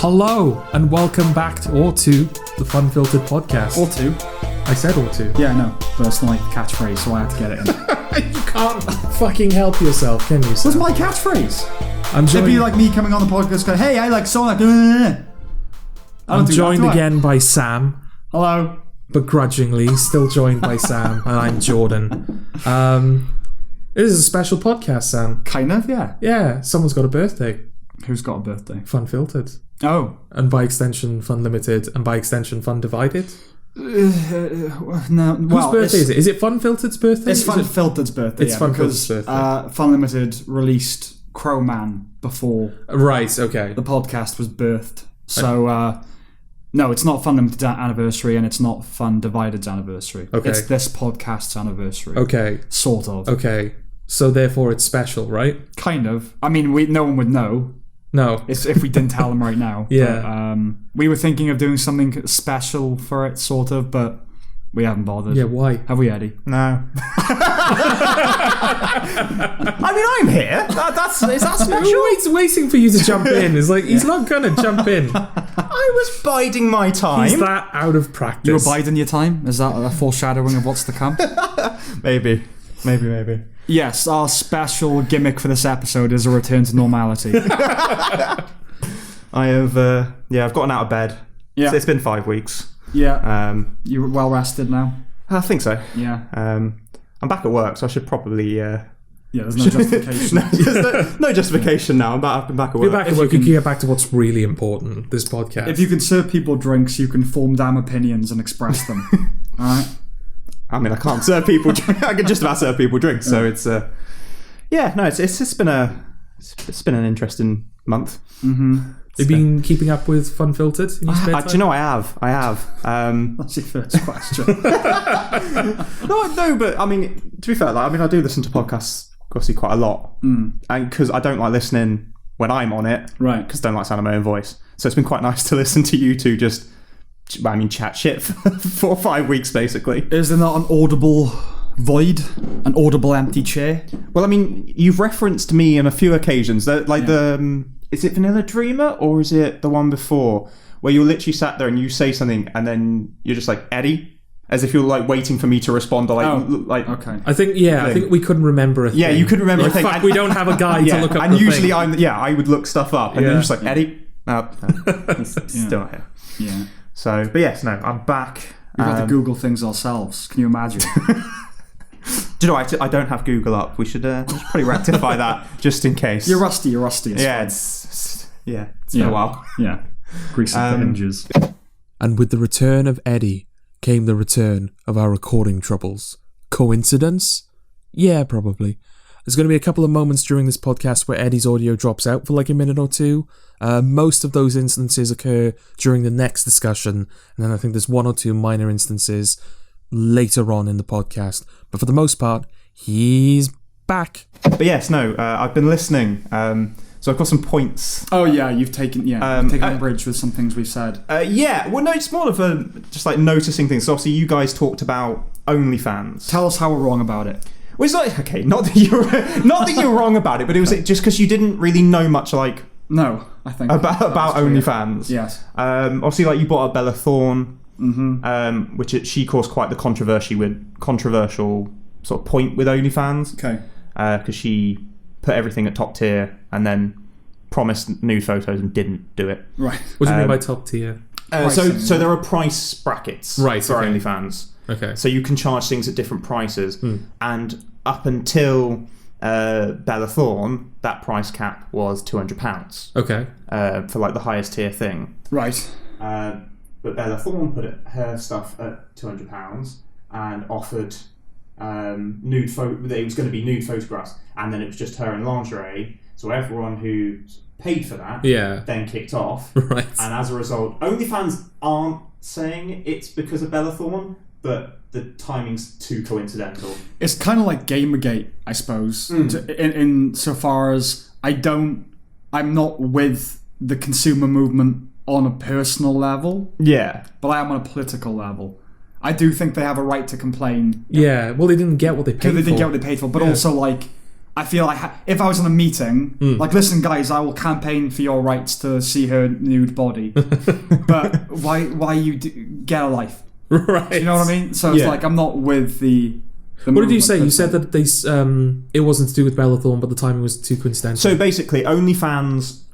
Hello and welcome back to the Funfiltered podcast. Or two. I said or two. Yeah, I know, but it's not like the catchphrase, so I had to get it in. You can't fucking help yourself, can you? What's my catchphrase? It'd be like me coming on the podcast going, hey, I like Sonic. I'm joined again by Sam. Hello. Begrudgingly, still joined by Sam. And I'm Jordan. This is a special podcast, Sam. Kind of, yeah. Yeah, someone's got a birthday. Who's got a birthday? Funfiltered. Oh. And by extension, Fun Limited. And by extension, Fun Divided. No. Whose birthday is it? Is it Funfiltered's birthday? It's Funfiltered's birthday. It's Funfiltered's birthday. Fun Limited released Crowman before Right, okay. the podcast was birthed. So, no, it's not Fun Limited's anniversary and it's not Fun Divided's anniversary. Okay. It's this podcast's anniversary. Okay. Sort of. Okay. So therefore it's special, right? Kind of. I mean, no one would know. No. If we didn't tell them right now. Yeah. But, we were thinking of doing something special for it, sort of, but we haven't bothered. Yeah, why? Have we, Eddie? No. I mean, I'm here. Is that special? He's waiting for you to jump in. It's like, he's not going to jump in. I was biding my time. He's that out of practice. You were biding your time? Is that a foreshadowing of what's to come? Maybe. Yes, our special gimmick for this episode is a return to normality. I have, I've gotten out of bed. Yeah. It's been 5 weeks. Yeah. You're well rested now? I think so. Yeah. I'm back at work, so I should probably... Yeah, there's no justification. no justification now. I've been back at work. You're back at work. You can get back to what's really important, this podcast. If you can serve people drinks, you can form damn opinions and express them. Alright? I mean, I can't serve people drinks. I can just about serve people drinks, so it's... it's been an interesting month. Mm-hmm. Have you been keeping up with Funfiltered in your spare time? Do you know, I have. That's your first question. No, but I mean, to be fair, I do listen to podcasts obviously quite a lot, and because I don't like listening when I'm on it, right? Because I don't like sound of my own voice, so it's been quite nice to listen to you two just, chat shit for 4 or 5 weeks, basically. Is there not an audible void, an audible empty chair? Well, I mean, you've referenced me on a few occasions. Is it Vanilla Dreamer or is it the one before where you literally sat there and you say something and then you're just like, Eddie? As if you're like waiting for me to respond or okay. I think we couldn't remember a thing. Yeah, you couldn't remember a thing. Fuck, we don't have a guide to look up and the usually thing. I would look stuff up and then you're just like, Eddie? No, he's still not here. Yeah. So, but yes, no, I'm back. We've had to Google things ourselves. Can you imagine? Do you know, I don't have Google up. We should probably rectify that just in case. You're rusty. It's been a while. Yeah. Greasing the hinges. And with the return of Eddie came the return of our recording troubles. Coincidence? Yeah, probably. There's going to be a couple of moments during this podcast where Eddie's audio drops out for like a minute or two. Most of those instances occur during the next discussion, and then I think there's 1 or 2 minor instances later on in the podcast. But for the most part, he's back. But yes, no, I've been listening. So I've got some points. Oh yeah, you've taken umbrage with some things we've said. Well, no, it's more of just like noticing things. So obviously, you guys talked about OnlyFans. Tell us how we're wrong about it. Well, it's like, okay, not that you're wrong about it, but it was just because you didn't really know much, like. No, I think about OnlyFans. Yes. Obviously, like you brought up Bella Thorne, mm-hmm. She caused quite the controversial sort of point with OnlyFans. Okay. Because she put everything at top tier and then promised nude photos and didn't do it. Right. What do you mean by top tier? So there are price brackets for OnlyFans. Okay. So you can charge things at different prices, and up until Bella Thorne, that price cap was £200. Okay. For like the highest tier thing. Right. But Bella Thorne put her stuff at £200 and offered that it was going to be nude photographs, and then it was just her in lingerie. So everyone who paid for that then kicked off. Right. And as a result, OnlyFans aren't saying it's because of Bella Thorne, but the timing's too coincidental. It's kind of like Gamergate, I suppose, in so far as I'm not with the consumer movement on a personal level. Yeah. But I am on a political level. I do think they have a right to complain. Yeah, well, they didn't get what they paid for. They didn't get what they paid for, but also, like, I feel like if I was in a meeting, like, listen, guys, I will campaign for your rights to see her nude body, but why you get a life? Right. You know what I mean? So it's like I'm not with the what did you say? You said that it wasn't to do with Bella Thorne, but the timing was too coincidental. So basically, OnlyFans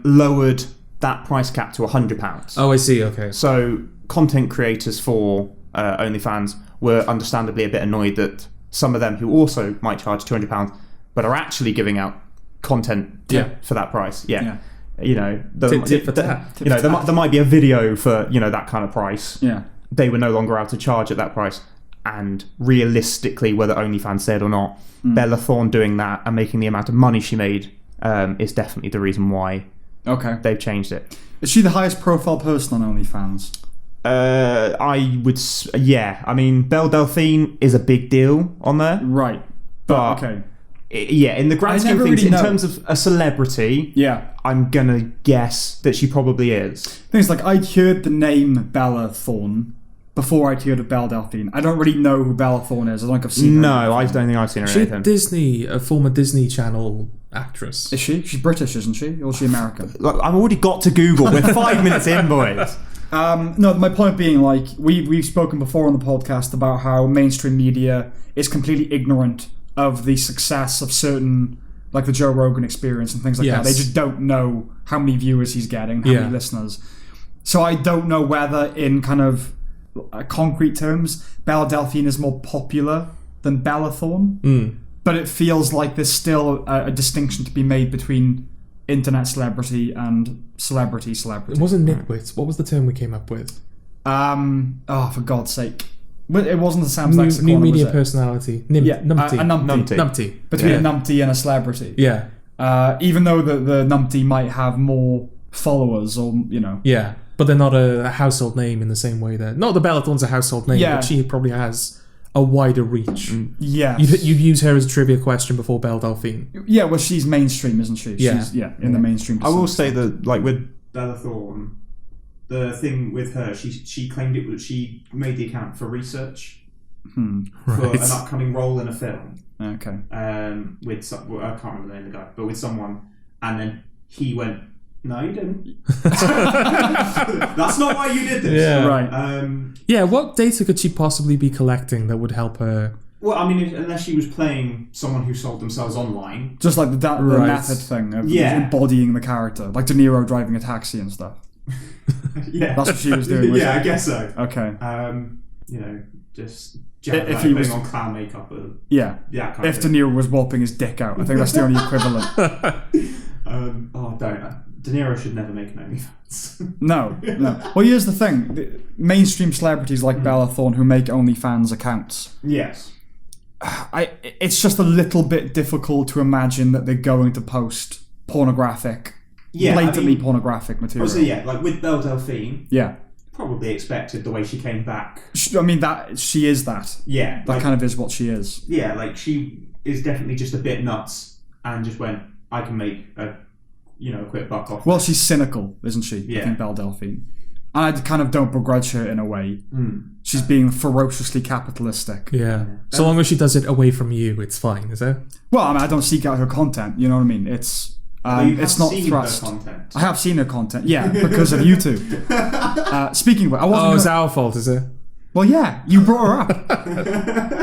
lowered that price cap to £100. Oh, I see. Okay. So content creators for OnlyFans were understandably a bit annoyed that some of them who also might charge £200 but are actually giving out content for that price. Yeah. You know, tip for that. There might be a video for, you know, that kind of price. Yeah. They were no longer able to charge at that price. And realistically, whether OnlyFans said or not, Bella Thorne doing that and making the amount of money she made is definitely the reason why they've changed it. Is she the highest profile person on OnlyFans? I would, I mean, Belle Delphine is a big deal on there. Right. But okay. In the grand scheme of things, in terms of a celebrity, I'm gonna guess that she probably is. Things like, I'd heard the name Bella Thorne before I'd heard of Belle Delphine. I don't really know who Bella Thorne is. I don't think I've seen her. No, I don't think I've seen her. She's a former Disney Channel actress. Is she? She's British, isn't she? Or is she American? Look, I've already got to Google. We're 5 minutes in, boys. No, my point being, like, we've spoken before on the podcast about how mainstream media is completely ignorant of the success of certain, like the Joe Rogan Experience and things like that. They just don't know how many viewers he's getting, how many listeners. So I don't know whether, in kind of concrete terms, Belle Delphine is more popular than Bella Thorne. But it feels like there's still a distinction to be made between internet celebrity and celebrity. It wasn't nitwit. What was the term we came up with? For God's sake. It wasn't the Sam's Lexicon, new media was it? personality. Numpty. A numpty. Numpty. Between a numpty and a celebrity. Yeah. Even though the numpty might have more followers, or, you know. Yeah, but they're not a household name in the same way that... Not that Bella Thorne's a household name, but she probably has a wider reach. Yeah. You'd use her as a trivia question before Belle Delphine. Yeah, well, she's mainstream, isn't she? Yeah. She's, in the mainstream. I will say that, like, with Bella Thorne, the thing with her, she claimed it was... She made the account for research. For an upcoming role in a film. Okay. With some, I can't remember the name of the guy, but with someone, and then he went, "No, you didn't. That's not why you did this." Yeah. Right. What data could she possibly be collecting that would help her? Well, I mean, unless she was playing someone who sold themselves online, just like the method thing of embodying the character, like De Niro driving a taxi and stuff. That's what she was doing. I guess so. Okay. You know, just. If he was on clown makeup, kind if De Niro was whopping his dick out, I think that's the only equivalent. Don't. De Niro should never make an OnlyFans. No. Well, here's the thing: mainstream celebrities like Bella Thorne who make OnlyFans accounts. Yes. It's just a little bit difficult to imagine that they're going to post pornographic, blatantly pornographic material. Also, like with Belle Delphine. Yeah. Probably expected the way she came back. I mean, that she is that. Yeah. That kind of is what she is. Yeah, like she is definitely just a bit nuts and just went, I can make a quick buck off. Well, she's cynical, isn't she? Yeah. I think Belle Delphine. And I kind of don't begrudge her in a way. She's being ferociously capitalistic. Yeah. So long as she does it away from you, it's fine, is it? Well, I mean, I don't seek out her content, you know what I mean? It's not thrust. I have seen her content, because of YouTube. Speaking of it, it's our fault, is it? Well, yeah, you brought her up.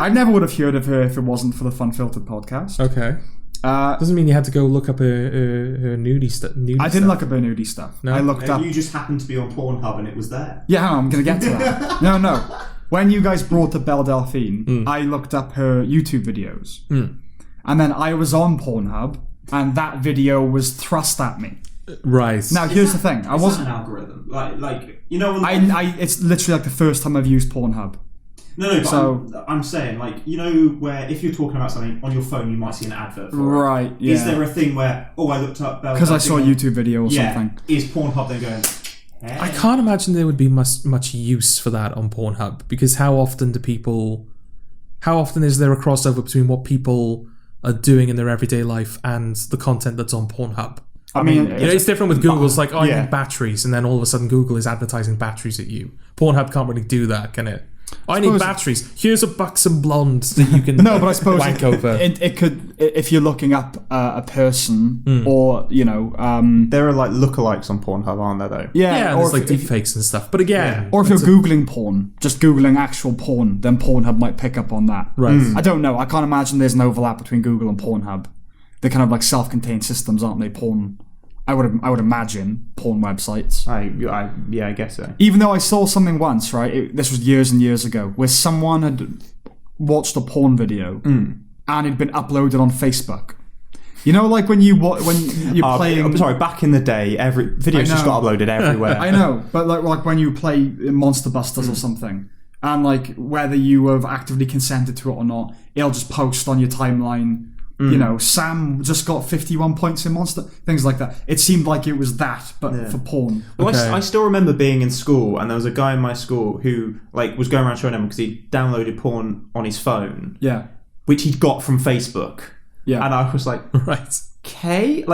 I never would have heard of her if it wasn't for the Funfiltered podcast. Okay. Doesn't mean you had to go look up her nudie stuff. I didn't look up her nudie stuff. No? I looked up. You just happened to be on Pornhub and it was there. Yeah, I'm going to get to that. No. When you guys brought up Belle Delphine, I looked up her YouTube videos. And then I was on Pornhub, and that video was thrust at me. Right. Now, here's the thing. I wasn't an algorithm. Like you know. It's literally like the first time I've used Pornhub. No. But I'm saying, like, you know, where if you're talking about something on your phone, you might see an advert for it. Right. Yeah. Is there a thing where I looked up Belle because I saw a YouTube video or something? Is Pornhub then going? Hey. I can't imagine there would be much use for that on Pornhub, because how often is there a crossover between what people are doing in their everyday life and the content that's on Pornhub? I mean, it's different with Google. It's like, I need batteries, and then all of a sudden Google is advertising batteries at you. Pornhub can't really do that, can it? I need batteries. Here's a buxom blonde that you can no, but I suppose wank over. It could, if you're looking up a person or, there are like lookalikes on Pornhub, aren't there, though? Yeah, or there's like deepfakes and stuff. But again... Or if you're Googling porn, just Googling actual porn, then Pornhub might pick up on that. Right. I don't know. I can't imagine there's an overlap between Google and Pornhub. They're kind of like self-contained systems, aren't they? Porn... I would imagine porn websites. I guess so. Even though I saw something once, right? This was years and years ago, where someone had watched a porn video and it'd been uploaded on Facebook. You know, like when you're playing. Sorry, back in the day, every videos just got uploaded everywhere. I know, but like when you play Monster Busters or something, and like whether you have actively consented to it or not, it'll just post on your timeline. Sam just got 51 points in Monster, things like that. It seemed like it was that, but for porn. Well, I still remember being in school, and there was a guy in my school who was going around showing them because he downloaded porn on his phone. Yeah, which he'd got from Facebook. Yeah, and I was like, right, okay,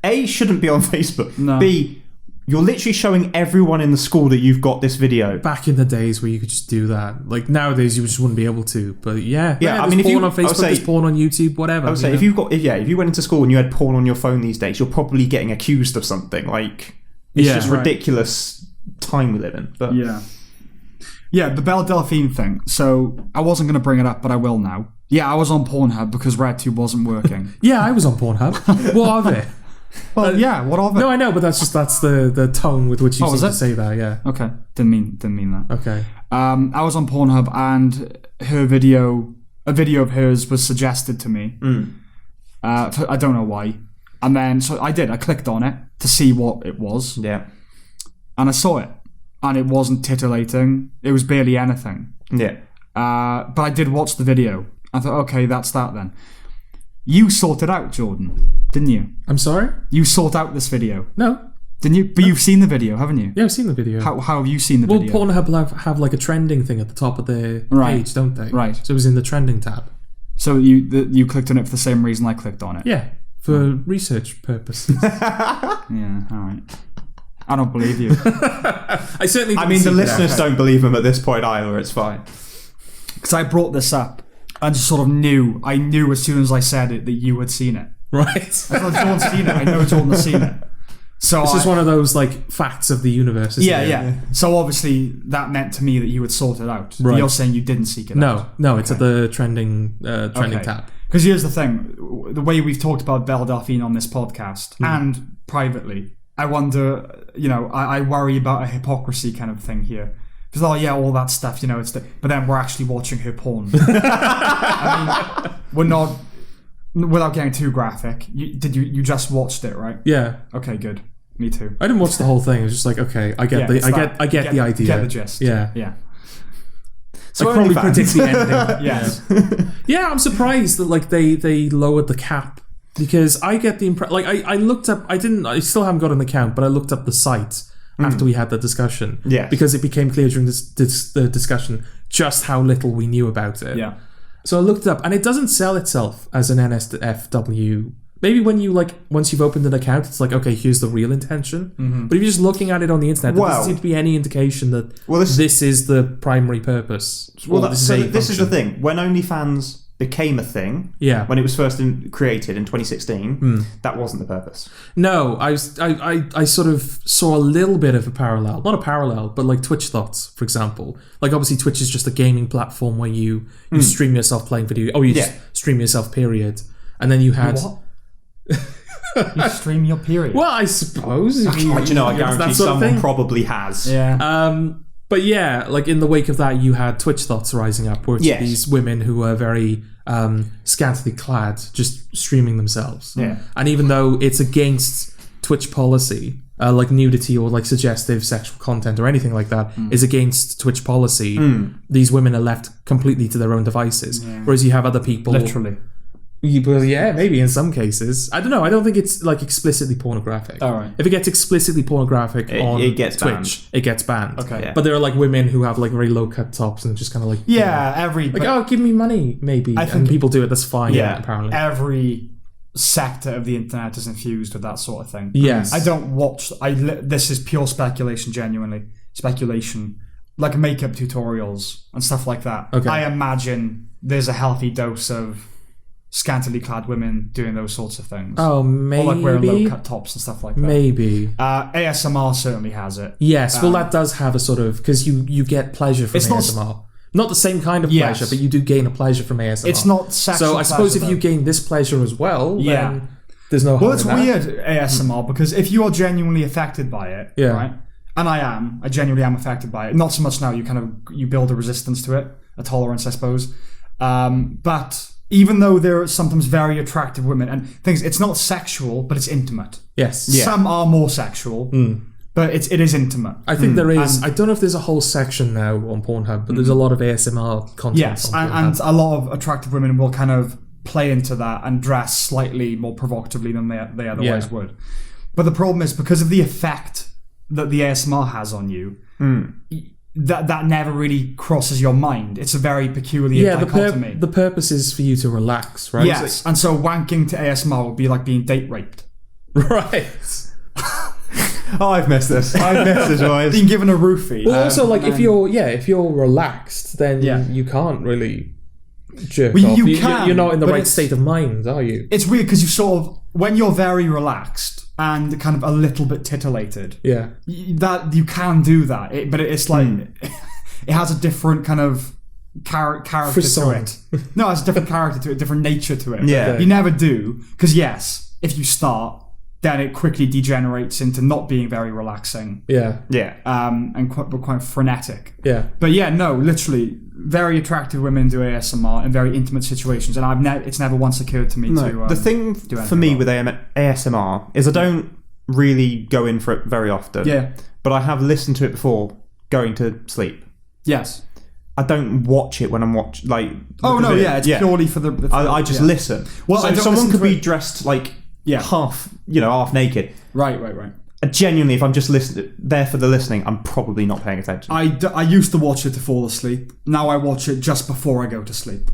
A, shouldn't be on Facebook. No. B, you're literally showing everyone in the school that you've got this video. Back in the days where you could just do that. Like nowadays, you just wouldn't be able to. But yeah. I mean, if porn you on Facebook, there's porn on YouTube, whatever. I would say if you went into school and you had porn on your phone these days, you're probably getting accused of something. It's just ridiculous time we live in. But yeah, the Belle Delphine thing. So I wasn't going to bring it up, but I will now. Yeah, I was on Pornhub because RedTube wasn't working. Yeah, I was on Pornhub. What of it? Well, what of it? No, I know, but that's the tone with which you seem to say that. Yeah. Okay, didn't mean that. Okay. I was on Pornhub and a video of hers was suggested to me. I don't know why, and then so I clicked on it to see what it was. Yeah. And I saw it, and it wasn't titillating. It was barely anything. Yeah. But I did watch the video. I thought, okay, that's that then. You sorted out, Jordan, didn't you? I'm sorry? You sort out this video. No. Didn't you? But you've seen the video, haven't you? Yeah, I've seen the video. How have you seen the video? Well, Pornhub have like a trending thing at the top of the page, don't they? Right. So it was in the trending tab. So you clicked on it for the same reason I clicked on it? Yeah, for research purposes. Yeah, all right. I don't believe you. I certainly didn't the listeners don't believe him at this point either, it's fine. Because I brought this up and just sort of knew as soon as I said it that you had seen it. Right. I thought Jordan's seen it. I know Jordan has seen it. So this is one of those facts of the universe. Isn't it? Yeah. So obviously that meant to me that you had sorted it out. Right. You're saying you didn't seek it out. No, it's at the trending tab. Because here's the thing: the way we've talked about Belle Delphine on this podcast and privately, I wonder. I worry about a hypocrisy kind of thing here. Because all that stuff, but then we're actually watching her porn. I mean, we're not. Without getting too graphic, you just watched it, right? Yeah. Okay, good. Me too. I didn't watch the whole thing. It was just like, okay, I get the idea. Get the gist. Yeah. So I probably predict the ending. Yes. Yeah, I'm surprised that they lowered the cap because I get the impression. I looked up. I still haven't got an account, but I looked up the site after we had the discussion. Yeah. Because it became clear during the discussion just how little we knew about it. Yeah. So I looked it up, and it doesn't sell itself as an NSFW. Maybe when you once you've opened an account, it's like, okay, here's the real intention. Mm-hmm. But if you're just looking at it on the internet, there doesn't seem to be any indication that this is the primary purpose. Well, this is the thing. When OnlyFans became a thing, when it was first created in 2016, that wasn't the purpose. No, I sort of saw a little bit of a parallel. Not a parallel, but like Twitch Thoughts, for example. Like obviously Twitch is just a gaming platform where you stream yourself playing video. Oh, you just stream yourself, period. And then you had... What? You stream your period? Well, I suppose. I guarantee someone probably has. Yeah. But yeah, like in the wake of that, you had Twitch Thoughts rising up, where it's these women who are very scantily clad, just streaming themselves. Yeah. And even though it's against Twitch policy, like nudity or like suggestive sexual content or anything like that is against Twitch policy, these women are left completely to their own devices. Yeah. Whereas you have other people... Literally. Well, yeah, maybe in some cases. I don't know. I don't think it's like explicitly pornographic. All right. If it gets explicitly pornographic on it gets Twitch, banned. it gets banned. Okay. Yeah. But there are like women who have like very low cut tops and just kind of like give me money maybe. And people do it. That's fine. Yeah. Apparently, every sector of the internet is infused with that sort of thing. Yes. I don't watch. This is pure speculation. Genuinely speculation. like makeup tutorials and stuff like that. Okay. I imagine there's a healthy dose of scantily clad women doing those sorts of things. Oh, maybe. Or like wearing low-cut tops and stuff like that. Maybe. ASMR certainly has it. Yes, well, that does have a sort of... Because you get pleasure from ASMR. Not the same kind of pleasure, but you do gain a pleasure from ASMR. It's not sexual. So I suppose if you gain this pleasure as well, then there's no harm Well, it's in that. weird, ASMR, because if you are genuinely affected by it, right? And I genuinely am affected by it. Not so much now, you build a resistance to it, a tolerance, I suppose. But even though there are sometimes very attractive women, and things, it's not sexual, but it's intimate. Yes. Some are more sexual. But it is intimate. I think there is. I don't know if there's a whole section now on Pornhub, but there's a lot of ASMR content. Yes, and a lot of attractive women will kind of play into that and dress slightly more provocatively than they otherwise would. But the problem is, because of the effect that the ASMR has on you, that never really crosses your mind. It's a very peculiar dichotomy. The purpose is for you to relax, right? Yes, and so wanking to ASMR would be like being date raped. Right. Oh, I've missed this, boys. Being given a roofie. Well, also, like, if you're relaxed, then you can't really jerk off. You're not in the right state of mind, are you? It's weird because you sort of, when you're very relaxed and kind of a little bit titillated, that you can do that. But it's like it has a different kind of character to it. No, it has a different character to it, different nature to it. Yeah, you never do, because if you start, then it quickly degenerates into not being very relaxing. And quite frenetic. But literally, very attractive women do ASMR in very intimate situations, and it's never once occurred to me to. The thing for me with ASMR is I don't really go in for it very often. But I have listened to it before going to sleep. Yes. I don't watch it when I'm watching. It's purely for the. I just listen. Well, so someone could be dressed like. Half naked. Right. Genuinely, if I'm just there for the listening, I'm probably not paying attention. I used to watch it to fall asleep. Now I watch it just before I go to sleep.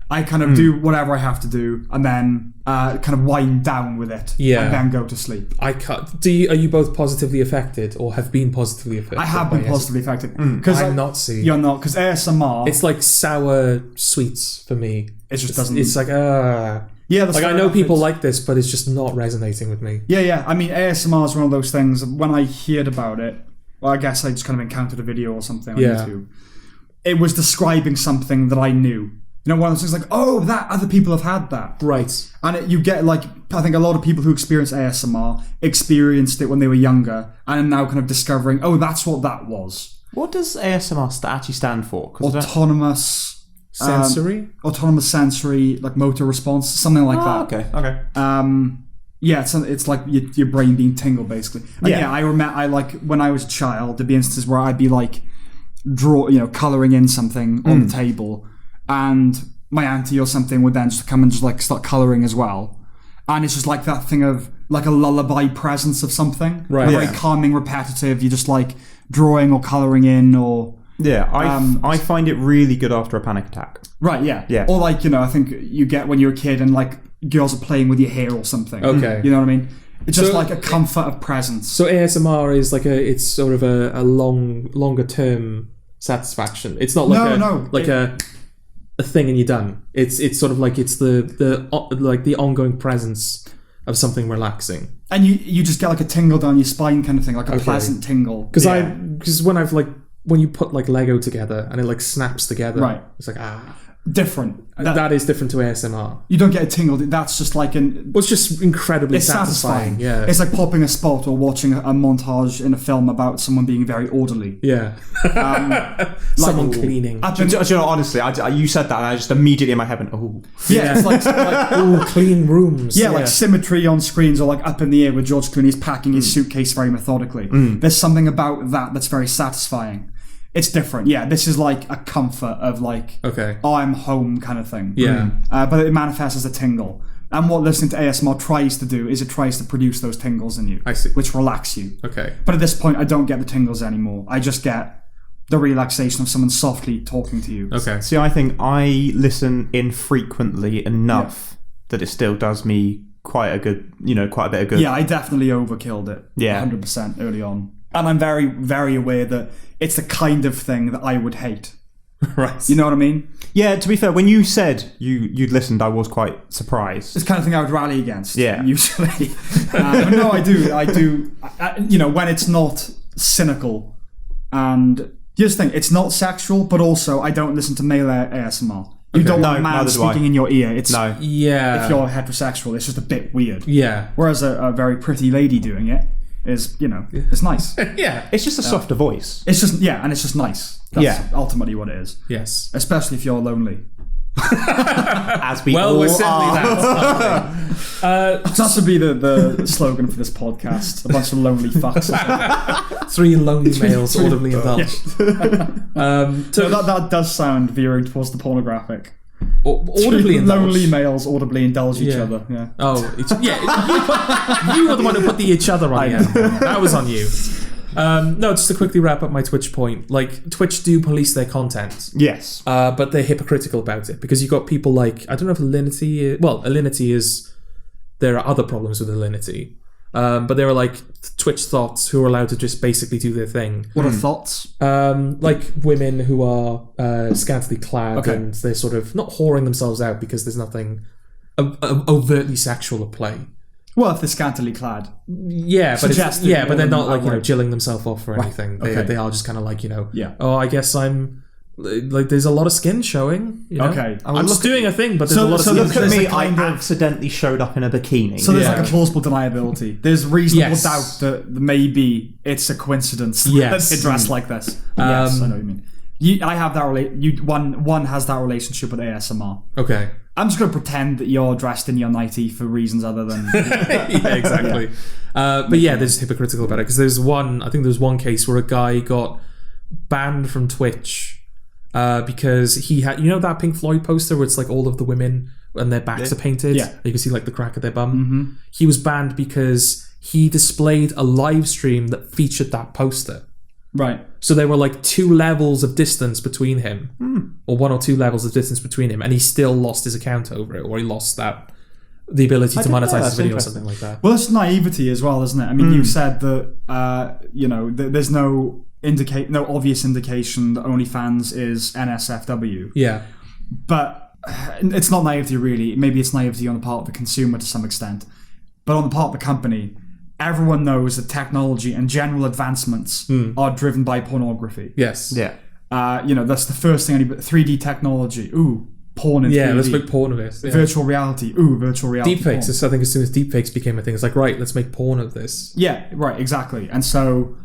I kind of do whatever I have to do, and then kind of wind down with it, and then go to sleep. Are you both positively affected, or have been positively affected? I have been positively affected. Because I'm not. See, you're not, because ASMR. It's like sour sweets for me. It just doesn't. It's like I know people like this, but it's just not resonating with me. Yeah. I mean, ASMR is one of those things. When I heard about it, well, I guess I just kind of encountered a video or something on YouTube. It was describing something that I knew. You know, one of those things like, that other people have had that. Right. And you get, like, I think a lot of people who experience ASMR experienced it when they were younger and are now kind of discovering, that's what that was. What does ASMR actually stand for? Autonomous sensory, like motor response, something like that. Okay. It's like your brain being tingled, basically. And I remember, when I was a child, there'd be instances where I'd be like, colouring in something on the table, and my auntie or something would then just come and just like start colouring as well. And it's just like that thing of like a lullaby presence of something. Right. Very calming, repetitive. You're just like drawing or colouring in or... Yeah, I find it really good after a panic attack. Right, yeah. Or like, I think you get when you're a kid and like girls are playing with your hair or something. Okay. You know what I mean? It's just like a comfort of presence. So ASMR is like it's sort of a longer term satisfaction. It's not like a thing and you're done. It's sort of like it's the ongoing presence of something relaxing. And you just get like a tingle down your spine kind of thing, like a pleasant tingle. Because when you put like Lego together and it like snaps together, right? It's like different. That is different to ASMR. You don't get a tingle. That's just like it's just incredibly satisfying. Yeah, it's like popping a spot or watching a montage in a film about someone being very orderly. Yeah, someone cleaning. Do you know, honestly, you said that and I just immediately in my head went, it's like clean rooms. Yeah, like symmetry on screens or like Up in the Air with George Clooney's packing his suitcase very methodically. There's something about that that's very satisfying. It's different. Yeah, this is like a comfort of like, I'm home kind of thing. Yeah. But it manifests as a tingle. And what listening to ASMR tries to do is it tries to produce those tingles in you. I see. Which relax you. Okay. But at this point, I don't get the tingles anymore. I just get the relaxation of someone softly talking to you. Okay. See, I think I listen infrequently enough that it still does me quite a bit of good. Yeah, I definitely overkilled it. Yeah. 100% early on. And I'm very, very aware that it's the kind of thing that I would hate. Right. You know what I mean? Yeah, to be fair, when you said you'd listened, I was quite surprised. It's the kind of thing I would rally against. Yeah. Usually. No, I do. When it's not cynical. And here's the thing, it's not sexual, but also I don't listen to male ASMR. You don't want a man speaking in your ear. If you're heterosexual, it's just a bit weird. Yeah. Whereas a very pretty lady doing it is, it's nice. Yeah. It's just a softer voice. It's just, and it's just nice. That's ultimately what it is. Yes. Especially if you're lonely. As we all we're certainly are. That should be the slogan for this podcast. A bunch of lonely fucks. 3 lonely males audibly indulged. So that does sound veering towards the pornographic. Audibly indulged. Lonely males audibly indulge each other. Yeah. Oh, you were the one who put the each other on the end. That was on you. No, just to quickly wrap up my Twitch point. Like, Twitch do police their content. Yes. But they're hypocritical about it. Because you've got people like, I don't know if Alinity... Alinity is... There are other problems with Alinity. But there are like Twitch thoughts who are allowed to just basically do their thing. What are thoughts? Like women who are scantily clad and they're sort of not whoring themselves out because there's nothing overtly sexual at play. Well, if they're scantily clad. Yeah, but but they're not like, jilling themselves off or anything. They are just kind of like, oh, I guess I'm... Like, there's a lot of skin showing. Okay. I'm just doing a thing, but there's a lot of skin. Look at me, I accidentally showed up in a bikini. So there's like a plausible deniability. There's reasonable doubt that maybe it's a coincidence that they dress like this. Yes, I know what you mean. I have that one has that relationship with ASMR. Okay. I'm just going to pretend that you're dressed in your nightie for reasons other than... Yeah, exactly. But they're just hypocritical about it. Because there's one case where a guy got banned from Twitch because he had... You know that Pink Floyd poster where it's like all of the women and their backs are painted? Yeah. You can see like the crack of their bum. He was banned because he displayed a live stream that featured that poster. Right. So there were like 2 levels of distance between him, or 1 or 2 levels of distance between him, and he still lost his account over it, or he lost the ability to monetize his video or something like that. Well, that's naivety as well, isn't it? I mean, you said that there's no obvious indication that OnlyFans is NSFW. Yeah, but it's not naivety really. Maybe it's naivety on the part of the consumer to some extent, but on the part of the company. Everyone knows that technology and general advancements are driven by pornography. Yes. Yeah. That's the first thing. 3D technology. Ooh, porn in 3D. Yeah, let's make porn of this. Yeah. Virtual reality. Ooh, virtual reality. Deepfakes. I think as soon as deepfakes became a thing, it's like, right, let's make porn of this. Yeah, right, exactly. And so...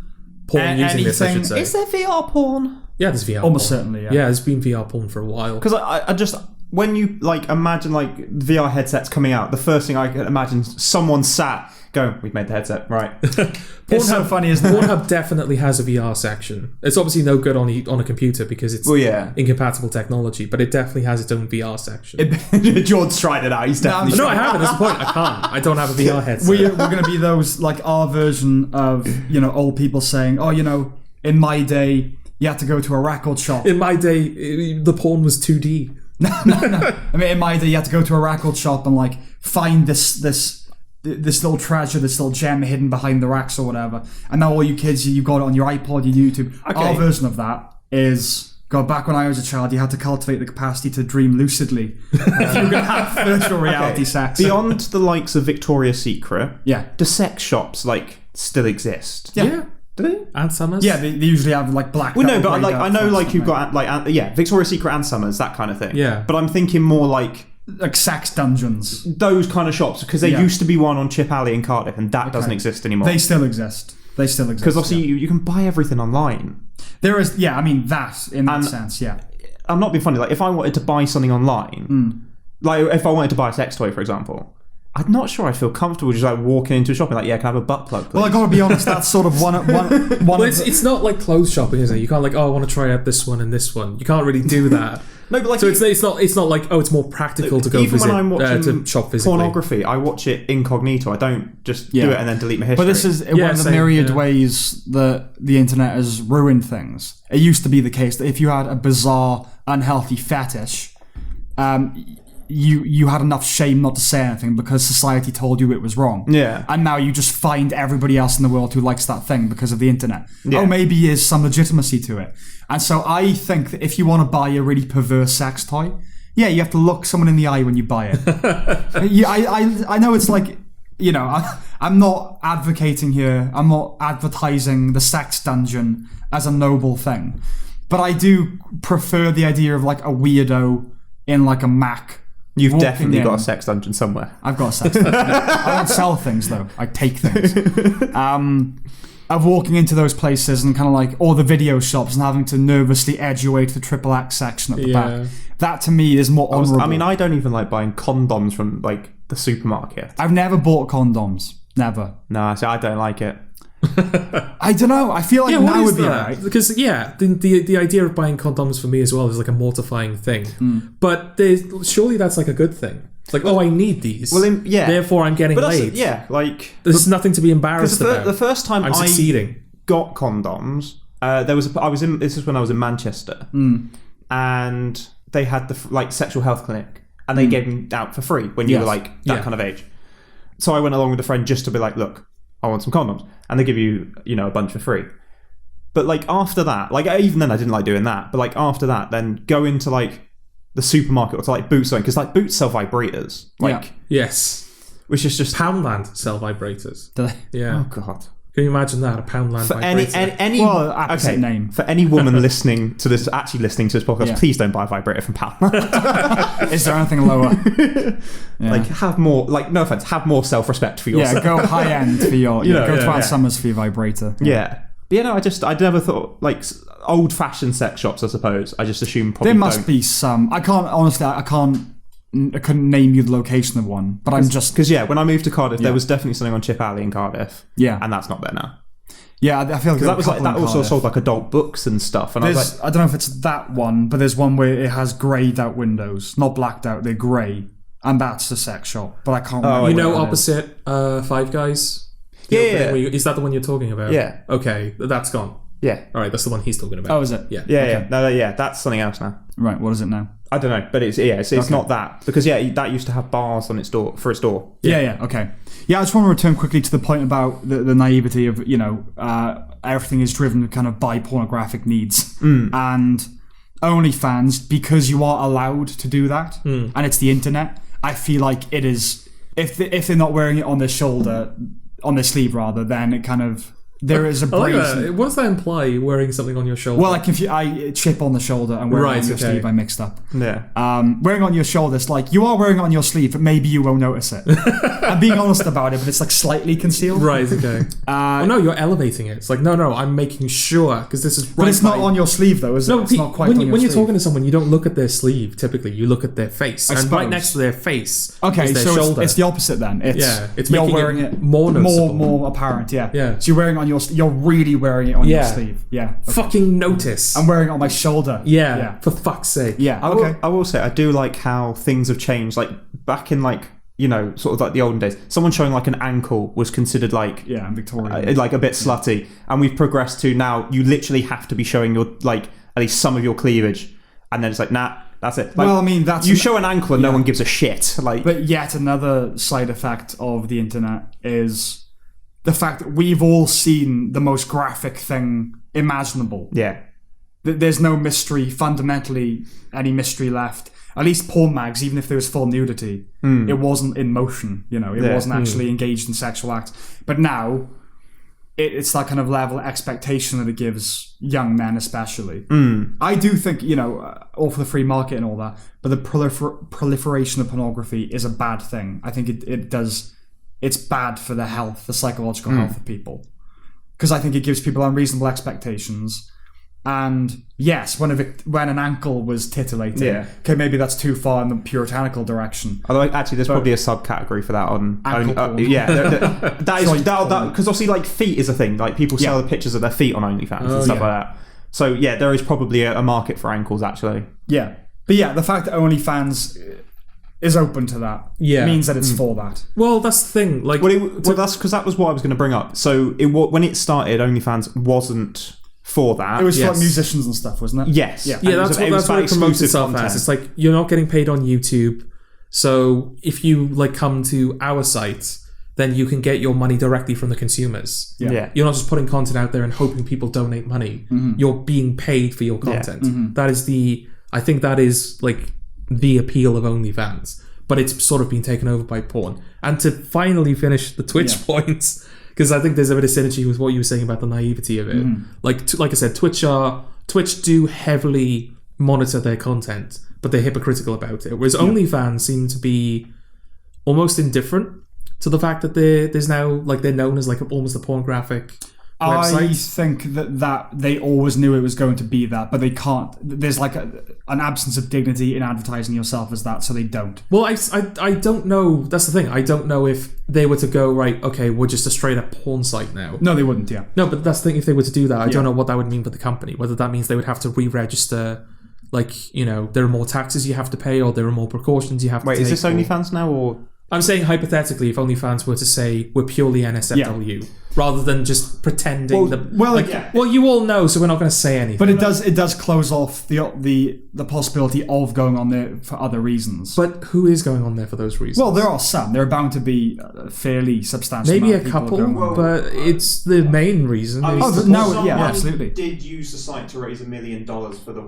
Porn using this, I should say. Is there VR porn? Yeah, there's VR Almost porn. Certainly, yeah. Yeah, there's been VR porn for a while. Because I just... When you imagine VR headsets coming out, the first thing I can imagine is someone sat... Go, we've made the headset, right. It's so funny, isn't it? Pornhub definitely has a VR section. It's obviously no good on a computer because it's incompatible technology, but it definitely has its own VR section. George's tried it out, he's definitely... No, I haven't, that's the point. I can't. I don't have a VR headset. We're going to be those, like, our version of, old people saying, in my day, you had to go to a record shop. In my day, the porn was 2D. No. I mean, in my day, you had to go to a record shop and, like, find this little treasure, this little gem hidden behind the racks or whatever. And now all you kids, you've got it on your iPod, your YouTube. Okay. Our version of that is, God, back when I was a child, you had to cultivate the capacity to dream lucidly. If you were going to have virtual reality sex. Beyond the likes of Victoria's Secret, do sex shops, still exist? Yeah. Do they? And Summers? Yeah, they usually have, black... Well, no, but, I know, you've got, Victoria's Secret and Summers, that kind of thing. Yeah. But I'm thinking more like sex dungeons, those kind of shops, because there used to be one on Chip Alley in Cardiff, and that doesn't exist anymore. They still exist because obviously you can buy everything online. There is, I mean, that in that sense, I'm not being funny. If I wanted to buy something online, if I wanted to buy a sex toy, for example, I'm not sure I feel comfortable just walking into a shop and can I have a butt plug, please? Well, I gotta be honest, that's sort of one well, it's not like clothes shopping, is it? You can't I want to try out this one and this one. You can't really do that. No, but so it's not like it's more practical to go even visit, when I'm watching to shop physically. Pornography, I watch it incognito. I don't just do it and then delete my history. But this is one of the myriad ways that the internet has ruined things. It used to be the case that if you had a bizarre, unhealthy fetish, you had enough shame not to say anything because society told you it was wrong. Yeah. And now you just find everybody else in the world who likes that thing because of the internet. Yeah. Oh, maybe there's some legitimacy to it. And so I think that if you want to buy a really perverse sex toy, yeah, you have to look someone in the eye when you buy it. I know it's like, you know, I'm not advocating here. I'm not advertising the sex dungeon as a noble thing. But I do prefer the idea of like a weirdo in like a Mac. You've definitely got a sex dungeon somewhere. I've got a sex dungeon. I don't sell things though. I take things. Of walking into those places and kind of like all the video shops and having to nervously edge your way to the XXX section at the back. That to me is more honourable. I mean, I don't even like buying condoms from like the supermarket. I've never bought condoms. Never. No, so I don't like it. I don't know. I feel like now would be alright. Because the idea of buying condoms for me as well is like a mortifying thing. But surely that's like a good thing. It's like, oh, I need these. Well, therefore I'm getting laid. Like there's nothing to be embarrassed about. The first time I'm succeeding. Got condoms, this is when I was in Manchester, and they had the like sexual health clinic, and they gave them out for free when you were like that kind of age. So I went along with a friend just to be like, look, I want some condoms, and they give you a bunch for free. But like after that, like even then I didn't like doing that. But like after that, then go into like the supermarket or to like Boots, because like Boots sell vibrators, like which is just Poundland sell vibrators. Yeah. Oh god. Can you imagine that? A Poundland for vibrator. Opposite name. For any woman listening to this podcast, please don't buy a vibrator from Poundland. Is there anything lower? Like have more, like no offense, have more self-respect for yourself. Yeah, go high end for your go to Ann Summers for your vibrator. Yeah. But I never thought like old-fashioned sex shops. I suppose I just assumed probably there must be some. I couldn't name you the location of one, but I'm just because when I moved to Cardiff, there was definitely something on Chip Alley in Cardiff. Yeah, and that's not there now. Yeah, I feel like that was like that also sold like adult books and stuff. And I was like, I don't know if it's that one, but there's one where it has greyed out windows, not blacked out. They're grey, and that's the sex shop. But I can't. remember opposite Five Guys. Is that the one you're talking about? Yeah. Okay, that's gone. Yeah. All right, that's the one he's talking about. Oh, is it? Yeah. Yeah. No, that's something else now. Right. What is it now? I don't know, but it's not that, because that used to have bars on its door for its door. Yeah. Okay. Yeah, I just want to return quickly to the point about the naivety of everything is driven kind of by pornographic needs and OnlyFans, because you are allowed to do that and it's the internet. I feel like it is if they're not wearing it on their sleeve rather, then it kind of. There is a brazen... What does that imply, wearing something on your shoulder? Well, like if I chip on the shoulder and wear it on your sleeve, I mixed up. Yeah. Wearing it on your shoulder, it's like, you are wearing it on your sleeve, but maybe you won't notice it. I'm being honest about it, but it's like slightly concealed. Right, okay. No, you're elevating it. It's like, no, I'm making sure, because this is... But it's not on your sleeve, though, is it? It's not quite on your sleeve. When you're talking to someone, you don't look at their sleeve, typically. You look at their face. I and suppose. Right next to their face is their shoulder. It's the opposite, then. It's you're making wearing it more noticeable. More apparent, Yeah. So you're wearing it on your... You're really wearing it on your sleeve. Yeah. Okay. Fucking notice. I'm wearing it on my shoulder. Yeah. For fuck's sake. Yeah. Okay. I will say, I do like how things have changed. Like back in like, sort of like the olden days, someone showing like an ankle was considered like Victorian, like a bit slutty, and we've progressed to now you literally have to be showing your like at least some of your cleavage, and then it's like nah, that's it. Like, well, I mean, that's you show an ankle and no one gives a shit. Like, but yet another side effect of the internet is the fact that we've all seen the most graphic thing imaginable. Yeah, there's no mystery, fundamentally any mystery left. At least porn mags, even if there was full nudity, it wasn't in motion. It wasn't actually engaged in sexual acts. But now, it's that kind of level of expectation that it gives young men, especially. I do think, all for the free market and all that, but the proliferation of pornography is a bad thing. I think it does. It's bad for the psychological health of people, because I think it gives people unreasonable expectations. And yes, when an ankle was tittillating, okay, maybe that's too far in the puritanical direction. Although actually, there's probably a subcategory for that on ankle porn. That is because obviously, like feet is a thing. Like people sell the pictures of their feet on OnlyFans and stuff like that. So yeah, there is probably a market for ankles actually. Yeah, but the fact that OnlyFans is open to that means that it's for that. Well, that's the thing. Like, that's because that was what I was going to bring up. So when it started, OnlyFans wasn't for that. It was for like musicians and stuff, wasn't it? Yes. Yeah, that's what it promotes itself as. It's like, you're not getting paid on YouTube, So if you like come to our site, then you can get your money directly from the consumers. Yeah. You're not just putting content out there and hoping people donate money. You're being paid for your content. That is I think that is like the appeal of OnlyFans. But it's sort of been taken over by porn. And to finally finish the Twitch points, because I think there's a bit of synergy with what you were saying about the naivety of it. Like I said, Twitch do heavily monitor their content, but they're hypocritical about it. Whereas OnlyFans seem to be almost indifferent to the fact that there's now like they're known as like almost a pornographic website. I think that they always knew it was going to be that, but they can't. There's like an absence of dignity in advertising yourself as that, so they don't. Well, I don't know. That's the thing. I don't know if they were to go, right, okay, we're just a straight up porn site now. No, they wouldn't, yeah. No, but that's the thing. If they were to do that, I don't know what that would mean for the company. Whether that means they would have to re-register, like, you know, there are more taxes you have to pay or there are more precautions you have to take. Wait, is this OnlyFans now or... I'm saying hypothetically, if OnlyFans were to say we're purely NSFW, rather than just pretending well, you all know, so we're not going to say anything. But it does close off the possibility of going on there for other reasons. But who is going on there for those reasons? Well, there are some. There are bound to be fairly substantial. Maybe amount a of people couple, going on there. but it's the main reason. Someone absolutely. did use the site to raise $1 million for the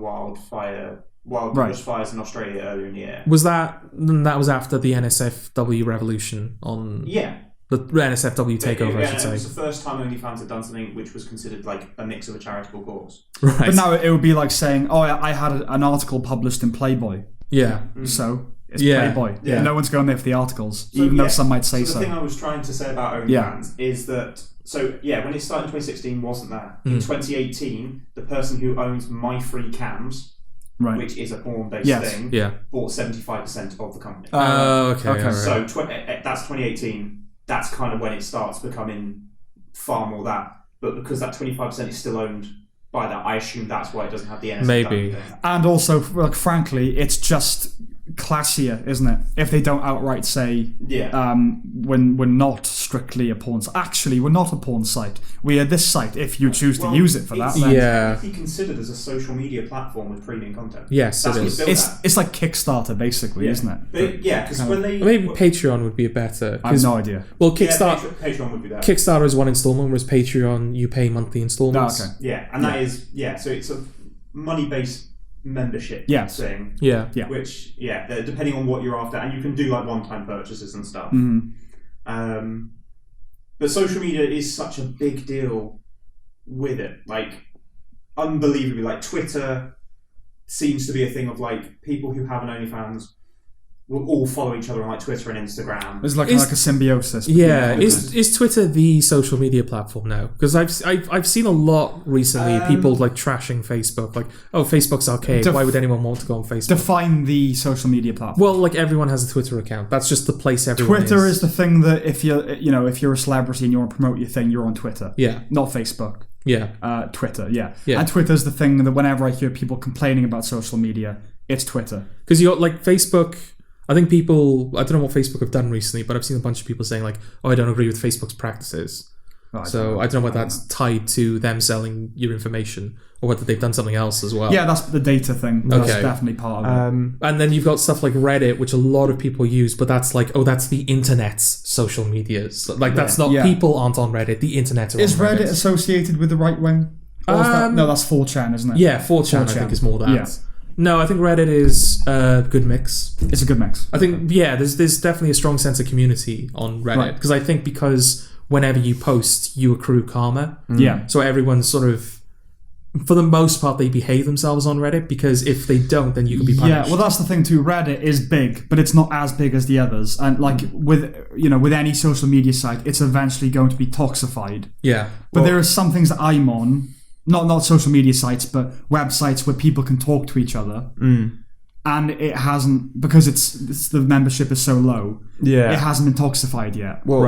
wildbush fires in Australia earlier in the year. Was that was after the NSFW revolution on the NSFW takeover, I should say. It was the first time OnlyFans had done something which was considered like a mix of a charitable cause. Right. But now it would be like saying, oh, I had an article published in Playboy. Yeah. So it's Playboy. Yeah. No one's going there for the articles, even though some might say so. The thing I was trying to say about OnlyFans is that, when it started in 2016, wasn't that. In 2018, the person who owns My Free Cams, which is a porn-based thing, bought 75% of the company. Okay. So that's 2018. That's kind of when it starts becoming far more that. But because that 25% is still owned by that, I assume that's why it doesn't have the NSFW Maybe. thing. And also, like, frankly, it's just classier, isn't it? If they don't outright say, when we're not strictly a porn site. Actually, we're not a porn site. We are this site. If you choose to use it for that, then it's technically considered as a social media platform with premium content. Yes, that's it is. It's like Kickstarter, basically, isn't it? Because when they maybe Patreon would be a better. I have no idea. Well, Kickstarter Patreon would be better. Kickstarter is one installment, whereas Patreon you pay monthly installments. Oh, okay. Yeah, and that is so it's a money-based membership thing. Yeah. Which depending on what you're after, and you can do like one-time purchases and stuff. But social media is such a big deal with it, like unbelievably. Like Twitter seems to be a thing of like people who have an OnlyFans will all follow each other on like Twitter and Instagram. It's like a symbiosis. Yeah, is Twitter the social media platform now? Because I've seen a lot recently people like trashing Facebook, like, oh, Facebook's archaic. Why would anyone want to go on Facebook? Define the social media platform. Well, like everyone has a Twitter account. That's just the place everyone Twitter is the thing that if you're a celebrity and you want to promote your thing, you're on Twitter. Yeah, not Facebook. Yeah, Twitter. Yeah, and Twitter's the thing that whenever I hear people complaining about social media, it's Twitter. Because you got like Facebook. I think people, I don't know what Facebook have done recently, but I've seen a bunch of people saying like, oh, I don't agree with Facebook's practices. I don't know whether that's tied to them selling your information or whether they've done something else as well. Yeah, that's the data thing. That's definitely part of it. And then you've got stuff like Reddit, which a lot of people use, but that's like, oh, that's the internet's social medias. Like that's not, people aren't on Reddit, the internet are Is on Reddit. Reddit associated with the right wing? No, that's 4chan, isn't it? Yeah, 4chan I think is more that. Yeah. No, I think Reddit is a good mix. It's a good mix. I think, there's definitely a strong sense of community on Reddit. Because I think because whenever you post, you accrue karma. Yeah. So everyone's sort of, for the most part, they behave themselves on Reddit, because if they don't, then you can be punished. Yeah, well, that's the thing too. Reddit is big, but it's not as big as the others. And like with any social media site, it's eventually going to be toxified. Yeah. But there are some things that I'm on, not social media sites, but websites where people can talk to each other. And it hasn't, because it's the membership is so low. Yeah, it hasn't been toxified yet. Well,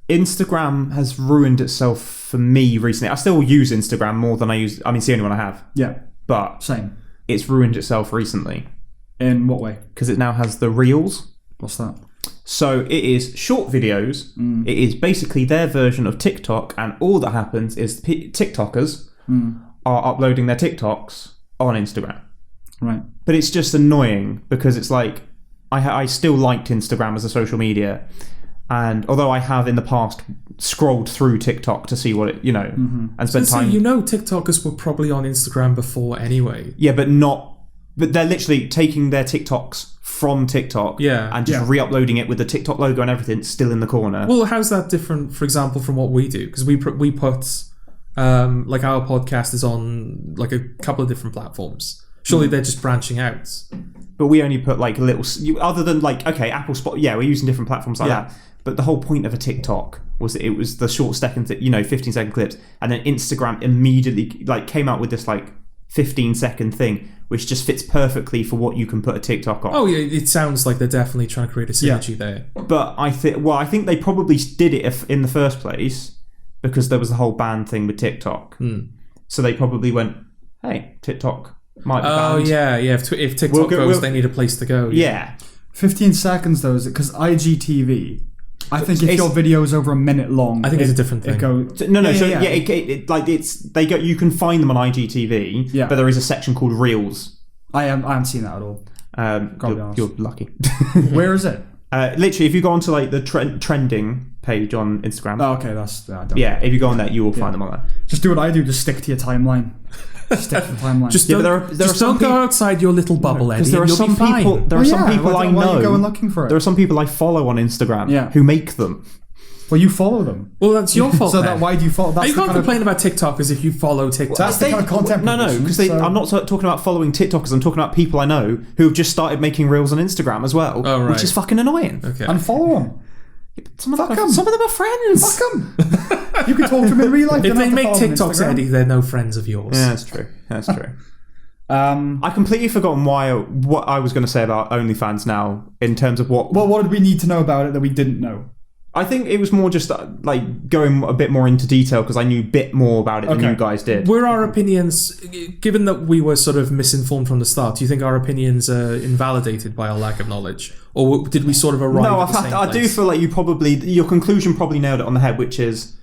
Instagram has ruined itself for me recently. I still use Instagram more than I use. I mean, it's the only one I have. Yeah, but same. It's ruined itself recently. In what way? Because it now has the Reels. What's that? So it is short videos. It is basically their version of TikTok, and all that happens is TikTokers are uploading their TikToks on Instagram. Right. But it's just annoying because it's like, I still liked Instagram as a social media, and although I have in the past scrolled through TikTok to see what it, and spent time. TikTokers were probably on Instagram before anyway. Yeah, but they're literally taking their TikToks from TikTok, and just re-uploading it with the TikTok logo and everything still in the corner. Well, how's that different, for example, from what we do? Because we put like our podcast is on like a couple of different platforms. Surely they're just branching out. But we only put like a little, other than like, okay, Apple Spot, we're using different platforms like that. But the whole point of a TikTok was that it was the short second, 15-second clips, and then Instagram immediately like came out with this like 15-second thing, which just fits perfectly for what you can put a TikTok on. Oh yeah, it sounds like they're definitely trying to create a synergy there. But I think they probably did it in the first place because there was the whole ban thing with TikTok. So they probably went, hey, TikTok might be banned. Oh yeah. If TikTok goes, they need a place to go. Yeah. 15 seconds though, is it? Because IGTV, I think if your video is over a minute long, I think it's a different thing. You can find them on IGTV, but there is a section called Reels. I haven't seen that at all. You're lucky. Where is it? Literally, if you go onto like the trending page on Instagram. Oh, okay, that's if you go on there, you will find them on there. Just do what I do. Just stick to your timeline. Stick to the timeline. Just don't go outside your little bubble, Eddie. There are some people. There are some people I know. Why are you going looking for it? There are some people I follow on Instagram who make them. Well, you follow them. Well, that's your fault. Why do you follow? You can't complain about TikTokers if you follow TikTok. That's the kind of content. No, because I'm not talking about following TikTokers. I'm talking about people I know who have just started making reels on Instagram as well, which is fucking annoying. Okay. And follow them. Some of them are friends. Fuck them. You can talk to them in real life. If they make TikToks, Eddie, they're no friends of yours. Yeah, that's true. I completely forgotten what I was going to say about OnlyFans now in terms of what. Well, what did we need to know about it that we didn't know? I think it was more just like going a bit more into detail because I knew a bit more about it than you guys did. Were our opinions, given that we were sort of misinformed from the start, do you think our opinions are invalidated by our lack of knowledge? Or did we sort of arrive at the same place? I do feel like your conclusion probably nailed it on the head, which is,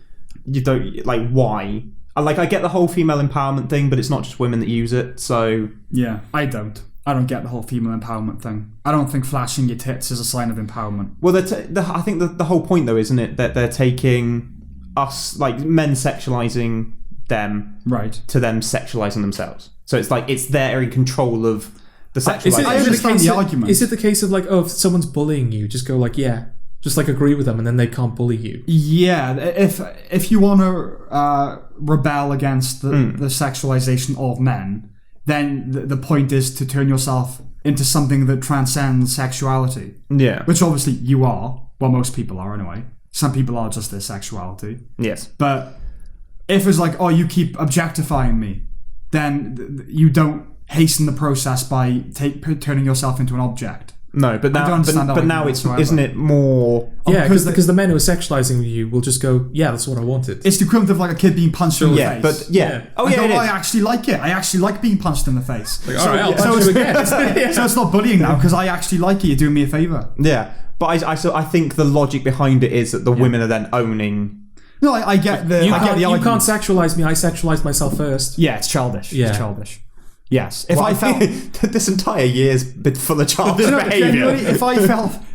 you don't, like, why? I get the whole female empowerment thing, but it's not just women that use it, so... Yeah, I don't get the whole female empowerment thing. I don't think flashing your tits is a sign of empowerment. Well, I think the whole point, though, isn't it, that they're taking us, like, men sexualizing them to them sexualizing themselves. So it's like, they're in control of the sexualization. I understand the argument. Is it the case of, like, if someone's bullying you, just go, like, just, like, agree with them, and then they can't bully you? Yeah, if you want to rebel against the sexualization of men, then the point is to turn yourself into something that transcends sexuality. Yeah. Which obviously you are. Well, most people are anyway. Some people are just their sexuality. Yes. But if it's like, you keep objectifying me, then you don't hasten the process by turning yourself into an object. No, but now it's isn't it more? Yeah, because the men who are sexualizing you will just go, that's what I wanted. It's the equivalent of like a kid being punched in the face. I actually like it. I actually like being punched in the face. Like, I'll punch you again. So it's not bullying now because I actually like it. You're doing me a favor. Yeah, but I think the logic behind it is that the women are then owning. No, I get the. You argument. Can't sexualize me. I sexualized myself first. Yeah, it's childish. Yeah. It's childish. Yes. If I felt this entire year's been full of childish behaviour.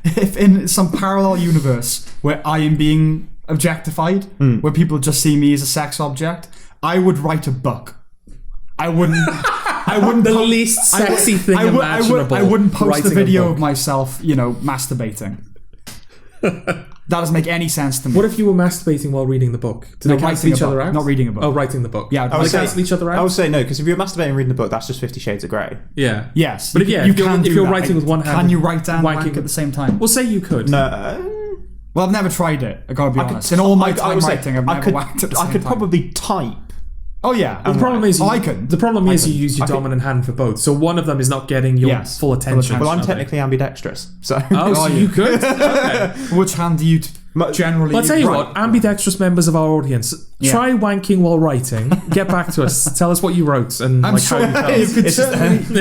If in some parallel universe where I am being objectified, where people just see me as a sex object, I would write a book. I wouldn't. The least sexy thing imaginable. I wouldn't post a video of myself, masturbating. That doesn't make any sense to me. What if you were masturbating while reading the book? Do they cancel each other out? Not reading a book. Oh, writing the book. Yeah, do they cancel each other out? I would say no, because if you're masturbating and reading the book, that's just 50 Shades of Grey. Yeah. Yes. But if you're writing with one hand... Can you write and wank at the same time? Well, say you could. No. Well, I've never tried it, I gotta be honest. In all my time writing, I've never wanked at the same time. I could probably type. Oh yeah. The problem is you use your dominant hand for both. So one of them is not getting your full attention. Well, I'm technically ambidextrous. So so you could? Okay. Which hand do you generally... I'll tell you what, ambidextrous members of our audience, try wanking while writing. Get back to us. Tell us what you wrote and I'm sure how you felt. you could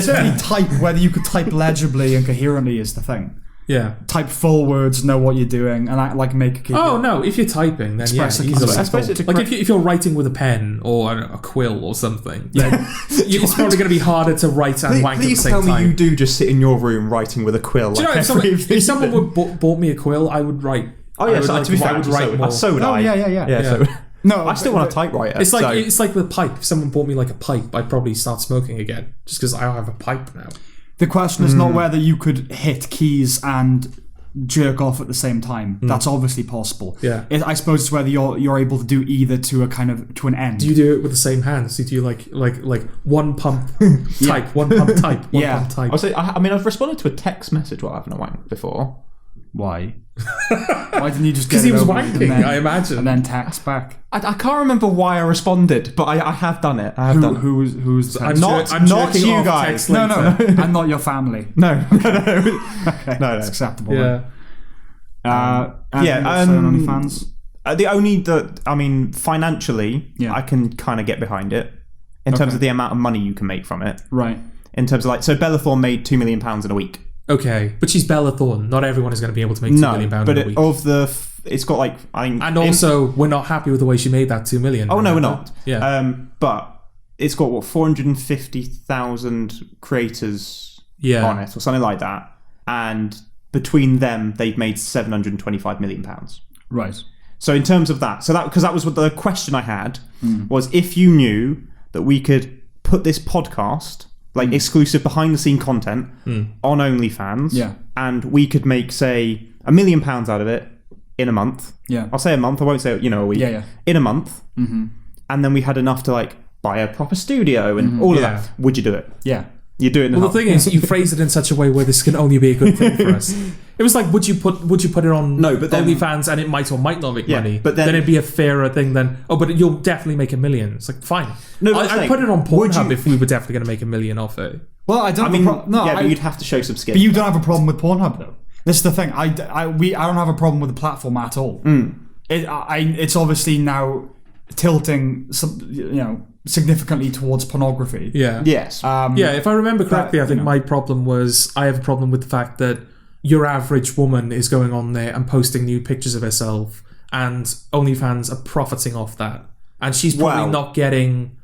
certainly type. Whether you could type legibly and coherently is the thing. Yeah. Type full words, know what you're doing, and like make a... Oh, no, if you're typing, then Express a easily. concept. I suppose it's Like if you're writing with a pen or a quill or something, then it's probably going to be harder to write and wank at the Please same tell time. me you do just sit in your room writing with a quill. Do you know, if someone would bought me a quill, I would write. Oh yeah, to be fair, I would write more. so would Oh, I. yeah. So, No, I still want a typewriter. It's like with pipe. If someone bought me like a pipe, I'd probably start smoking again just because I have a pipe now. The question is not whether you could hit keys and jerk off at the same time. That's obviously possible. Yeah. I suppose it's whether you're able to do either to an end. Do you do it with the same hands? Do you like one pump type, one pump type, one pump type? I've responded to a text message while having a wank before. Why? Why didn't you just get Because he it was over wanking, I imagine. and then text back? I can't remember why I responded, but I have done it. I have done it. Who was I'm Not jerking you off guys. text No, later. and not your family. No. Okay, No. it's acceptable. Yeah. OnlyFans. Financially, Yeah. I can kind of get behind it in terms of the amount of money you can make from it. Right. In terms of so Bella Thorne made £2 million in a week. Okay, but she's Bella Thorne. Not everyone is going to be able to make £2 million but in a week. it's got And also, we're not happy with the way she made that $2 million. Oh no, we're not. Yeah. But it's got 450,000 creators on it, or something like that, and between them, they've made £725 million. Right. So in terms of that, because that was what the question I had was, if you knew that we could put this podcast, like exclusive behind the scene content, on OnlyFans, and we could make, say, £1 million out of it in a month. Yeah. I'll say a month. I won't say a week. Yeah. In a month, and then we had enough to buy a proper studio and all of that. Would you do it? Yeah. You do it. Well, the thing is, you phrase it in such a way where this can only be a good thing for us. It was like, would you put it on OnlyFans and it might or might not make money? But then it'd be a fairer thing than, but you'll definitely make $1 million. It's like, fine. No, I'd put it on Pornhub if we were definitely going to make $1 million off it. Well, I don't. but you'd have to show some skin. But you don't have a problem with Pornhub, though. This is the thing. I don't have a problem with the platform at all. It's obviously now tilting significantly towards pornography. Yeah. Yes. If I remember correctly, I think my problem was I have a problem with the fact that your average woman is going on there and posting nude pictures of herself, and OnlyFans are profiting off that, and she's probably not getting.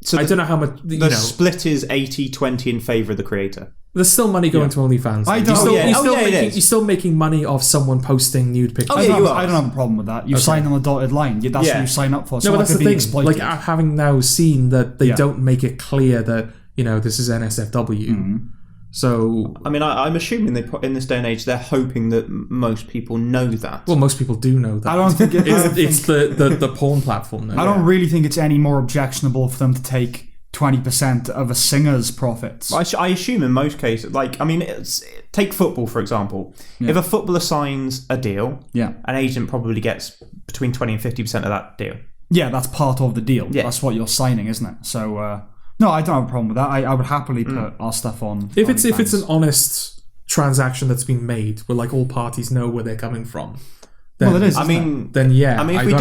So I don't know how much. The split is 80-20 in favour of the creator. There's still money going to OnlyFans. You're still making money off someone posting nude pictures. I don't have a problem with that. You sign on the dotted line. That's what you sign up for. No, but that's the thing. Like, having now seen that they don't make it clear that this is NSFW. So I'm assuming they put in this day and age they're hoping that most people know that. Well, most people do know that. I don't think it's the porn platform now. I don't really think it's any more objectionable for them to take 20% of a singer's profits. I assume in most cases, take football for example. If a footballer signs a deal, an agent probably gets between 20 and 50% of that deal. Yeah, that's part of the deal. Yeah. That's what you're signing, isn't it? So no, I don't have a problem with that. I would happily put our stuff on. If it's an honest transaction that's been made, where all parties know where they're coming from. Then, it is. If we do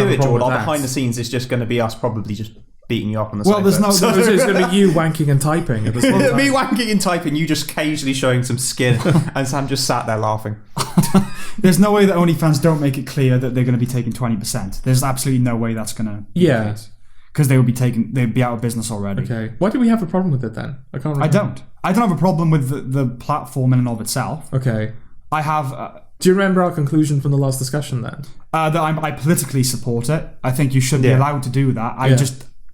it, Jordan, our behind the scenes is just going to be us probably just beating you up on the sofa. There's no. It's going to be you wanking and typing at the same time. Me wanking and typing, you just occasionally showing some skin, and Sam just sat there laughing. There's no way that OnlyFans don't make it clear that they're going to be taking 20%. There's absolutely no way that's going to. Yeah. Because they'd be out of business already. Okay. Why do we have a problem with it then? I can't remember. I don't have a problem with the platform in and of itself. Okay. I have. Do you remember our conclusion from the last discussion then? That I politically support it. I think you should be allowed to do that.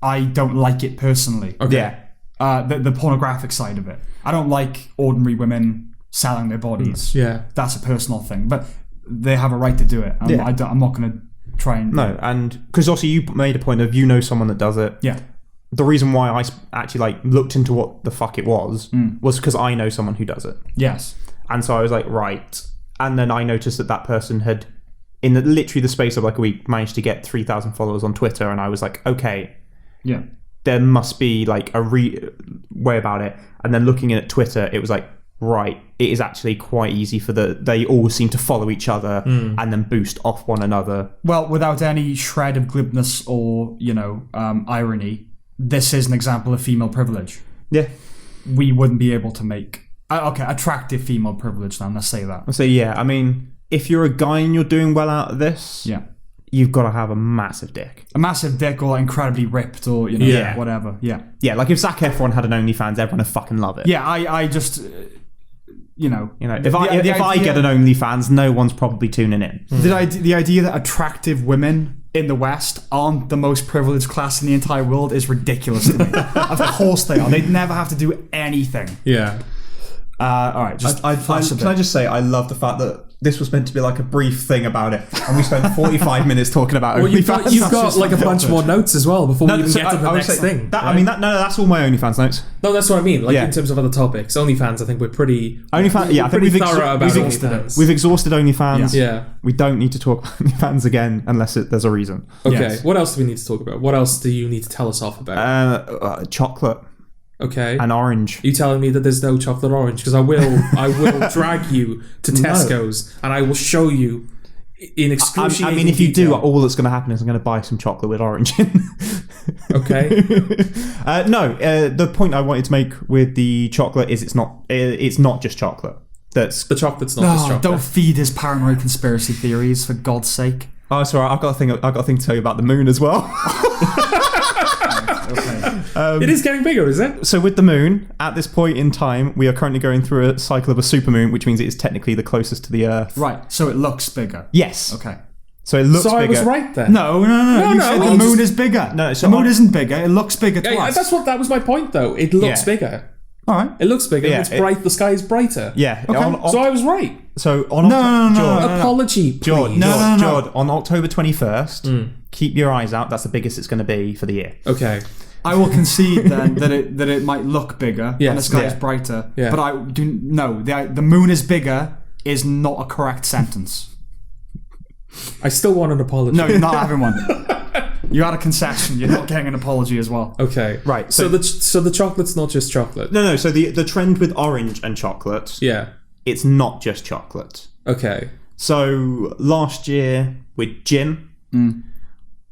I don't like it personally. Okay. Yeah. The pornographic side of it. I don't like ordinary women selling their bodies. Yeah. That's a personal thing. But they have a right to do it. I'm not going to try and... No, and because also you made a point of someone that does it. Yeah. The reason why I actually looked into what the fuck it was because I know someone who does it. Yes. And so I was like, right. And then I noticed that person had, in literally the space of a week, managed to get 3,000 followers on Twitter. And I was like, okay. Yeah. There must be a way about it. And then looking at Twitter, it was right, it is actually quite easy they all seem to follow each other and then boost off one another. Well, without any shred of glibness or, irony, this is an example of female privilege. Yeah. We wouldn't be able to make Okay, attractive female privilege then, let's say that. I say, yeah, I mean, if you're a guy and you're doing well out of this, you've got to have a massive dick. A massive dick or incredibly ripped or, whatever. Yeah. Yeah, like if Zac Efron had an OnlyFans, everyone would fucking love it. Yeah, I just... if I get an OnlyFans, no one's probably tuning in. The idea that attractive women in the West aren't the most privileged class in the entire world is ridiculous to me. Of course they are. They'd never have to do anything. Yeah. All right. Can I just say, I love the fact that this was meant to be like a brief thing about it, and we spent 45 minutes talking about OnlyFans. Well, you've got like a bunch more notes as well before we even get to the next thing. I mean, that's all my OnlyFans notes. No, that's what I mean. Like in terms of other topics, OnlyFans, I think we're pretty OnlyFans. Yeah, I think we've thorough about OnlyFans. We've exhausted OnlyFans. Yeah. We don't need to talk about OnlyFans again unless there's a reason. Okay. Yes. What else do we need to talk about? What else do you need to tell us off about? Chocolate. Okay. And orange. Are you telling me that there's no chocolate orange? Because I will drag you to Tesco's and I will show you in excruciating if you detail. do, all that's going to happen is I'm going to buy some chocolate with orange in. Okay. The point I wanted to make with the chocolate is it's not just chocolate. That's the chocolate's not just chocolate. Don't feed his paranoid conspiracy theories, for God's sake. Oh, sorry, I've got a thing to tell you about the moon as well. Okay. It is getting bigger, is it? So with the moon, at this point in time, we are currently going through a cycle of a supermoon, which means it is technically the closest to the Earth. Right, so it looks bigger. Yes. Okay. So it looks bigger. So I was right then. No. You said the moon is bigger. No, so the moon isn't bigger. It looks bigger to us. That was my point, though. It looks bigger. All right. It looks bigger. It's bright. The sky is brighter. Yeah. Okay. So I was right. So on Apology, please. Jord, on October 21st, keep your eyes out. That's the biggest it's going to be for the year. Okay. I will concede then that it might look bigger and the sky is brighter. Yeah. But I do no. The moon is bigger is not a correct sentence. I still want an apology. No, you're not having one. You had a concession. You're not getting an apology as well. Okay. Right. So the chocolate's not just chocolate. No. So the trend with orange and chocolate. Yeah. It's not just chocolate. Okay. So last year with gin.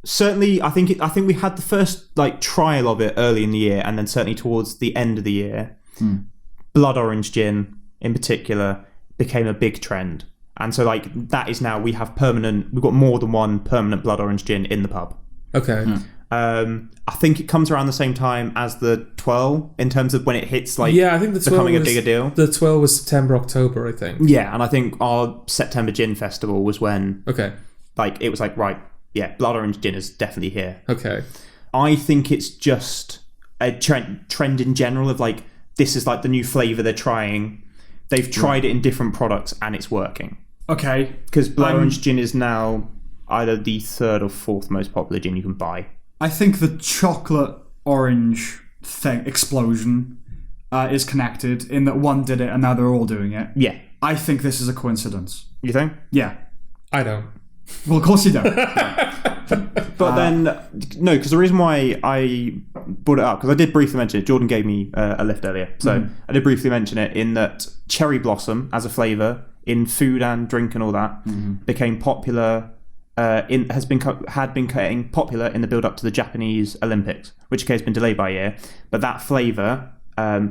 Certainly, I think we had the first trial of it early in the year, and then certainly towards the end of the year, blood orange gin in particular became a big trend, and so that is now we've got more than one permanent blood orange gin in the pub. Okay. I think it comes around the same time as the twirl in terms of when it hits I think the becoming a bigger deal. The twirl was September, October, I think. Yeah, and I think our September gin festival was when it was right. Yeah, blood orange gin is definitely here. Okay. I think it's just a trend in general of this is the new flavour they're trying. They've tried it in different products and it's working. Okay. Because blood orange gin is now either the third or fourth most popular gin you can buy. I think the chocolate orange explosion is connected in that one did it and now they're all doing it. Yeah. I think this is a coincidence. You think? Yeah. I don't. Well, of course you don't. But then, no, because the reason why I brought it up, because I did briefly mention it, Jordan gave me a lift earlier, so I did briefly mention it in that cherry blossom as a flavour in food and drink and all that became popular, had been getting popular in the build up to the Japanese Olympics, which has been delayed by a year, but that flavour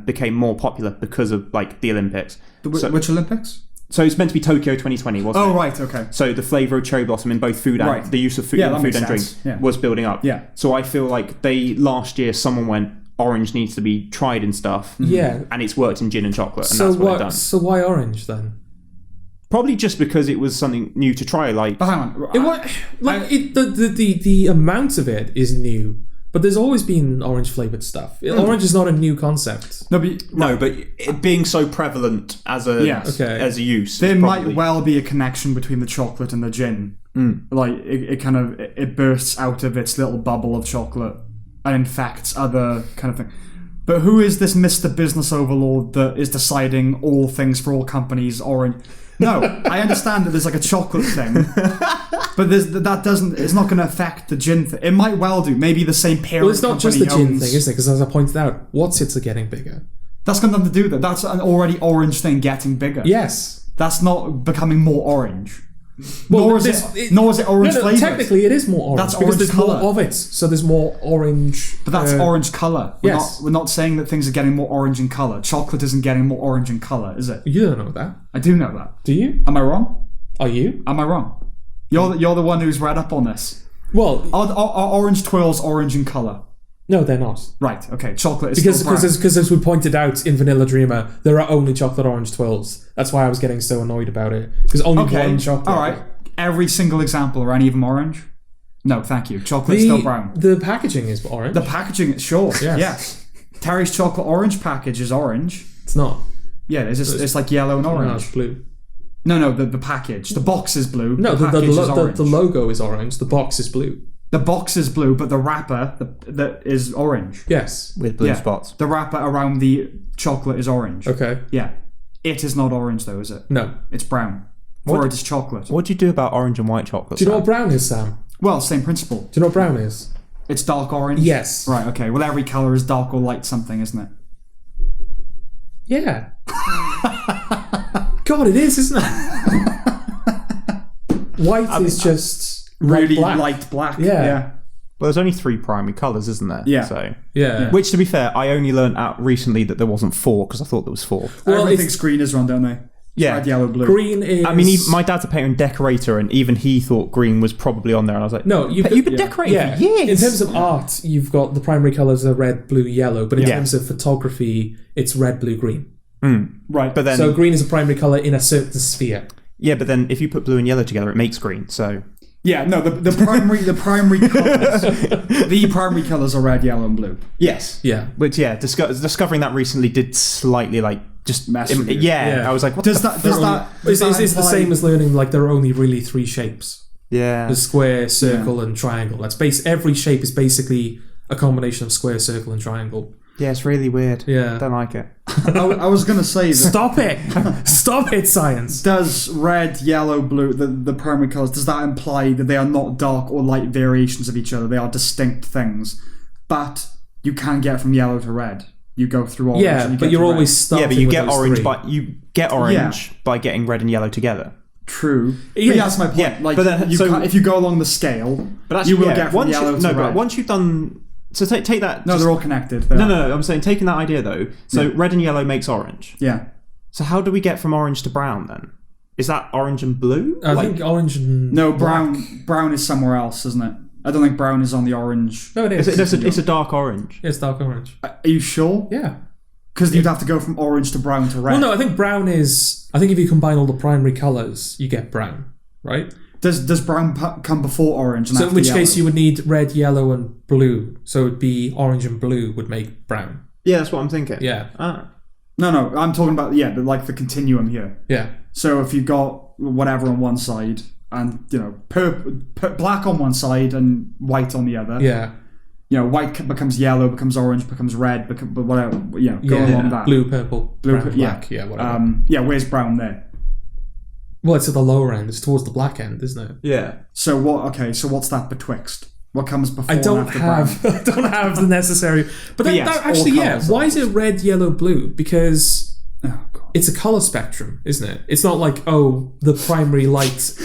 became more popular because of the Olympics. Which Olympics? So it's meant to be Tokyo 2020, wasn't it? Oh, right, okay. So the flavour of cherry blossom in both food and the use of food, food and drink was building up. Yeah. So I feel last year someone went, orange needs to be tried and stuff. Yeah. And it's worked in gin and chocolate, and that's what they've done. So why orange then? Probably just because it was something new to try. But hang on. The amount of it is new. But there's always been orange flavoured stuff. Orange is not a new concept. But it being so prevalent as a use. There might well be a connection between the chocolate and the gin. It bursts out of its little bubble of chocolate and infects other kind of thing. But who is this Mr. Business Overlord that is deciding all things for all companies orange? No, I understand that there's a chocolate thing, but it's not going to affect the gin thing. It might well do. Maybe the same parent. Well, it's not just the gin thing, is it? Because as I pointed out, Watsits are getting bigger. That's got nothing to do with it. That's an already orange thing getting bigger. Yes. That's not becoming more orange. Nor is it orange flavour. Technically, it is more orange. That's because orange there's colour. more of it. So there's more orange. But that's orange colour. Yes. We're not saying that things are getting more orange in colour. Chocolate isn't getting more orange in colour, is it? You don't know that. I do know that. Do you? Am I wrong? Are you? Am I wrong? You're the one who's read up on this. Well, Are orange twirls orange in colour? no, they're not. Right, okay. Chocolate is Because still brown. as we pointed out in Vanilla Dreamer, there are only chocolate orange twirls. That's why I was getting so annoyed about it. Because only one chocolate. Alright. Every single example, are any of them orange? No, thank you. Chocolate's still brown. The packaging is orange. The packaging, sure. Yes. Yes. Terry's chocolate orange package is orange. It's not. Yeah, it's like yellow and orange. No, it's blue. No, the package. The box is blue. No, the package is orange. the logo is orange. The box is blue. The box is blue, but the wrapper that is orange. Yes. With blue spots. The wrapper around the chocolate is orange. Okay. Yeah. It is not orange though, is it? No. It's brown. Or it is chocolate. What do you do about orange and white chocolate? Do you know what brown is, Sam? Well, same principle. Do you know what brown is? It's dark orange? Yes. Right, okay. Well, every colour is dark or light something, isn't it? Yeah. God, it is, isn't it? White is just Really black. light black. Yeah. Well, there's only 3 primary colours, isn't there? Yeah. So. Yeah. Which, to be fair, I only learned out recently that there wasn't 4 because I thought there was 4. Well, Everything it's- thinks green is wrong, don't they? Yeah. Red, yellow, blue. Green is... I mean, my dad's a painter and decorator, and even he thought green was probably on there. And I was like, No, you've been decorating yeah. for years. In terms of art, you've got the primary colours are red, blue, yellow. But in Yeah. terms of photography, it's red, blue, green. Right. But then, So green is a primary colour in a certain sphere. yeah, but then if you put blue and yellow together, it makes green. So Yeah, no, the primary colours the primary colours are red, yellow, and blue. yes, Yeah. Which discovering that recently did slightly just Mess with you. Yeah, I was like, what Does the that does that It's does that the imply- same as learning like there are only really 3 shapes. Yeah. The square, circle, and triangle. Every shape is basically a combination of square, circle, and triangle. Yeah, it's really weird. Yeah. I don't like it. I was going to say that Stop it! Stop it, science! does red, yellow, blue, the primary colours, does that imply that they are not dark or light variations of each other? They are distinct things. But you can get from yellow to red. You go through orange. Yeah, and you but get you're to always red. starting Yeah, but you with get those orange 3. by getting red and yellow together. True. Yeah. But that's my point. Yeah, like, but then- you so- can't, if you go along the scale, But actually, you will yeah, get from once yellow you, to no, red. but once you've done, so take that. No, just- they're all connected. no. I'm saying taking that idea though. So red and yellow makes orange. Yeah. So how do we get from orange to brown then? Is that orange and blue? I think orange and No, black. brown is somewhere else, isn't it? I don't think brown is on the orange. No, it is. It's a dark orange. It's dark orange. Are you sure? Yeah. Because you'd have to go from orange to brown to red. Well, no, I think brown is... I think if you combine all the primary colours, you get brown, right? Does brown come before orange? And So in after which yellow? case you would need red, yellow, and blue. So it would be orange and blue would make brown. Yeah, that's what I'm thinking. Yeah. Ah. No, I'm talking about the continuum here. Yeah. So if you got whatever on one side and black on one side and white on the other, Yeah. White becomes yellow, becomes orange, becomes red, but whatever, go along that. Blue, purple, Blue, brown, black. Yeah, whatever. Where's brown there? Well, it's at the lower end. It's towards the black end, isn't it? Yeah. So what? Okay, so what's that betwixt? What comes before I don't and after have brown? I don't have the necessary. But yes, that all actually, yeah. colours Why are. is it red, yellow, blue? Because Oh, God. it's a color spectrum, isn't it? It's not like the primary light.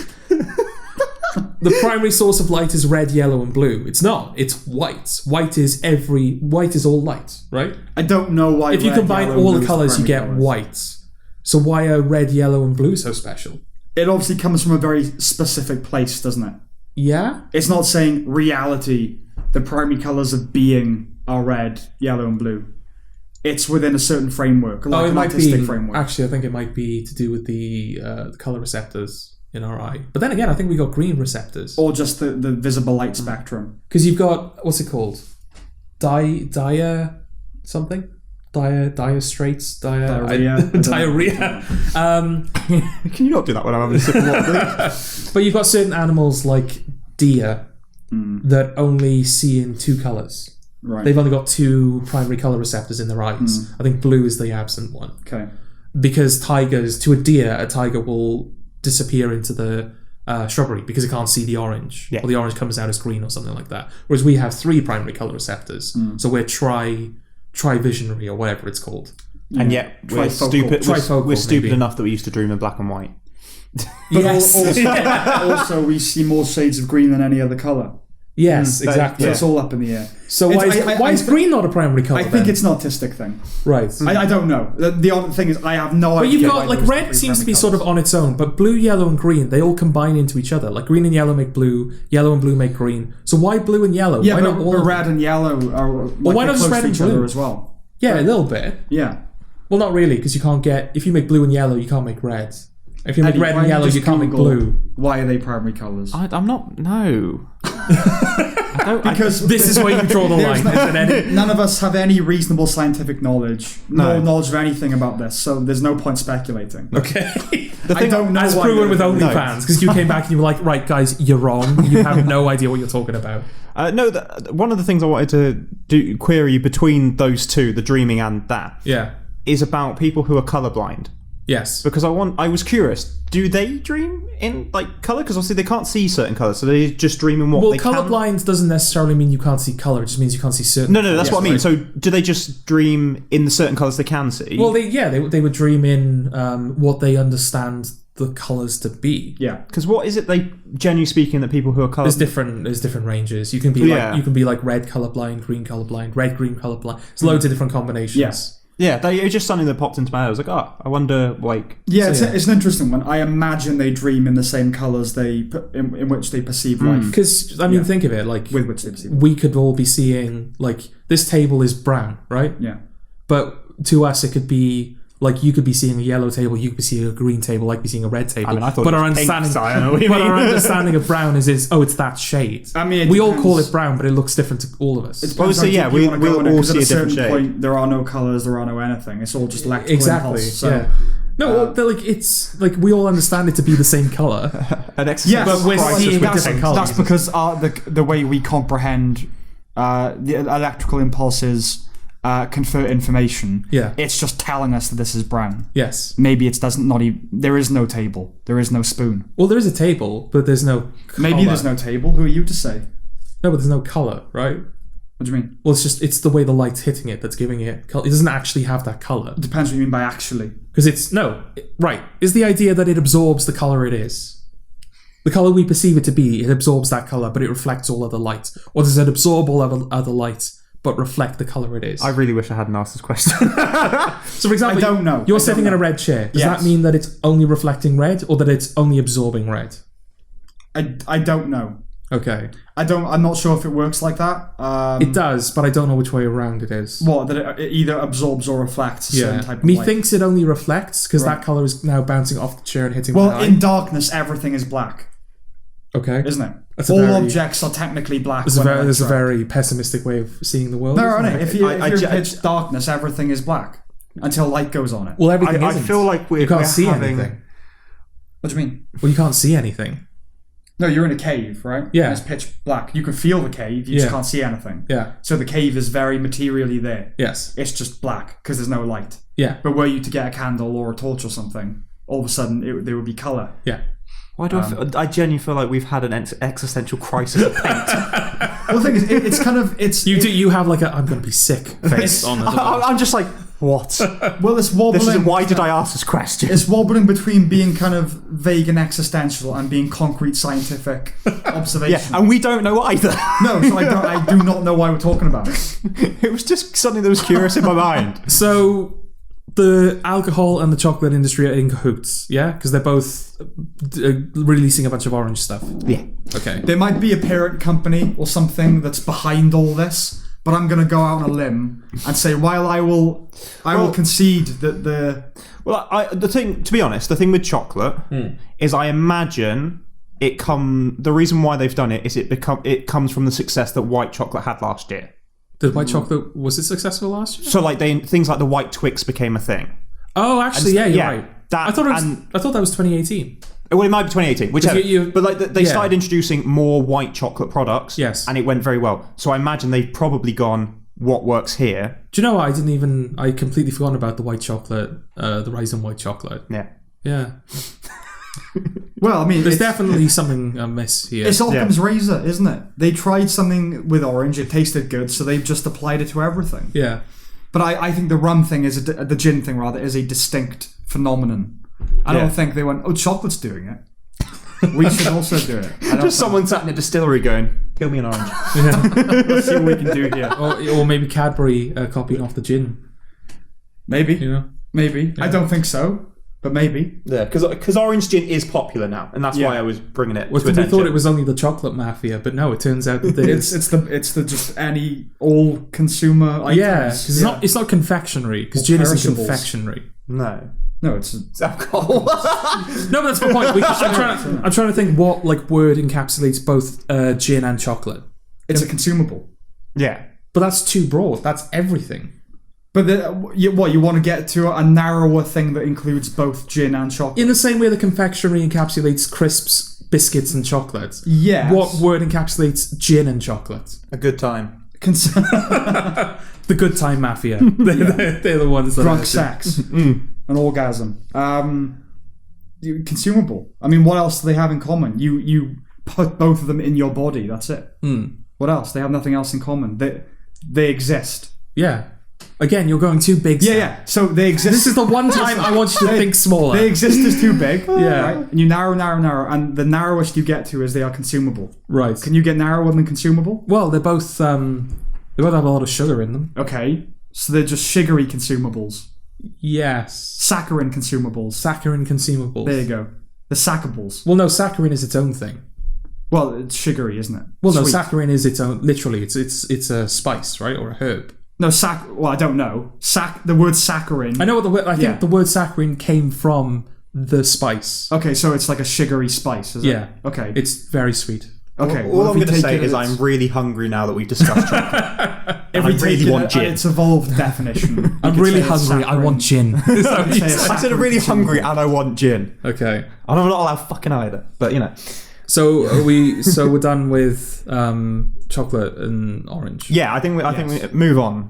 The primary source of light is red, yellow, and blue. It's not. It's white. White is all light, right? I don't know why. If you red, combine yellow, all and the blue is colors, you primary get colours. white. So why are red, yellow, and blue so special? It obviously comes from a very specific place, doesn't it? Yeah. It's not saying reality. The primary colors of being are red, yellow, and blue. It's within a certain framework, like it an might artistic be. framework. Actually, I think it might be to do with the color receptors in our eye. But then again, I think we got green receptors Or just the visible light spectrum. because you've got what's it called? Dia something. Diastrates, Diarrhea. diarrhea. Can you not do that when I'm having a sip of water, please? But you've got certain animals like deer that only see in 2 colors. Right. They've only got 2 primary color receptors in their eyes. I think blue is the absent one. Okay. Because to a deer, a tiger will disappear into the shrubbery because it can't see the orange. Yeah. Or the orange comes out as green or something like that. Whereas we have 3 primary color receptors. So we're trivisionary or whatever it's called. And yet we're Trifocal. stupid. Trifocal, We're stupid maybe. enough that we used to dream in black and white. But also, we see more shades of green than any other colour. Yes, exactly. So it's all up in the air. So why is green not a primary colour? I think it's an artistic thing. Right. I don't know. The other thing is, I have no idea. But you've got, like, red seems to be sort of on its own, but blue, yellow, and green, they all combine into each other. Like, green and yellow make blue, yellow and blue make green. So why blue and yellow? Yeah, why but not all red and yellow are why not just red and each other blue as well? Yeah, a little bit. Yeah. Well, not really, because you can't get... If you make blue and yellow, you can't make red. If you make red and yellow, you can't make blue. Why are they primary colours? I'm not... No. Because this is where you draw the line. None of us have any reasonable scientific knowledge, no knowledge of anything about this, so there's no point speculating. Okay. I don't know. As proven with OnlyFans, because you came back and you were like, right, guys, you're wrong. You have no idea what you're talking about. One of the things I wanted to query between those two, the dreaming and that, is about people who are colourblind. Yes. Because I was curious, do they dream in, like, colour? Because obviously they can't see certain colours, so they just dream in what they can. Well, colourblind doesn't necessarily mean you can't see colour, it just means you can't see certain No, that's what I mean. So do they just dream in the certain colours they can see? Well, they would dream in what they understand the colours to be. Yeah. Because what is it they, generally speaking, that people who are colourblind... There's different ranges. You can be like red colourblind, green colourblind, red, green colourblind. There's loads of different combinations. Yes. Yeah, it was just something that popped into my head. I was like, I wonder, like... Yeah, it's an interesting one. I imagine they dream in the same colours in which they perceive life. Because, think of it, like... With which they perceive we could all be seeing, like, this table is brown, right? Yeah. But to us, it could be... Like, you could be seeing a yellow table, you could be seeing a green table, like be seeing a red table. I mean, I thought but it our was understanding, pink, so I know what you mean. our understanding of brown is it's that shade. I mean, we all call it brown, but it looks different to all of us. We'll all see a different shade. Point, there are no colours, there are no anything. It's all just electrical impulse. So, no, it's like we all understand it to be the same colour. Yes, but we're seeing different colours. That's because the way we comprehend the electrical impulses confer information. Yeah. It's just telling us that this is brown. Yes. Maybe it doesn't not even... There is no table. There is no spoon. Well, there is a table, but there's no colour. Maybe there's no table. Who are you to say? No, but there's no colour, right? What do you mean? Well, it's the way the light's hitting it that's giving it colour. It doesn't actually have that colour. It depends what you mean by actually. Because is the idea that it absorbs the colour it is. The colour we perceive it to be, it absorbs that colour, but it reflects all other light. Or does it absorb all other light, but reflect the colour it is? I really wish I hadn't asked this question. So, for example, I don't know. You're sitting in a red chair. Does that mean that it's only reflecting red, or that it's only absorbing red? I don't know. Okay. I'm not sure if it works like that. It does, but I don't know which way around it is. What, that it either absorbs or reflects a certain type of light? Methinks it only reflects, because that colour is now bouncing off the chair and hitting my eye. In darkness, everything is black. Okay. Isn't it? All objects are technically black. There's a very pessimistic way of seeing the world. No, isn't it? If you're in pitch darkness, everything is black until light goes on it. Well, everything isn't. I feel like you can't see anything. What do you mean? Well, you can't see anything. No, you're in a cave, right? Yeah. And it's pitch black. You can feel the cave, you just can't see anything. Yeah. So the cave is very materially there. Yes. It's just black because there's no light. Yeah. But were you to get a candle or a torch or something, all of a sudden there would be colour. Yeah. Why do I genuinely feel like we've had an existential crisis of paint? Well, the thing is, it's kind of... You have like a I'm going to be sick face on it. I'm just like, what? Well, it's wobbling... Why did I ask this question? It's wobbling between being kind of vague and existential and being concrete scientific observation. Yeah, and we don't know either. No, so I do not know why we're talking about it. It was just something that was curious in my mind. So... The alcohol and the chocolate industry are in cahoots, yeah? Because they're both releasing a bunch of orange stuff. Yeah. Okay. There might be a parent company or something that's behind all this, but I'm going to go out on a limb and say, while I will concede that the... Well, to be honest, the thing with chocolate is I imagine the reason why they've done it is it comes from the success that white chocolate had last year. Did white chocolate, was it successful last year? So like things like the white Twix became a thing. Oh, actually, you're right. I thought that was 2018. Well, it might be 2018, whichever. But like they started introducing more white chocolate products. Yes. And it went very well. So I imagine they've probably gone, what works here? Do you know what? I completely forgotten about the white chocolate, the rise in white chocolate. Yeah. Yeah. Well, I mean... There's definitely something amiss here. It's Occam's razor, isn't it? They tried something with orange, it tasted good, so they've just applied it to everything. Yeah. But I think the rum thing, the gin thing rather, is a distinct phenomenon. I don't think they went, chocolate's doing it. We should also do it. Just someone sat in a distillery going, "Kill me an orange." Let's see what we can do here. Or maybe Cadbury copying off the gin. Maybe. Maybe. Yeah. I don't think so, but maybe. Yeah, because orange gin is popular now, and that's why I was bringing it to We attention. thought it was only the chocolate mafia, but no, it turns out that It's the just all consumer items. yeah, because it's not confectionery, because gin isn't perishables. confectionery. No, it's It's alcohol. No, but that's my point. I'm trying to think what word encapsulates both gin and chocolate. a consumable. Yeah. But that's too broad. That's everything. But you want to get to a narrower thing that includes both gin and chocolate? In the same way that confectionery encapsulates crisps, biscuits, and chocolate. Yes. What word encapsulates gin and chocolate? A good time. The good time mafia. They're the ones that Drunk sex. An orgasm. Consumable. I mean, what else do they have in common? You put both of them in your body. That's it. What else? They have nothing else in common. They exist. Yeah. Again, you're going too big. Sam. Yeah. So they exist. This is the one time I want you to think smaller. They exist as too big. Yeah. Right? And you narrow, and the narrowest you get to is they are consumable. Right. Can you get narrower than consumable? Well, they both have a lot of sugar in them. Okay. So they're just sugary consumables. Yes. Saccharin consumables. Saccharin consumables. There you go. The sacchables. Well, no, saccharin is its own thing. Well, it's sugary, isn't it? Well, no, Sweet. saccharin is its own. Literally, it's a spice, right, or a herb. No, well, I don't know. The word saccharin. I know what the word. I think the word saccharin came from the spice. Okay, so it's like a sugary spice, is it? Yeah. Okay. It's very sweet. Okay. All well, I'm going to say is I'm really hungry now that we've discussed chocolate. I really want gin. Its evolved definition. I'm really hungry. I want gin. I said I'm really hungry and I want gin. Okay. And I'm not allowed fucking either, but you know. So we're done with chocolate and orange. Yeah, I think we move on.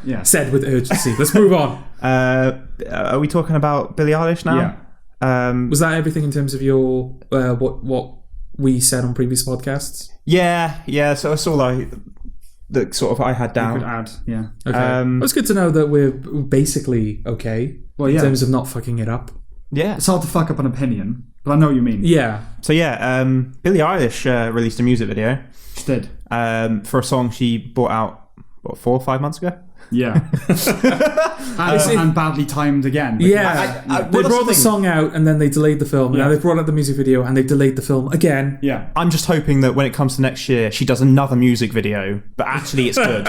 Yeah. Said with urgency. Let's move on. Are we talking about Billie Eilish now? Yeah. Was that everything in terms of your what we said on previous podcasts? Yeah. So that's all I had down. You could add. Yeah. Okay. Well, it's good to know that we're basically okay. Well, in terms of not fucking it up. Yeah. It's hard to fuck up an opinion, but I know what you mean. Yeah. So Billie Eilish released a music video. She did. For a song she brought out 4 or 5 months ago. Yeah. and badly timed again. Yeah. They brought the song out and then they delayed the film. Yeah. Now they've brought out the music video and they've delayed the film again. Yeah. I'm just hoping that when it comes to next year, she does another music video, but actually it's good.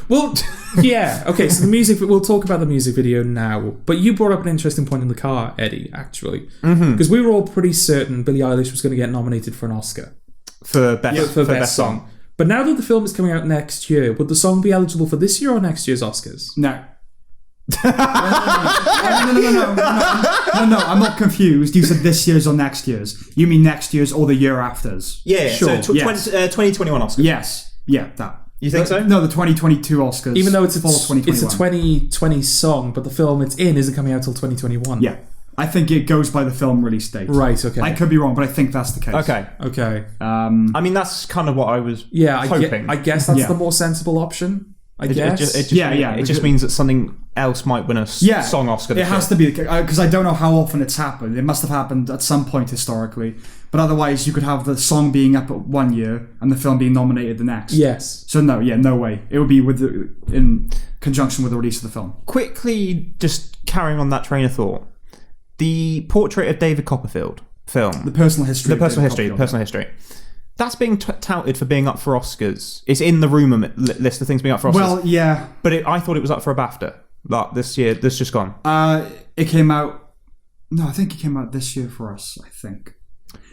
Well, yeah. Okay, so we'll talk about the music video now. But you brought up an interesting point in the car, Eddie, actually. Because we were all pretty certain Billie Eilish was going to get nominated for an Oscar. For best song. But now that the film is coming out next year, would the song be eligible for this year or next year's Oscars? No. No, I'm not confused. You said this year's or next year's. You mean next year's or the year after's? Yeah, sure. So 2021 Oscars. Yes. Yeah, that. You think so? No, the 2022 Oscars. Even though it's a 2020 song, but the film it's in isn't coming out till 2021. Yeah. I think it goes by the film release date. Right, okay. I could be wrong, but I think that's the case. Okay. I mean, that's kind of what I was hoping. I guess that's the more sensible option. It just means that something else might win a song Oscar. It has to be, because I don't know how often it's happened. It must have happened at some point historically. But otherwise, you could have the song being up at one year and the film being nominated the next. Yes. So no way. It would be in conjunction with the release of the film. Quickly, just carrying on that train of thought. The Portrait of David Copperfield film. The personal history. That's being touted for being up for Oscars. It's in the rumour list of things being up for Oscars. Well, yeah. But I thought it was up for a BAFTA. Like this year, this just gone. It came out... No, I think it came out this year for us, I think.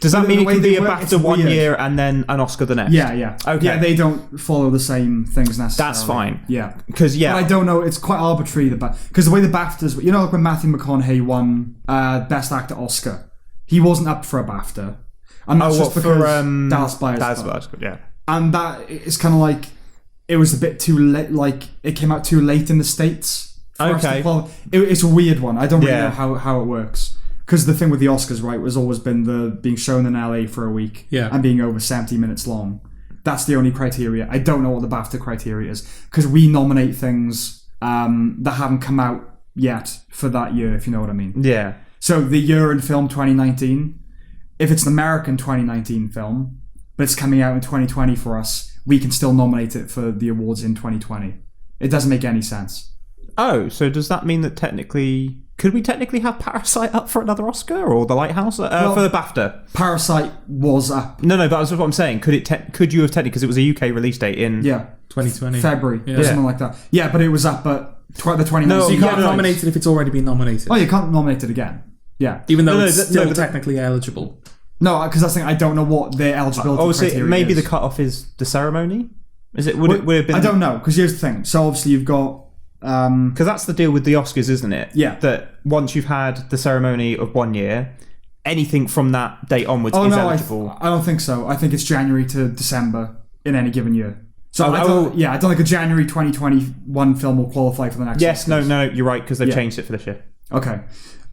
Does that mean it can be a BAFTA one year and then an Oscar the next? Yeah. Okay. Yeah, they don't follow the same things necessarily. That's fine. Yeah. Because, But I don't know, it's quite arbitrary, because the way the BAFTAs... You know, like when Matthew McConaughey won Best Actor Oscar, he wasn't up for a BAFTA. And that's just because Dallas Buyers Club. Yeah. And that is kind of like... It was a bit too late, like, it came out too late in the States. Okay. It's a weird one. I don't really know how it works. Because the thing with the Oscars, right, was always been the being shown in LA for a week and being over 70 minutes long. That's the only criteria. I don't know what the BAFTA criteria is. Because we nominate things that haven't come out yet for that year, if you know what I mean. Yeah. So the year in film 2019, if it's an American 2019 film, but it's coming out in 2020 for us, we can still nominate it for the awards in 2020. It doesn't make any sense. Oh, so does that mean that could we technically have Parasite up for another Oscar or The Lighthouse for the BAFTA? Parasite was up. No, but that's what I'm saying. Could you have technically, because it was a UK release date in 2020 February or something like that. Yeah, but it was up at the 2019. No, so you can't nominate it if it's already been nominated. Oh, you can't nominate it again. Yeah, even though it's still technically eligible. No, because that's the thing. I don't know what their eligibility criteria is. Maybe the cutoff is the ceremony. Is it? Would it have been? I don't know, because here's the thing. So obviously you've got. Because that's the deal with the Oscars, isn't it? Yeah. That once you've had the ceremony of 1 year, anything from that date onwards is eligible. I don't think so. I think it's January to December in any given year. So I don't think a January 2021 film will qualify for the next. Yes, Oscars. no, you're right, because they've changed it for this year. Okay.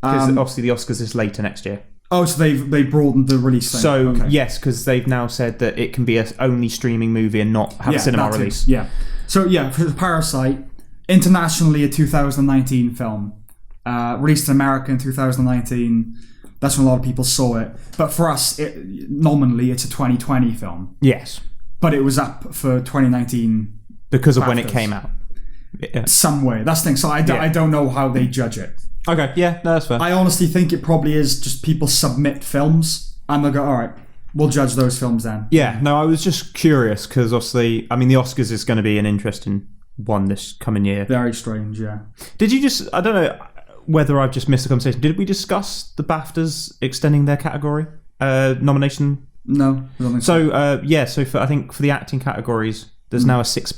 Because obviously the Oscars is later next year. Oh, so they've broadened the release thing. So yes, because they've now said that it can be a only streaming movie and not have a cinema release. Yeah. So for Parasite, internationally a 2019 film, released in America in 2019. That's when a lot of people saw it. But for us, nominally, it's a 2020 film. Yes. But it was up for 2019 because of when it came out. Yeah. Some way. That's the thing. So I don't know how they judge it. Okay, yeah, no, that's fair. I honestly think it probably is just people submit films and they'll go, all right, we'll judge those films then. Yeah, no, I was just curious because obviously, I mean, the Oscars is going to be an interesting one this coming year. Very strange, yeah. Did you just, I don't know whether I've just missed the conversation, did we discuss the BAFTAs extending their category nomination? No, I don't think so. So for, I think for the acting categories, there's now a sixth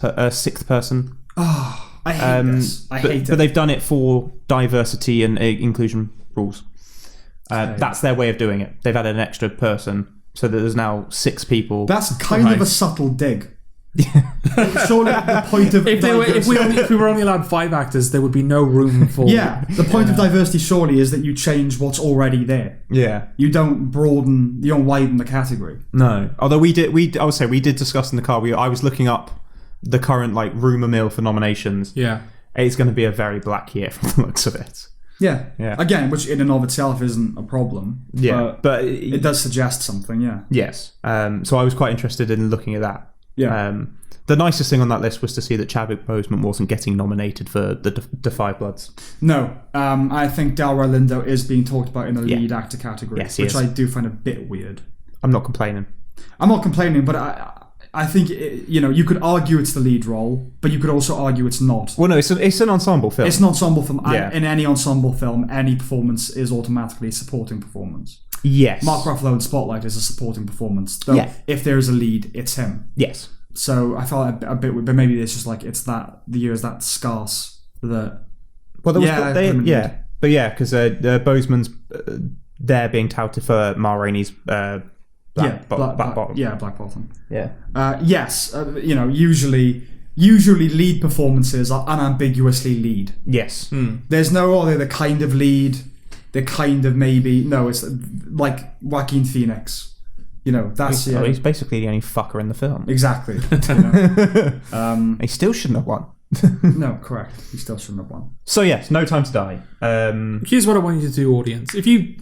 person. Oh, I hate this. I hate it. But they've done it for diversity and inclusion rules. That's their way of doing it. They've added an extra person so that there's now 6 people. That's kind of a subtle dig. Surely the point of if we were only allowed 5 actors, there would be no room for. Yeah, the point of diversity surely is that you change what's already there. Yeah, you don't widen the category. No, although I would say we did discuss in the car. I was looking up the current rumour mill for nominations. Yeah, it's going to be a very black year from the looks of it. Yeah. Again, which in and of itself isn't a problem. Yeah, but it does suggest something. Yeah. Yes. So I was quite interested in looking at that. Yeah. The nicest thing on that list was to see that Chadwick Boseman wasn't getting nominated for the Defy Bloods. No. I think Delroy Lindo is being talked about in the lead actor category, which I do find a bit weird. I'm not complaining. But I think you could argue it's the lead role, but you could also argue it's not. Well, no, it's an ensemble film. It's an ensemble film. Yeah. In any ensemble film, any performance is automatically a supporting performance. Yes. Mark Ruffalo in Spotlight is a supporting performance. Though if there is a lead, it's him. Yes. So I felt a bit weird, but maybe it's just it's that the year is that scarce that. Well, there was because Boseman's there being touted for Ma Rainey's. Black Bottom. Yeah, Black Bottom. Yeah. Yes, usually lead performances are unambiguously lead. Yes. There's no they're the kind of lead, they're kind of maybe. No, it's like Joaquin Phoenix. That's he's basically the only fucker in the film. Exactly. He still shouldn't have won. No, correct. He still shouldn't have won. So yes, No Time to Die. Here's what I want you to do, audience. If you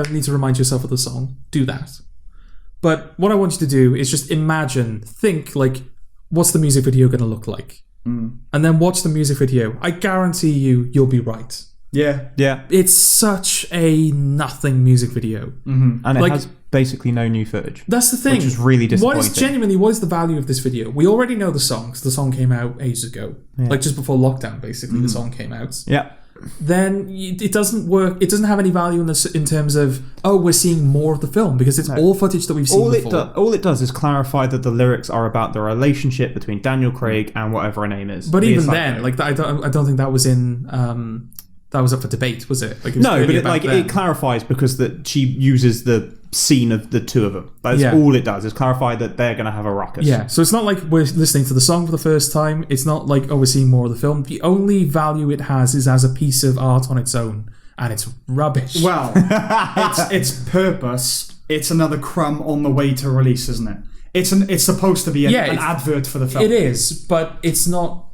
need to remind yourself of the song, do that. But what I want you to do is just think what's the music video going to look like? And then watch the music video. I guarantee you'll be right. Yeah. It's such a nothing music video. Mm-hmm. And it has basically no new footage. That's the thing. Which is really disappointing. What is the value of this video? We already know the song, because the song came out ages ago. Yeah. Just before lockdown, basically, the song came out. Yeah. Then it doesn't work. It doesn't have any value in terms of, we're seeing more of the film, because it's all footage that we've seen before. All it does is clarify that the lyrics are about the relationship between Daniel Craig and whatever her name is. But even then, I don't think that was in... that was up for debate, was it? It clarifies because that she uses the scene of the two of them. That's all it does, is clarify that they're going to have a ruckus. Yeah, so it's not like we're listening to the song for the first time. It's not like, we're seeing more of the film. The only value it has is as a piece of art on its own, and it's rubbish. Well, its purpose, it's another crumb on the way to release, isn't it? It's supposed to be an advert for the film. It is, but it's not...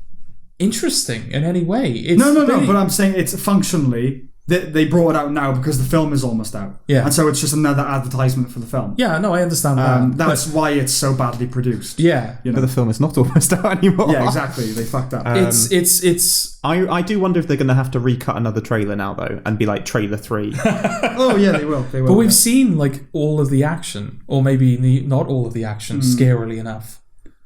interesting in any way. It's No, really- but I'm saying it's functionally... They brought it out now because the film is almost out. Yeah. And so it's just another advertisement for the film. Yeah, no, I understand that. That's why it's so badly produced. Yeah. You know? But the film is not almost out anymore. Yeah, exactly. They fucked up. It's I do wonder if they're going to have to recut another trailer now, though, and be like trailer 3. Oh, yeah, they will. But we've seen like all of the action, or maybe not all of the action, scarily enough.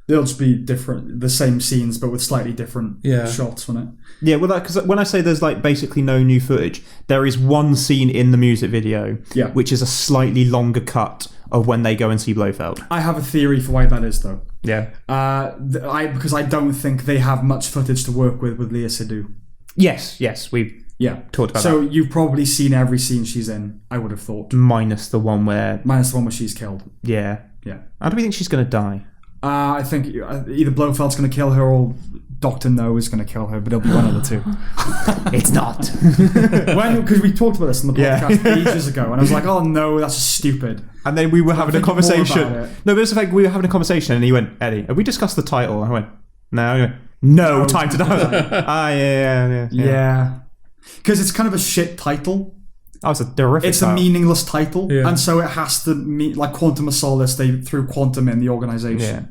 They'll just be different, the same scenes, but with slightly different shots on it. Yeah, well, because when I say there's like basically no new footage, there is one scene in the music video, which is a slightly longer cut of when they go and see Blofeld. I have a theory for why that is, though. Yeah. Because I don't think they have much footage to work with Lea Seydoux. Yes, we've talked about that. So you've probably seen every scene she's in, I would have thought. Minus the one where she's killed. Yeah. How do we think she's going to die? I think either Blofeld's going to kill her or Dr. No is going to kill her, but it'll be one of the two. It's not. Because we talked about this in the podcast ages ago, and I was like, oh no, that's stupid. And then we were having a conversation. No, but it's like we were having a conversation, and he went, Eddie, have we discussed the title? And I went, no. He went, no, Time to Die. I was like, yeah. Because it's kind of a shit title. Oh, it's a terrific It's title. a meaningless title, and so it has to mean, like Quantum of Solace, they threw quantum in the organization. Yeah.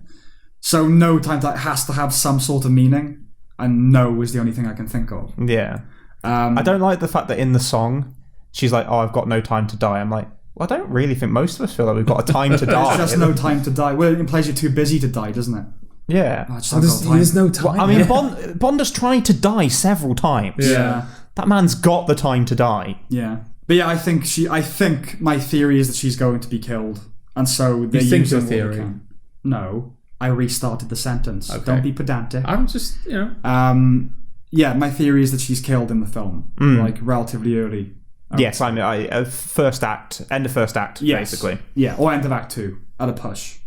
So no Time to Die has to have some sort of meaning, and no is the only thing I can think of. Yeah. I don't like the fact that in the song, she's like, oh, I've got no time to die. I'm like, well, I don't really think most of us feel like we've got a time to die. There's just no time to die. Well, it implies you're too busy to die, doesn't it? Yeah. There's no time. Well, I mean, Bond has tried to die several times. Yeah. That man's got the time to die. Yeah. But yeah, I think my theory is that she's going to be killed. And so they think use your what they theory? can. No. I restarted the sentence. Okay. Don't be pedantic. I'm just, Yeah, my theory is that she's killed in the film. Like, relatively early. Yes, I mean, first act, end of first act, basically. Yeah, or end of Act 2, at a push.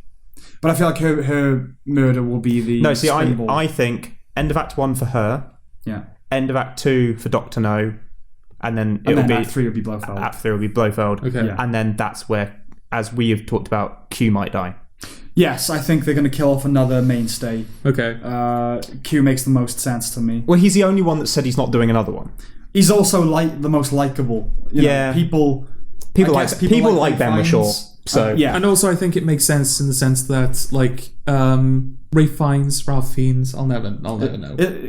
But I feel like her murder will be the No, see, springboard. I think end of Act 1 for her, end of Act 2 for Dr. No, and then it'll be... Act 3 will be Blofeld. Act 3 will be Blofeld. Okay. Yeah. And then that's where, as we have talked about, Q might die. Yes, I think they're going to kill off another mainstay. Okay. Q makes the most sense to me. Well, he's the only one that said he's not doing another one. He's also the most likable. You know, people like Ben Whishaw. So And also I think it makes sense in the sense that like Ralph Fiennes, I'll never know.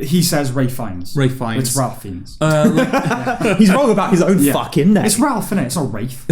He says Ralph Fiennes. Ralph Fiennes. It's Ralph Fiennes. he's wrong about his own fucking name. It's Ralph, innit? It's not Rafe.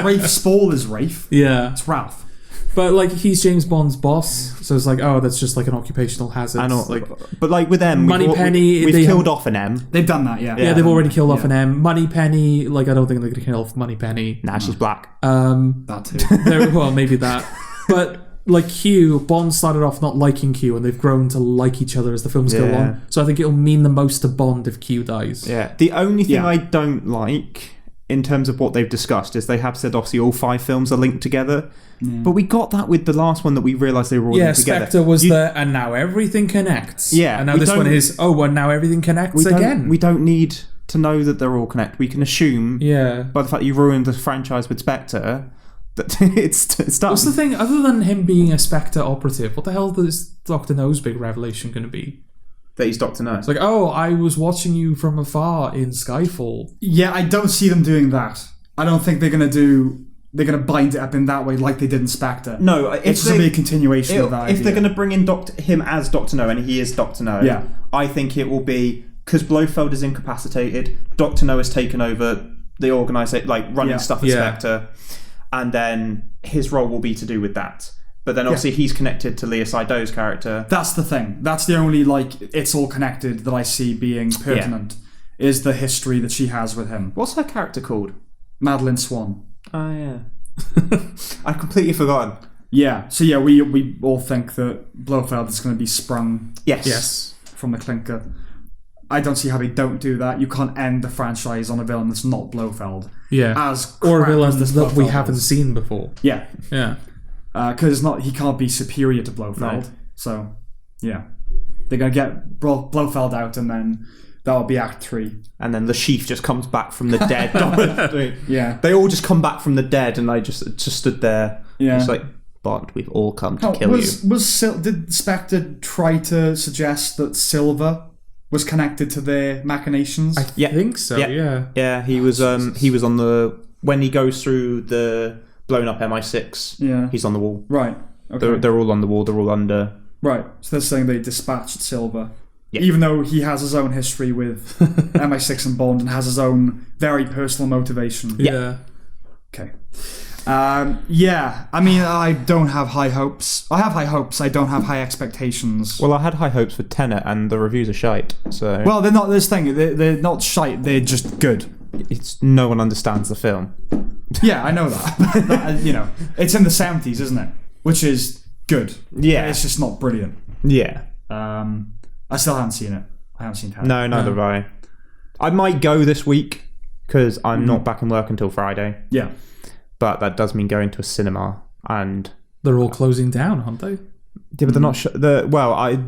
Rafe Spall is Rafe. Yeah. It's Ralph. But like he's James Bond's boss, so it's like, oh, that's just like an occupational hazard. I know, like, but like with them, Moneypenny, we've killed off an M. They've done that, yeah. Yeah, they've already killed off an M. Moneypenny, like I don't think they're going to kill off Moneypenny. Nah, she's black. That too. Well, maybe that. But like Q, Bond started off not liking Q, and they've grown to like each other as the films go on. So I think it'll mean the most to Bond if Q dies. Yeah. The only thing I don't like in terms of what they've discussed is they have said obviously all 5 films are linked together. But we got that with the last one that we realised they were all linked together. Spectre was there, and now everything connects. Yeah. And now this one is, well, now everything connects again. We don't need to know that they're all connected. We can assume by the fact that you ruined the franchise with Spectre that it's done. What's the thing, other than him being a Spectre operative, what the hell is Dr. No's big revelation going to be? That he's Dr. No. It's like, oh, I was watching you from afar in Skyfall. Yeah, I don't see them doing that. I don't think they're going to bind it up in that way like they did in Spectre. No, it's going to be a continuation of that If idea. they're going to bring in him as Dr. No, and he is Dr. No, I think it will be, because Blofeld is incapacitated, Dr. No has taken over the organisation, like running stuff at Spectre, and then his role will be to do with that. But then obviously he's connected to Lea Seydoux's character. That's the thing. That's the only, it's all connected that I see being pertinent, is the history that she has with him. What's her character called? Madeline Swan. Oh, yeah. I've completely forgotten. Yeah. So, yeah, we all think that Blofeld is going to be sprung from the clinker. I don't see how they don't do that. You can't end the franchise on a villain that's not Blofeld. Yeah. Or a villain that we haven't seen before. Yeah. Yeah. Because he can't be superior to Blofeld. No. So, yeah. They're going to get Blofeld out, and then that'll be Act 3. And then the Chief just comes back from the dead. Yeah. They all just come back from the dead, and I just stood there. Yeah. It's like, Bond, we've all come to kill you. Did Spectre try to suggest that Silva was connected to their machinations? I think so. Yeah. Yeah, he was on the when he goes through the blown up MI6. Yeah, he's on the wall. Right. Okay. They're all on the wall. They're all under. Right. So they're saying they dispatched Silver. Yeah. Even though he has his own history with MI6 and Bond and has his own very personal motivation. Yeah. Okay. Yeah. I mean, I don't have high hopes. I have high hopes. I don't have high expectations. Well, I had high hopes for Tenet, and the reviews are shite. So. Well, they're not this thing. They're not shite. They're just good. It's no one understands the film. Yeah, I know that. You know, it's in the 70s, isn't it? Which is good. Yeah. It's just not brilliant. Yeah. I still haven't seen it. I haven't seen it. No, neither have I. I might go this week because I'm not back in work until Friday. Yeah. But that does mean going to a cinema, and They're all closing down, aren't they? yeah, but they're not.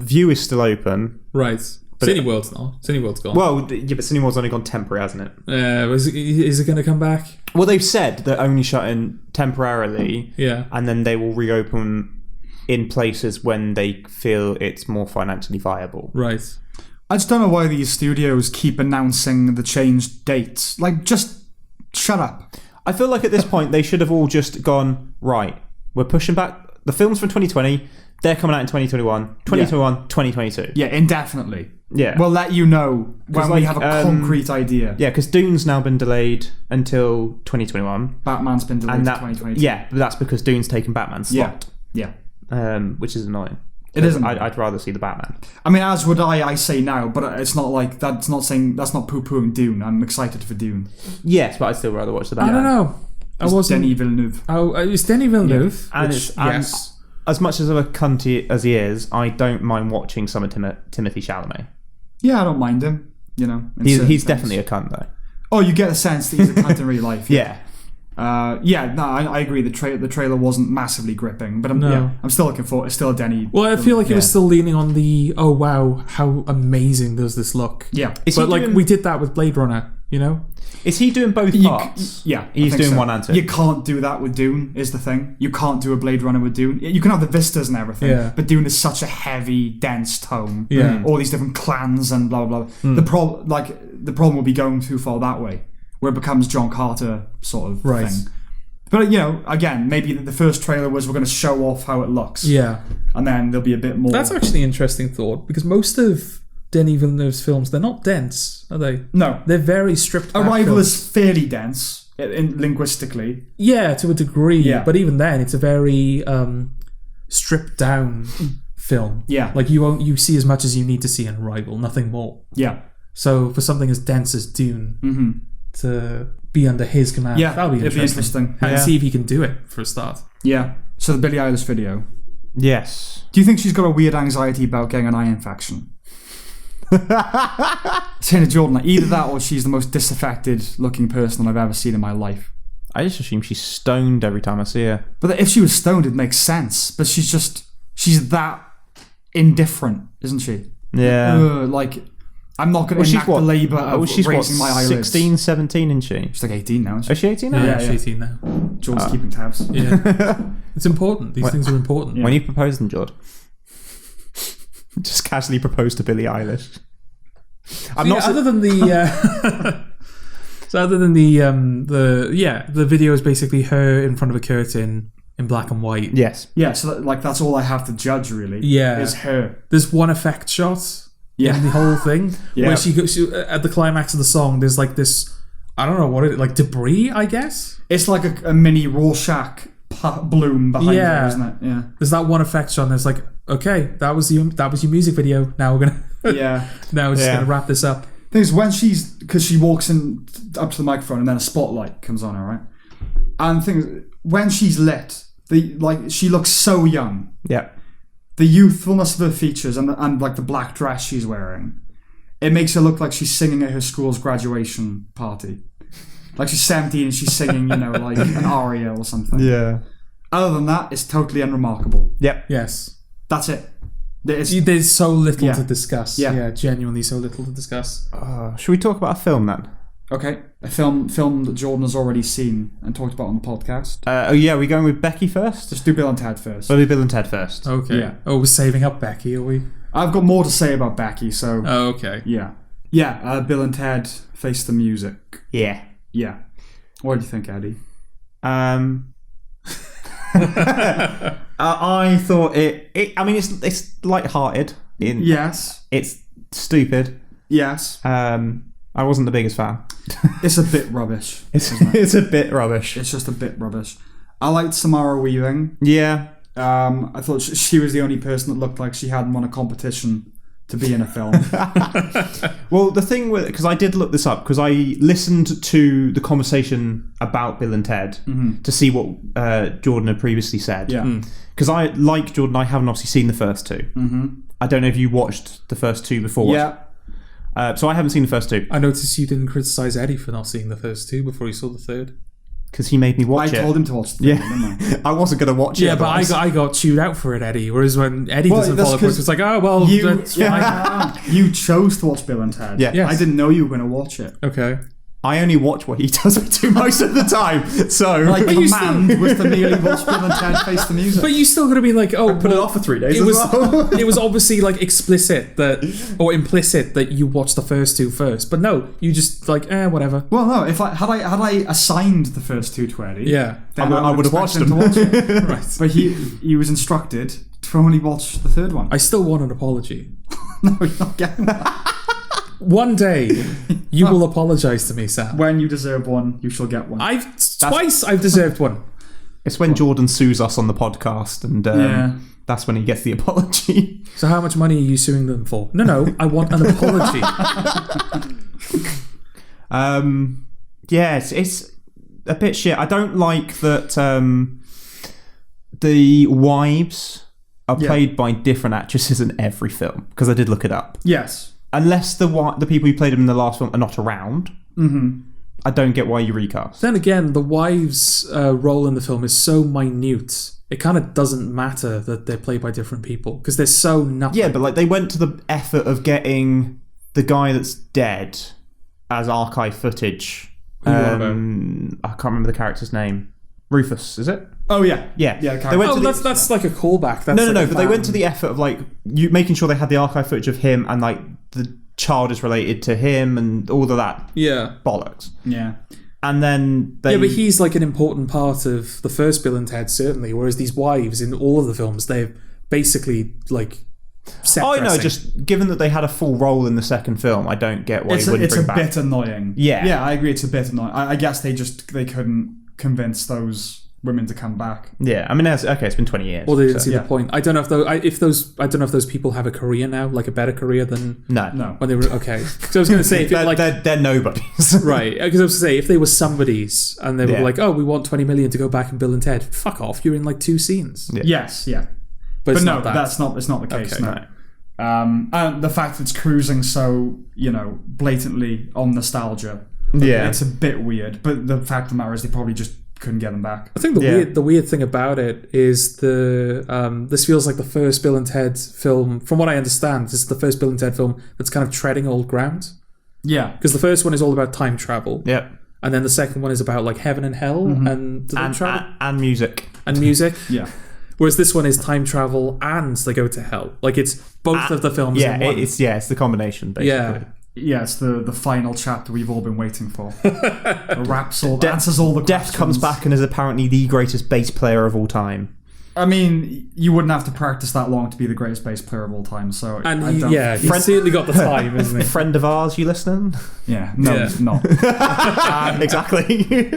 View is still open. Right. Cineworld's not. Cineworld's gone. Well, yeah, but Cineworld's only gone temporary, hasn't it? Is it going to come back? Well, they've said they're only shutting temporarily. Yeah. And then they will reopen in places when they feel it's more financially viable. Right. I just don't know why these studios keep announcing the changed dates. Like, just shut up. I feel like at this point they should have all just gone, right, we're pushing back the films from 2020, they're coming out in 2021, 2022. Yeah, indefinitely. Yeah. We'll let you know when we have a concrete idea. Yeah, because Dune's now been delayed until 2021. Batman's been delayed to 2022. Yeah, but that's because Dune's taken Batman's slot. Yeah. Which is annoying. It isn't. I'd rather see the Batman. I mean, as would I say now, but it's not like that's not poo-pooing Dune. I'm excited for Dune. Yes, but I'd still rather watch the Batman. I don't know. It's Denis Villeneuve. Oh, it's Denis Villeneuve. Yeah. And yes. As much as of a cunt as he is, I don't mind watching some of Timothy Chalamet. Yeah, I don't mind him. You know, he's definitely a cunt though. Oh, you get a sense that he's a cunt in real life. Yeah. I agree. The trailer wasn't massively gripping, but I'm still looking for. It's still a Denny. Well, I feel like it was still leaning on the oh wow, how amazing does this look? Yeah, but like we did that with Blade Runner, you know. Is he doing both parts? Yeah, he's doing one and two. You can't do that with Dune. Is the thing. You can't do a Blade Runner with Dune. You can have the vistas and everything, but Dune is such a heavy, dense tone. Yeah, all these different clans and blah blah blah. The problem will be going too far that way, where it becomes John Carter sort of thing. But, you know, again, maybe the first trailer was we're going to show off how it looks. Yeah. And then there'll be a bit more... That's actually an interesting thought, because most of Denis Villeneuve's films, they're not dense, are they? No. They're very stripped back Arrival films. is fairly dense, linguistically. Yeah, to a degree. Yeah. But even then, it's a very stripped down film. Yeah. Like, you see as much as you need to see in Arrival, nothing more. Yeah. So, for something as dense as Dune... to be under his command. Yeah, that'll be interesting. And see if he can do it for a start. Yeah. So the Billie Eilish video. Yes. Do you think she's got a weird anxiety about getting an eye infection? Saying to Jordan, either that or she's the most disaffected looking person I've ever seen in my life. I just assume she's stoned every time I see her. But if she was stoned, it makes sense. But she's that indifferent, isn't she? Yeah. I'm not going to enact the labour of raising my eyelids. 16, 17, isn't she? She's like 18 now, isn't she? Is she 18 now? Yeah, she's 18 now. George's keeping tabs. Yeah. It's important. These things are important. When you proposed them, George? Just casually proposed to Billie Eilish. Other than the video is basically her in front of a curtain in black and white. Yes. Yeah, so that's all I have to judge, really. Yeah. Is her. There's one effect shot in the whole thing where she goes at the climax of the song. There's like this, I don't know what it like debris, I guess. It's like a mini Rorschach bloom behind her, isn't it? Yeah. There's that one effect shot, and it's like, okay, that was your music video. Now we're gonna now we're just gonna wrap this up. Thing is, because she walks in up to the microphone and then a spotlight comes on her, right? And the thing is, when she's lit, she looks so young. Yeah. The youthfulness of her features and like the black dress she's wearing, it makes her look like she's singing at her school's graduation party. Like she's 17 and she's singing, like an aria or something. Yeah. Other than that, it's totally unremarkable. Yep. Yes. That's it. There's so little to discuss. Yeah, genuinely so little to discuss. Should we talk about a film then? Okay, a film that Jordan has already seen and talked about on the podcast. We're going with Becky first? Just do Bill and Ted first. We'll do Bill and Ted first. Okay. Yeah. Oh, we're saving up Becky, are we? I've got more to say about Becky, so... Oh, okay. Yeah. Yeah, Bill and Ted Face the Music. Yeah. Yeah. What do you think, Eddie? I thought I mean, it's light-hearted. Yes. It's stupid. Yes. I wasn't the biggest fan. It's a bit rubbish. It's a bit rubbish. It's just a bit rubbish. I liked Samara Weaving. Yeah. I thought she was the only person that looked like she hadn't won a competition to be in a film. Well, the thing with... Because I did look this up, because I listened to the conversation about Bill and Ted to see what Jordan had previously said. Yeah. Because like Jordan, I haven't obviously seen the first two. I don't know if you watched the first two before. Yeah. So I haven't seen the first two. I noticed you didn't criticise Eddie for not seeing the first two before he saw the third. Because he made me watch it. I told him to watch the film, didn't I wasn't going to watch it. Yeah, but I got chewed out for it, Eddie. Whereas when Eddie doesn't follow it, it's like, oh, well, that's fine. You chose to watch Bill and Ted. Yeah. Yes. I didn't know you were going to watch it. Okay. I only watch what he tells me to most of the time. So My But you command was to merely watch Bill and Ted Face the Music. But you still got to be like, oh, put it off for 3 days. It was it was obviously like explicit or implicit that you watched the first two first. But no, you just like, whatever. Well, no. If had I assigned the first two to Eddie, Yeah. then I would have watched expect him to watch it. Right. But he was instructed to only watch the third one. I still want an apology. No, you're not getting that. One day, you will apologise to me, Sam. When you deserve one, you shall get one. Twice I've deserved one. It's when Jordan sues us on the podcast, and that's when he gets the apology. So how much money are you suing them for? No, I want an apology. Yeah, it's a bit shit. I don't like that the wives are played by different actresses in every film, because I did look it up. Yes. Unless the people who played them in the last film are not around, I don't get why you recast. Then again, the wives' role in the film is so minute. It kind of doesn't matter that they're played by different people because they're so nothing. Yeah, but like they went to the effort of getting the guy that's dead as archive footage. I can't remember the character's name. Rufus, is it? Oh yeah, Yeah. They went that's like a callback. That's no, like but they went to the effort of like you making sure they had the archive footage of him and like the child is related to him and all of that bollocks. Yeah. And then they... Yeah, but he's like an important part of the first Bill and Ted, certainly, whereas these wives in all of the films, they're basically like set I know, dressing. just given that they had a full role in the second film, I don't get why you wouldn't bring back... It's a bit annoying. Yeah, I agree, it's a bit annoying. I guess they couldn't convince those women to come back. Yeah, I mean, it's been 20 years. Well, they didn't see the point. I don't know if those people have a career now, like a better career than No. when they were okay. So I was going to say, if they're nobodies, right? Because I was going to say, if they were somebodies and they were like, oh, we want 20 million to go back in Bill and Ted, fuck off! You're in like 2 scenes. Yeah. Yes, yeah, but no, that's not the case. Okay, no. And the fact that it's cruising so blatantly on nostalgia, it's a bit weird. But the fact of the matter is, they probably just couldn't get them back. I think the weird thing about it is this feels like the first Bill and Ted film. From what I understand, this is the first Bill and Ted film that's kind of treading old ground. Yeah, because the first one is all about time travel. Yep. And then the second one is about like heaven and hell and music. And music. Yeah. Whereas this one is time travel and they go to hell. Like it's both of the films in one. It's the combination basically. Yeah, it's the final chapter we've all been waiting for. Answers all the questions. Death comes back and is apparently the greatest bass player of all time. I mean, you wouldn't have to practice that long to be the greatest bass player of all time. So he's certainly got the time, isn't he? Friend of ours, you listening? Yeah, no, not exactly.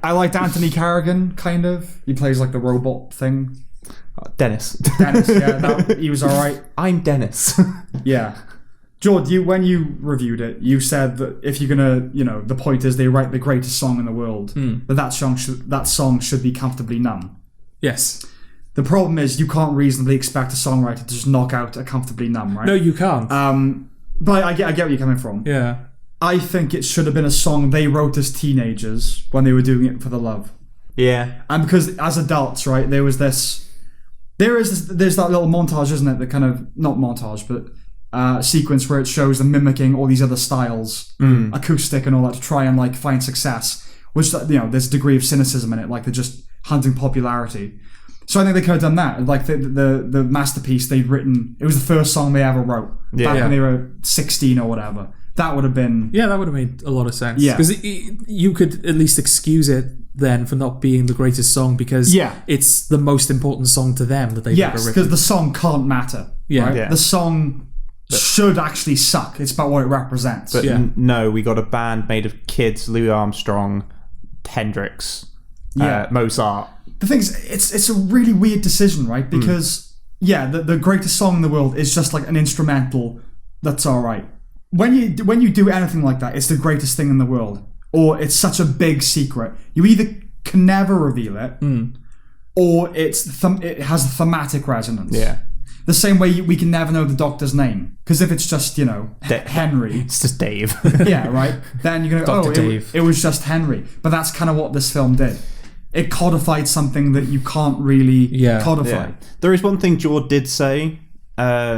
I liked Anthony Carrigan, kind of. He plays like the robot thing. Dennis, yeah, he was all right. I'm Dennis. Yeah. George, when you reviewed it, you said that if you're gonna, the point is they write the greatest song in the world, that song should be comfortably numb. Yes. The problem is you can't reasonably expect a songwriter to just knock out a comfortably numb, right? No, you can't. But I get where you're coming from. Yeah. I think it should have been a song they wrote as teenagers when they were doing it for the love. Yeah. And because as adults, right, there's that little montage, isn't it? The kind of, not montage, but sequence where it shows them mimicking all these other styles, acoustic and all that, to try and like find success. Which, there's a degree of cynicism in it, like they're just hunting popularity. So I think they could have done that. Like the masterpiece they'd written, it was the first song they ever wrote back when they were 16 or whatever. That would have been... Yeah, that would have made a lot of sense. Yeah. Because you could at least excuse it then for not being the greatest song because it's the most important song to them that they've ever written. Yes, because the song can't matter. Yeah. Right? Yeah. The song should actually suck. It's about what it represents. But no, we got a band made of kids, Louis Armstrong, Hendrix, Mozart. The thing is, it's a really weird decision, right? Because, the greatest song in the world is just like an instrumental that's all right. When you do anything like that, it's the greatest thing in the world. Or it's such a big secret. You either can never reveal it, or it has a thematic resonance. Yeah. The same way we can never know the Doctor's name. Because if it's just, Henry. It's just Dave. Yeah, right? Then you're going to go, Dave. It was just Henry. But that's kind of what this film did. It codified something that you can't really codify. Yeah. There is one thing George did say. I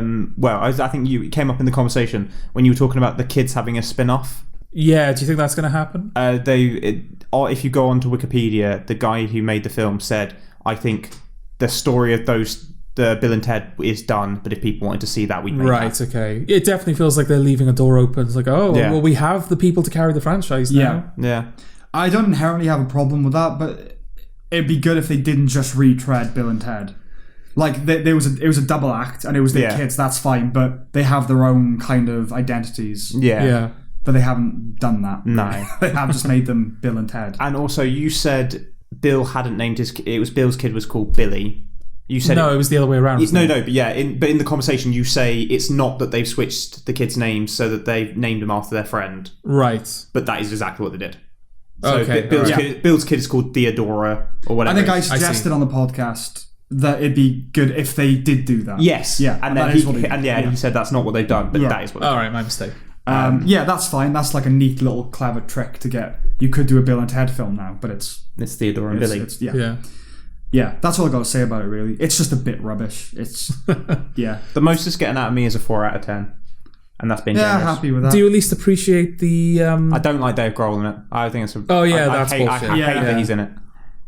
think it came up in the conversation when you were talking about the kids having a spin-off. Yeah, do you think that's going to happen? If you go onto Wikipedia, the guy who made the film said, I think the story of the Bill and Ted is done, but if people wanted to see that, we'd make that. Okay. It definitely feels like they're leaving a door open. It's like, well, we have the people to carry the franchise now. Yeah. I don't inherently have a problem with that, but it'd be good if they didn't just retread Bill and Ted. Like, it was a double act, and it was their kids, that's fine, but they have their own kind of identities. Yeah. But they haven't done that. No. They have just made them Bill and Ted. And also, you said Bill hadn't named his kid. It was Bill's kid was called Billy. You said it was the other way around. But in the conversation, you say it's not that they've switched the kid's names so that they've named him after their friend. Right. But that is exactly what they did. So Okay. Bill's kid is called Theodora or whatever. I think I suggested on the podcast that it'd be good if they did do that. Yes. Yeah. And then he said that's not what they've done, but that is what. All right, my mistake. That's fine. That's like a neat little clever trick to get. You could do a Bill and Ted film now, but it's Theodora and Billy. Yeah, that's all I got to say about it, really. It's just a bit rubbish. It's, The most it's getting out of me is a 4 out of 10. And that's been generous. happy with that. Do you at least appreciate the... I don't like Dave Grohl in it. I think it's... that's bullshit. I hate that he's in it.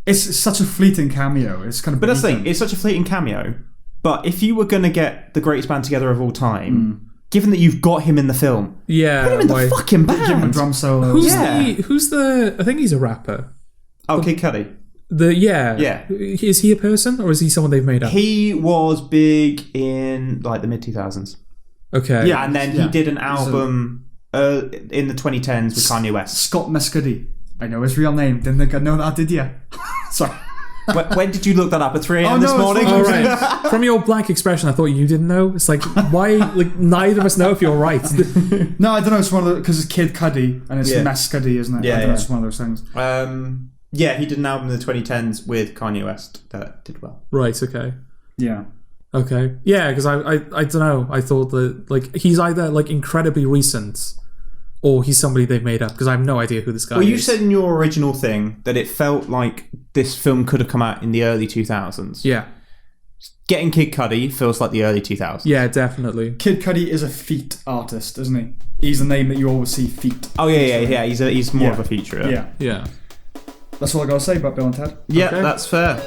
It's such a fleeting cameo. It's kind of... But that's the thing. It's such a fleeting cameo. But if you were going to get the greatest band together of all time, given that you've got him in the film, put him in the fucking band. Give him a drum solo. Who's the... I think he's a rapper. Oh, Kid Cudi. Is he a person or is he someone they've made up? He was big in like the mid 2000s. Okay. Yeah, and then he did an album in the 2010s with Kanye West. Scott Mescudi. I know his real name. Didn't think I know that, did you? Sorry. When did you look that up? At 3 a.m. this morning? Oh, right. From your blank expression, I thought you didn't know. It's like, why? Like, neither of us know if you're right. No, I don't know. It's one of the... Because it's Kid Cudi, and it's Mescudi, isn't it? Yeah, I don't know. It's one of those things. He did an album in the 2010s with Kanye West that did well. Right, okay. Yeah. Okay. Yeah, because I don't know. I thought that, like, he's either, like, incredibly recent or he's somebody they've made up, because I have no idea who this guy is. Well, you said in your original thing that it felt like this film could have come out in the early 2000s. Yeah. Getting Kid Cudi feels like the early 2000s. Yeah, definitely. Kid Cudi is a feat artist, isn't he? He's the name that you always see feat. Oh, yeah. He's more of a feature. Yeah. That's all I got to say about Bill and Ted. Yeah, that's fair.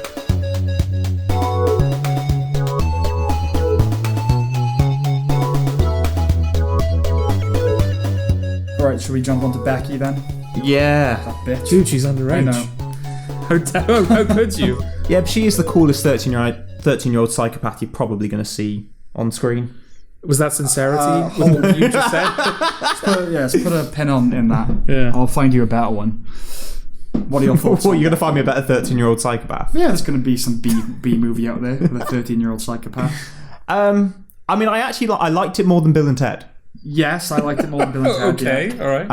Alright, should we jump on to Becky then? Yeah. That bitch. Dude, she's underage. I know. How could you? Yeah, but she is the coolest 13-year-old psychopath you're probably going to see on screen. Was that sincerity? With what you just said? Let's put a pin in that. Yeah. I'll find you a better one. What are your thoughts? What, you're going to find me a better 13-year-old psychopath? Yeah, there's going to be some B movie out there with a 13-year-old psychopath. I mean, I liked it more than Bill and Ted. Yes, I liked it more than Bill and Ted. Okay, all right.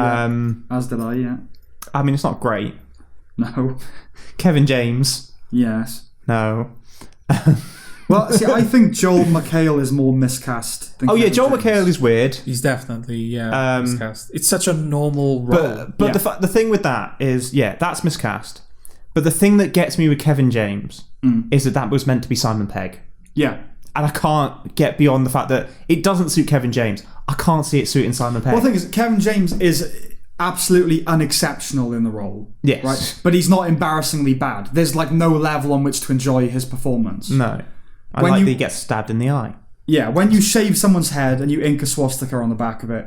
As did I, yeah. I mean, it's not great. No. Kevin James. Yes. No. Well, see, I think Joel McHale is more miscast than Kevin Joel James. McHale is weird. He's definitely, miscast. It's such a normal role. But the thing with that is, that's miscast. But the thing that gets me with Kevin James is that was meant to be Simon Pegg. Yeah. And I can't get beyond the fact that it doesn't suit Kevin James. I can't see it suiting Simon Pegg. Well, the thing is, Kevin James is absolutely unexceptional in the role. Yes. Right? But he's not embarrassingly bad. There's like no level on which to enjoy his performance. No. I like that he gets stabbed in the eye. Yeah, when you shave someone's head and you ink a swastika on the back of it,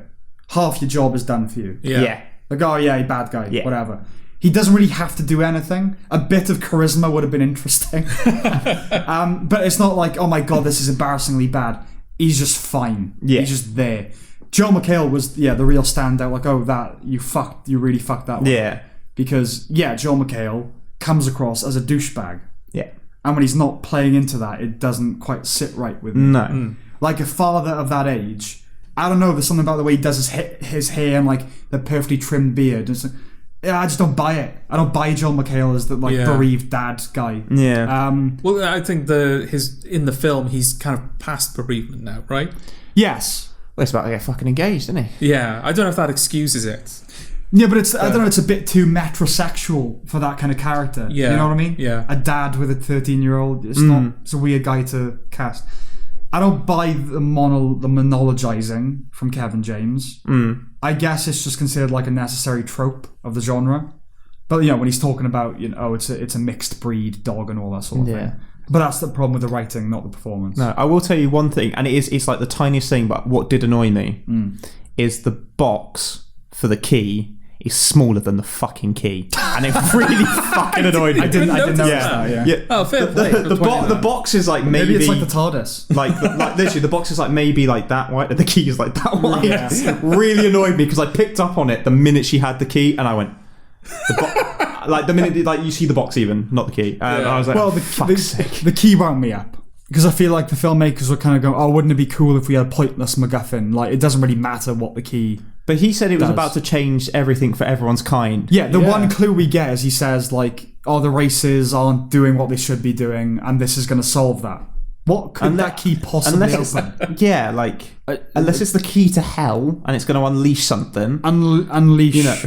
half your job is done for you. Yeah. Like, oh yeah, bad guy, whatever. He doesn't really have to do anything. A bit of charisma would have been interesting. But it's not like, oh my god, this is embarrassingly bad. He's just fine. Yeah. He's just there. Joel McHale was, the real standout. Like, oh, you really fucked that one. Yeah. Because, Joel McHale comes across as a douchebag. Yeah. And when he's not playing into that, it doesn't quite sit right with me. No. Like a father of that age, I don't know, there's something about the way he does his hair and like the perfectly trimmed beard. It's like, I just don't buy it. I don't buy Joel McHale as the bereaved dad guy. Yeah. Well, I think in the film he's kind of past bereavement now, right? Yes. Well, it's about to get fucking engaged, isn't he? Yeah. I don't know if that excuses it. Yeah, but I don't know, it's a bit too metrosexual for that kind of character. Yeah. You know what I mean? Yeah. A dad with a 13-year-old, it's a weird guy to cast. I don't buy the monologizing from Kevin James. I guess it's just considered like a necessary trope of the genre. But when he's talking about, it's a mixed breed dog and all that sort of thing. But that's the problem with the writing, not the performance. No, I will tell you one thing, and it's like the tiniest thing, but what did annoy me is the box for the key is smaller than the fucking key, and it really fucking annoyed me. I didn't notice that. Yeah. Oh, fair play. The box is like maybe it's like the TARDIS. like literally the box is like maybe like that wide, and the key is like that wide. Yeah. Really annoyed me because I picked up on it the minute she had the key, and I went. Like the minute like you see the box, even not the key. I was like, well, the key wound me up because I feel like the filmmakers were kind of going, "Oh, wouldn't it be cool if we had a pointless MacGuffin? Like, it doesn't really matter what the key." But he said it was about to change everything for everyone's kind. Yeah, the one clue we get is he says like, "Oh, the races aren't doing what they should be doing, and this is going to solve that." What could that key possibly open? Yeah, like unless it's the key to hell and it's going to unleash something. Unleash.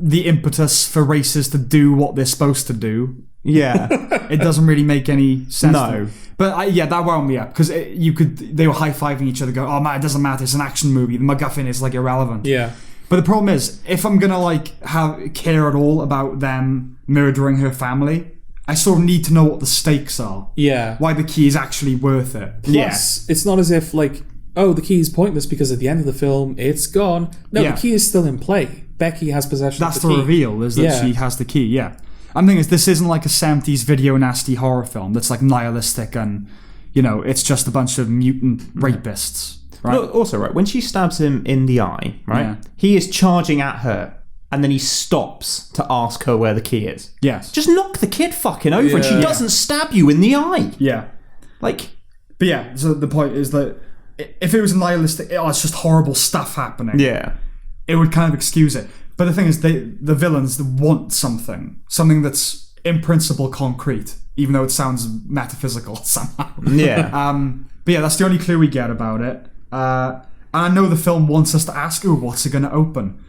The impetus for races to do what they're supposed to do. Yeah. It doesn't really make any sense. No. But that wound me up because they were high-fiving each other going, oh man, it doesn't matter, it's an action movie, the MacGuffin is like irrelevant. Yeah. But the problem is, if I'm gonna like care at all about them murdering her family, I sort of need to know what the stakes are. Yeah. Why the key is actually worth it. Plus, it's not as if like, oh, the key is pointless because at the end of the film it's gone. No, the key is still in play. Becky has possession of the key. That's the reveal, is that she has the key, yeah. I'm thinking this isn't like a 70s video nasty horror film that's like nihilistic and, it's just a bunch of mutant rapists, right? But also, right, when she stabs him in the eye, right, he is charging at her and then he stops to ask her where the key is. Yes. Just knock the kid fucking over and she doesn't stab you in the eye. Yeah. Like... But yeah, so the point is that if it was nihilistic, it's just horrible stuff happening. Yeah. It would kind of excuse it. But the thing is, the villains want something that's in principle concrete, even though it sounds metaphysical somehow. Yeah. But yeah, that's the only clue we get about it. And I know the film wants us to ask, what's it going to open?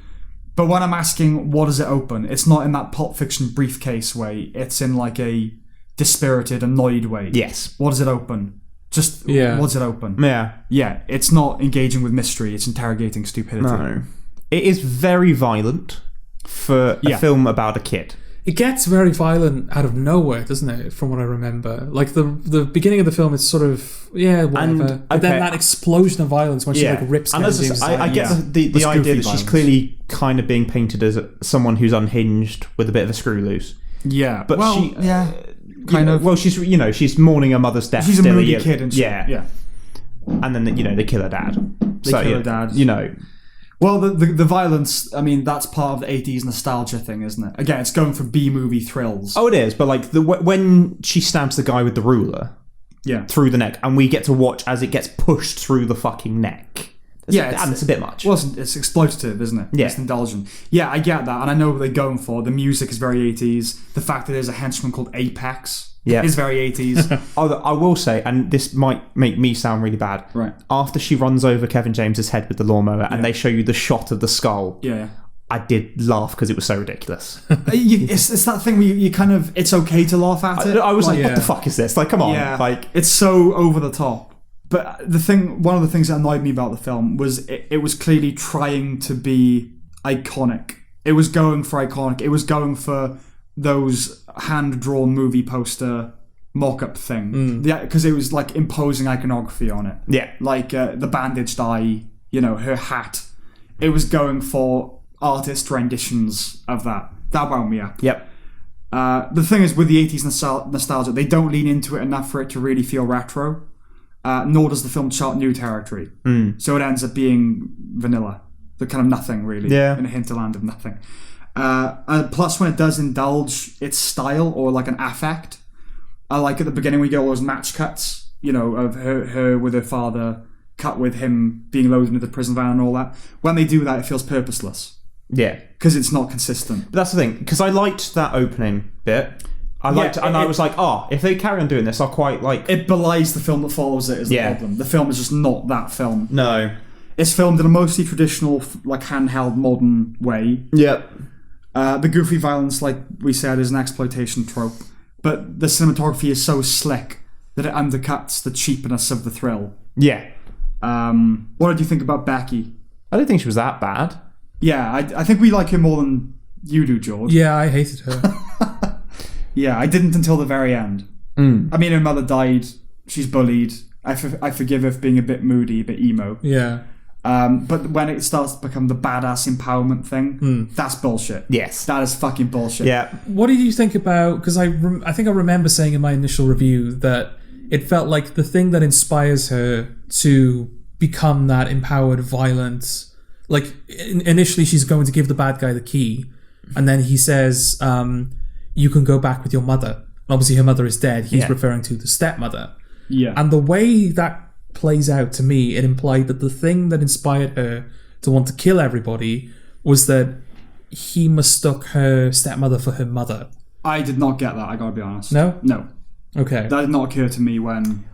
But when I'm asking, what does it open? It's not in that Pulp Fiction briefcase way. It's in like a dispirited, annoyed way. Yes. What does it open? Just, what does it open? Yeah. Yeah, it's not engaging with mystery. It's interrogating stupidity. No. It is very violent for a film about a kid. It gets very violent out of nowhere, doesn't it? From what I remember, like the beginning of the film, it's sort of whatever. But then that explosion of violence when she like rips. And I get the idea that she's clearly kind of being painted as someone who's unhinged with a bit of a screw loose. Yeah, but kind of. Well, she's mourning her mother's death. She's a moody kid, and yeah. And then they kill her dad. They kill her dad. Well, the violence, I mean, that's part of the 80s nostalgia thing, isn't it? Again, it's going for B-movie thrills. Oh, it is, but like when she stabs the guy with the ruler through the neck, and we get to watch as it gets pushed through the fucking neck. It's a bit much. Well, it's exploitative, isn't it? Yeah. It's indulgent. Yeah, I get that, and I know what they're going for. The music is very 80s. The fact that there's a henchman called Apex is very 80s. I will say, and this might make me sound really bad, right? After she runs over Kevin James's head with the lawnmower and they show you the shot of the skull, I did laugh because it was so ridiculous. It's that thing where you kind of, it's okay to laugh at it. I was like, what the fuck is this? Like, come on. Yeah. Like, it's so over the top. But one of the things that annoyed me about the film was it was clearly trying to be iconic. It was going for iconic. It was going for those hand-drawn movie poster mock-up thing. Because it was like imposing iconography on it. Yeah. Like the bandaged eye, her hat. It was going for artist renditions of that. That wound me up. Yep. The thing is, with the 80s nostalgia, they don't lean into it enough for it to really feel retro. Nor does the film chart new territory. So it ends up being vanilla. The kind of nothing, really. Yeah. In a hinterland of nothing. Plus, when it does indulge its style or like an affect, I like at the beginning we get all those match cuts, of her with her father, cut with him being loaded into the prison van and all that. When they do that, it feels purposeless. Yeah. Because it's not consistent. But that's the thing, because I liked that opening bit. I was like, if they carry on doing this, I'll quite like... It belies the film that follows it is the problem. The film is just not that film. No. It's filmed in a mostly traditional, like, handheld, modern way. Yep. The goofy violence, like we said, is an exploitation trope. But the cinematography is so slick that it undercuts the cheapness of the thrill. Yeah. What did you think about Becky? I don't think she was that bad. Yeah, I think we like her more than you do, George. Yeah, I hated her. Yeah, I didn't until the very end. I mean, her mother died. She's bullied. I forgive her for being a bit moody, a bit emo. Yeah. But when it starts to become the badass empowerment thing, that's bullshit. Yes. That is fucking bullshit. Yeah. What did you think about... Because I think I remember saying in my initial review that it felt like the thing that inspires her to become that empowered, violent... Like, initially she's going to give the bad guy the key, and then he says, you can go back with your mother. And obviously her mother is dead. He's referring to the stepmother. Yeah. And the way that plays out, to me, it implied that the thing that inspired her to want to kill everybody was that he mistook her stepmother for her mother. I did not get that, I gotta be honest. No? No. Okay. That did not occur to me when...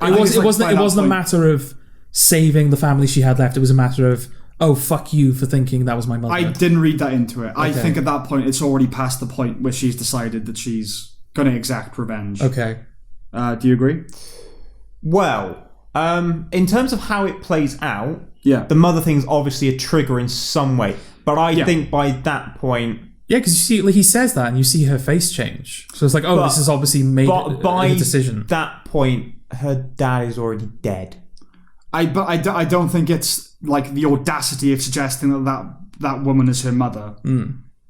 It wasn't a matter of saving the family she had left. It was a matter of, oh, fuck you for thinking that was my mother. I didn't read that into it. Okay. I think at that point it's already past the point where she's decided that she's going to exact revenge. Okay. Do you agree? Well, in terms of how it plays out, the mother thing's obviously a trigger in some way. But I think by that point... Yeah, because you see, like, he says that and you see her face change. So it's like, this is obviously made a decision. By that point, her dad is already dead. I don't think it's like the audacity of suggesting that woman is her mother.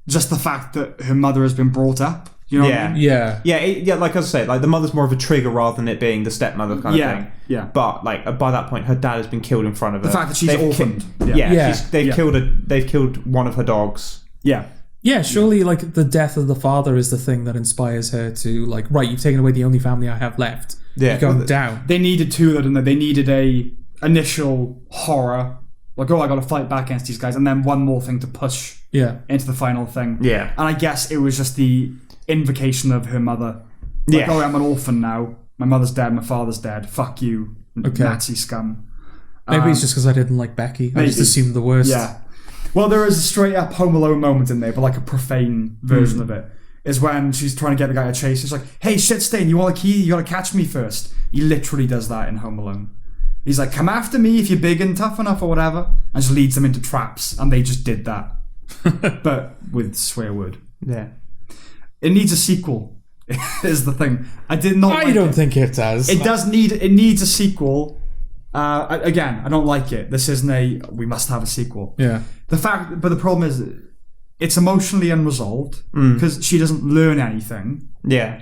Just the fact that her mother has been brought up. You know what I mean? Yeah. Like I say, like the mother's more of a trigger rather than it being the stepmother kind of thing. Yeah. But like by that point, her dad has been killed in front of her. The fact that she's orphaned. They've killed one of her dogs. Yeah. Yeah, surely like the death of the father is the thing that inspires her to like, right, you've taken away the only family I have left. Yeah. You're going down. They needed two, didn't they? They needed a initial horror, like, I gotta fight back against these guys, and then one more thing to push into the final thing. Yeah. And I guess it was just the invocation of her mother. Like, I'm an orphan now. My mother's dead, my father's dead. Fuck you, Nazi scum. Maybe it's just because I didn't like Becky. I just assumed the worst. Yeah. Well, there is a straight up Home Alone moment in there, but like a profane version of it. Is when she's trying to get the guy to chase. She's like, hey, shit stain, you want a key? You gotta catch me first. He literally does that in Home Alone. He's like, come after me if you're big and tough enough or whatever. And just leads them into traps. And they just did that. But with swear word. Yeah. It needs a sequel, is the thing. I don't think it does. It needs a sequel. Again, I don't like it. This isn't we must have a sequel. Yeah. But the problem is, it's emotionally unresolved because she doesn't learn anything. Yeah.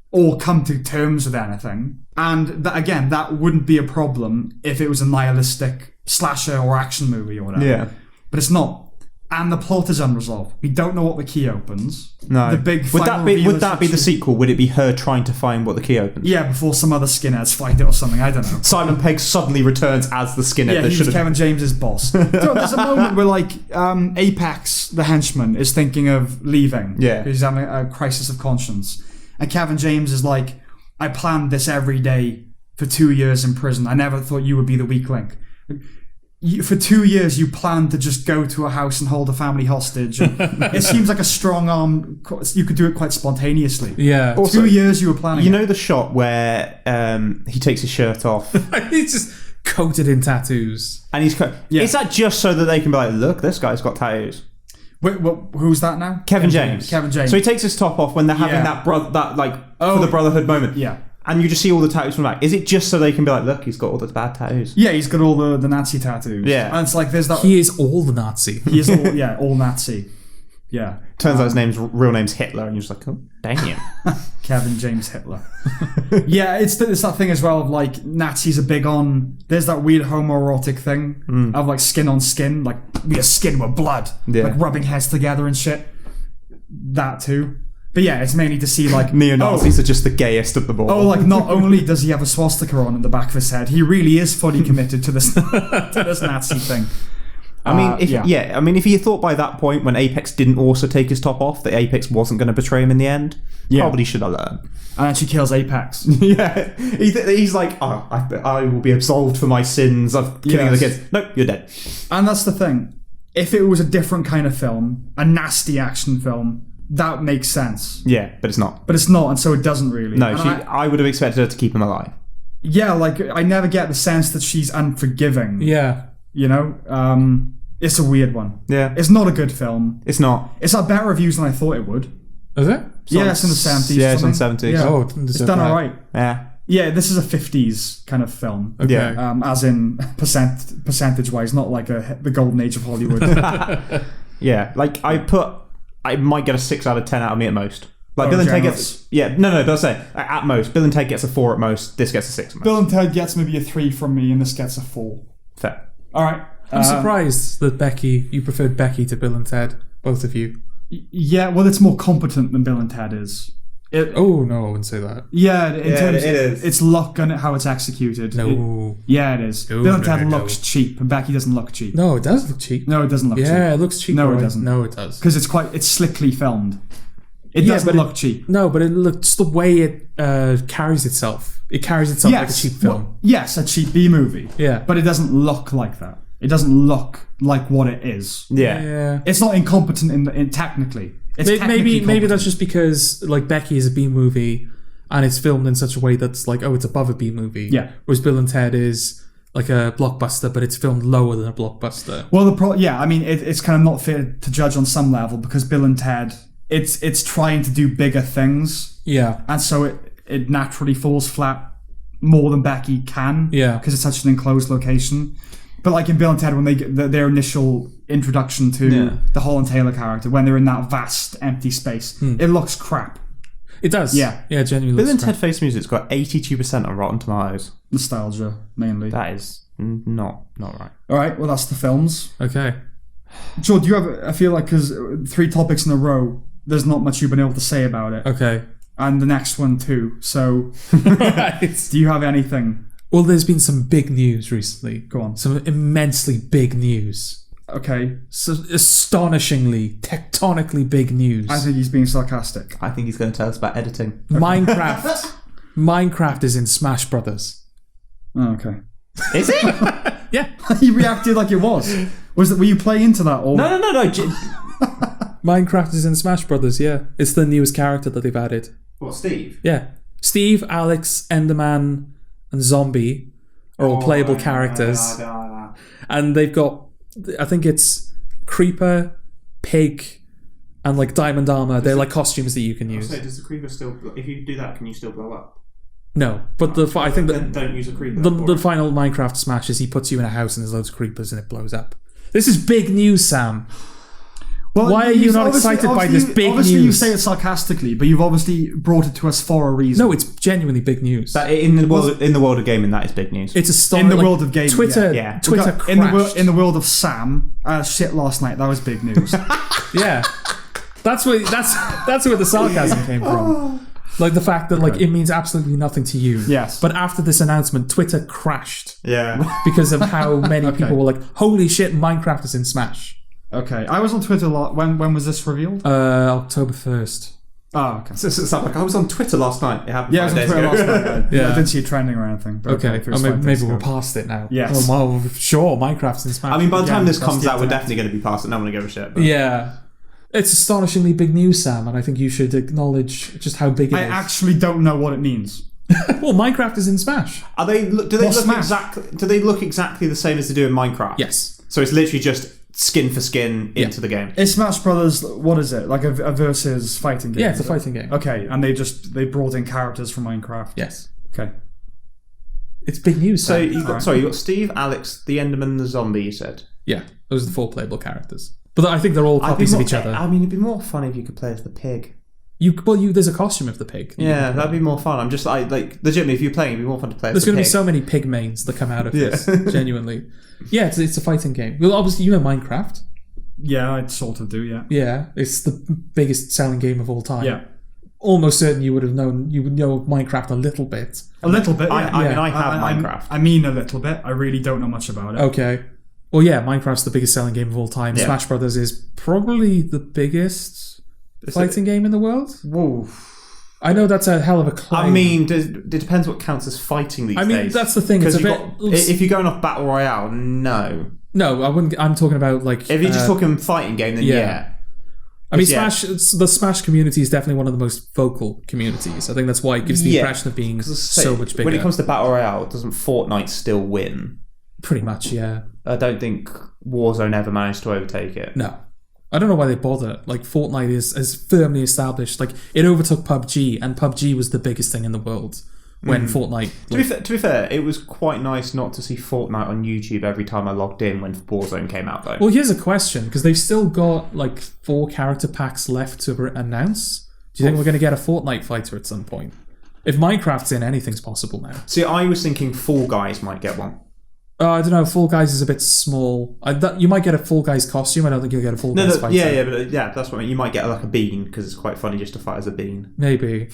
Or come to terms with anything. And that wouldn't be a problem if it was a nihilistic slasher or action movie or whatever. Yeah. But it's not. And the plot is unresolved. We don't know what the key opens. No. The big would that be the sequel? Would it be her trying to find what the key opens? Yeah, before some other skinheads find it or something. I don't know. Simon Pegg suddenly returns as the skinhead. Yeah, he was Kevin James's boss. So there's a moment where like Apex, the henchman, is thinking of leaving. Yeah. He's having a crisis of conscience. And Kevin James is like, I planned this every day for 2 years in prison. I never thought you would be the weak link. For 2 years, you planned to just go to a house and hold a family hostage. It seems like a strong arm. You could do it quite spontaneously. Yeah. Also, 2 years you were planning. You know the shot where he takes his shirt off. He's just coated in tattoos. And he's Is that just so that they can be like, look, this guy's got tattoos? Wait, who's that now? Kevin James. Kevin James. So he takes his top off when they're having for the brotherhood moment. Yeah. And you just see all the tattoos from that. Is it just so they can be like, look, he's got all the bad tattoos? Yeah, he's got all the Nazi tattoos. Yeah. And it's like there's that. He is all the Nazi. He is all Nazi. Yeah. Turns out his real name's Hitler, and you're just like, oh, damn. Kevin James Hitler. Yeah, it's that thing as well of like Nazis are big on. There's that weird homoerotic thing of like skin on skin, like we are skin with blood, like rubbing heads together and shit. That too. But yeah, it's mainly to see like neo-Nazis are just the gayest of them all. Oh, like not only does he have a swastika on in the back of his head, he really is fully committed to this Nazi thing. I mean, if he thought by that point when Apex didn't also take his top off that Apex wasn't going to betray him in the end, probably should have learned. And then she kills Apex. Yeah, he's like, oh, I will be absolved for my sins of killing the kids. Nope, you're dead. And that's the thing. If it was a different kind of film, a nasty action film, that makes sense. Yeah, but it's not. But it's not, and so it doesn't really. No, I would have expected her to keep him alive. Yeah, like I never get the sense that she's unforgiving. Yeah. You know? It's a weird one. Yeah. It's not a good film. It's not. It's had better reviews than I thought it would. Is it? Yeah, it's in the 70s. Yeah, it's in the 70s. Yeah. Oh, it's done alright. Yeah. Yeah, this is a 50s kind of film. Okay. Yeah. As in percentage-wise, not like the golden age of Hollywood. Yeah, like I might get a 6 out of 10 out of me at most. Like Bill and Ted gets... Yeah, no, but I'll say, at most. Bill and Ted gets a 4 at most. This gets a 6 at most. Bill and Ted gets maybe a 3 from me, and this gets a 4. Fair. Alright. I'm surprised that you preferred Becky to Bill and Ted, both of you. Yeah, well, it's more competent than Bill and Ted is. No, I wouldn't say that. Yeah, in terms it is. It's luck and how it's executed. No. It is. No, Bill and Ted no. looks cheap, and Becky doesn't look cheap. No, it does look cheap. No, it doesn't look cheap. Yeah, it looks cheap. No, right? it doesn't. No, it does. Because it's slickly filmed. It doesn't look cheap. No, but it looks the way it carries itself. It carries itself like a cheap film. Well, yes, a cheap B movie. Yeah. But it doesn't look like that. It doesn't look like what it is. Yeah. It's not incompetent in technically. It's maybe that's just because like Becky is a B movie and it's filmed in such a way that's like, oh, it's above a B movie. Yeah. Whereas Bill and Ted is like a blockbuster, but it's filmed lower than a blockbuster. Well, it's kind of not fair to judge on some level because Bill and Ted, it's trying to do bigger things. Yeah. And so it naturally falls flat more than Becky can. Yeah. Because it's such an enclosed location. But like in Bill and Ted, when they get their initial introduction to the Holland Taylor character, when they're in that vast empty space, it looks crap. It does. Yeah, genuinely. Bill and Ted Face Music's got 82% on Rotten Tomatoes. Nostalgia, mainly. That is not right. All right, well, that's the films. Okay. Joe, do you have... I feel like because 3 topics in a row, there's not much you've been able to say about it. Okay. And the next one too. So, right. Do you have anything? Well, there's been some big news recently. Go on. Some immensely big news. Okay. So astonishingly, tectonically big news. I think he's being sarcastic. I think he's going to tell us about editing. Minecraft is in Smash Brothers. Oh, okay. Is it? Yeah. He reacted like it was. Were you playing into that? Or? No. Minecraft is in Smash Brothers, yeah. It's the newest character that they've added. What, Steve? Yeah. Steve, Alex, Enderman, and Zombie are all playable characters. And they've got, I think it's Creeper, Pig, and like Diamond Armor. They're like costumes that you can use. So does the Creeper still, if you do that, can you still blow up? No, but I think that don't use a Creeper. The final Minecraft Smash is he puts you in a house and there's loads of creepers and it blows up. This is big news, Sam. Well, why are you not excited by this big news? Obviously, you say it sarcastically, but you've obviously brought it to us for a reason. No, it's genuinely big news. That in the world of gaming, that is big news. It's a story. In the world of gaming, Twitter, yeah. Twitter crashed. In the world of Sam, shit last night. That was big news. Yeah, that's where the sarcasm came from. Like the fact that it means absolutely nothing to you. Yes. But after this announcement, Twitter crashed. Yeah. Because of how many people were like, "Holy shit, Minecraft is in Smash." Okay, I was on Twitter a lot. When was this revealed? October 1st. Oh, okay. So it's like I was on Twitter last night. It happened. Yeah, I was on Twitter last night. I didn't see it trending or anything. But okay, maybe we're past it now. Yes. Well, sure, Minecraft's in Smash. I mean, by the time this comes out, we're definitely going to be past it. No one will give a shit. But. Yeah. It's astonishingly big news, Sam, and I think you should acknowledge just how big it is. I actually don't know what it means. Well, Minecraft is in Smash. Are they? Do they What's look Smash? exactly? Do they look exactly the same as they do in Minecraft? Yes. So it's literally just skin for skin into the game. Is Smash Brothers, what is it? Like a versus fighting game? Yeah, it's a is it? fighting game. Okay, and they brought in characters from Minecraft. Yes. Okay. It's big news. So Sam. you got you got Steve, Alex, the Enderman, the zombie. You said. Yeah, those are the 4 playable characters. But I think they're all copies of each other. I mean, it'd be more fun if you could play as the pig. There's a costume of the pig. Yeah, that'd be more fun. I'm just like legitimately, if you're playing, it'd be more fun to play. There's going to be so many pig mains that come out of this. Genuinely. Yeah, it's a fighting game. Well, obviously, you know Minecraft. Yeah, I sort of do. Yeah. Yeah, it's the biggest selling game of all time. Yeah. Almost certain you would know Minecraft a little bit. A little bit. Yeah. I mean, I have Minecraft. I mean, a little bit. I really don't know much about it. Okay. Well, yeah, Minecraft's the biggest selling game of all time. Yeah. Smash Brothers is probably the biggest fighting game in the world. Whoa. I know that's a hell of a claim. I mean, it depends what counts as fighting these days. I mean, that's the thing. It's a bit. If you're going off Battle Royale, no. No, I wouldn't. I'm talking about like. If you're just talking fighting game, then yeah. I mean, the Smash community is definitely one of the most vocal communities. I think that's why it gives the impression of being so much bigger. When it comes to Battle Royale, doesn't Fortnite still win? Pretty much, yeah. I don't think Warzone ever managed to overtake it. No. I don't know why they bother. Like, Fortnite is firmly established. Like, it overtook PUBG, and PUBG was the biggest thing in the world when Fortnite... To be fair, it was quite nice not to see Fortnite on YouTube every time I logged in when Warzone came out, though. Well, here's a question, because they've still got, like, 4 character packs left to announce. Do you think we're going to get a Fortnite fighter at some point? If Minecraft's in, anything's possible now. See, I was thinking Fall Guys might get one. I don't know. Fall Guys is a bit small. You might get a Fall Guys costume. I don't think you'll get a Fall Guys fighter. But that's what I mean. You might get like a bean because it's quite funny just to fight as a bean. Maybe.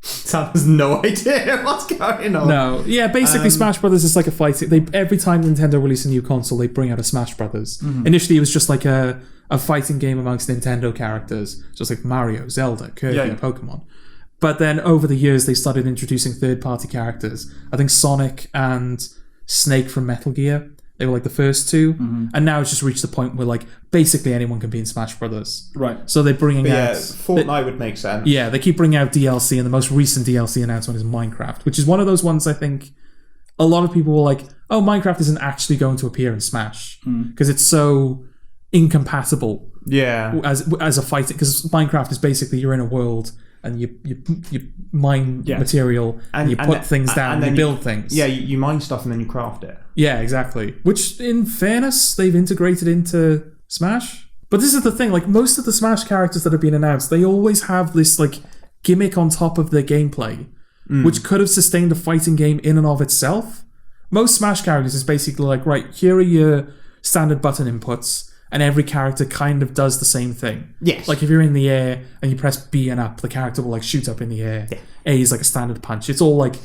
Sam has no idea what's going on. No, yeah. Basically, Smash Brothers is like a fighting. Every time Nintendo release a new console, they bring out a Smash Brothers. Mm-hmm. Initially, it was just like a fighting game amongst Nintendo characters, just like Mario, Zelda, Kirby, and Pokemon. But then over the years, they started introducing third-party characters. I think Sonic and Snake from Metal Gear, they were like the first 2, and now it's just reached the point where like basically anyone can be in Smash Brothers. Right. So they're bringing out Fortnite would make sense. Yeah, they keep bringing out DLC, and the most recent DLC announcement is Minecraft, which is one of those ones I think a lot of people were like, "Oh, Minecraft isn't actually going to appear in Smash because it's so incompatible." Yeah. As a fighting, because Minecraft is basically you're in a world. And you mine material, and you put things down, and you build things. Yeah, you mine stuff and then you craft it. Yeah, exactly. Which, in fairness, they've integrated into Smash. But this is the thing, like, most of the Smash characters that have been announced, they always have this, like, gimmick on top of their gameplay, which could have sustained a fighting game in and of itself. Most Smash characters is basically like, right, here are your standard button inputs, and every character kind of does the same thing. Yes. Like if you're in the air and you press B and up, the character will like shoot up in the air. Yeah. A is like a standard punch. It's all like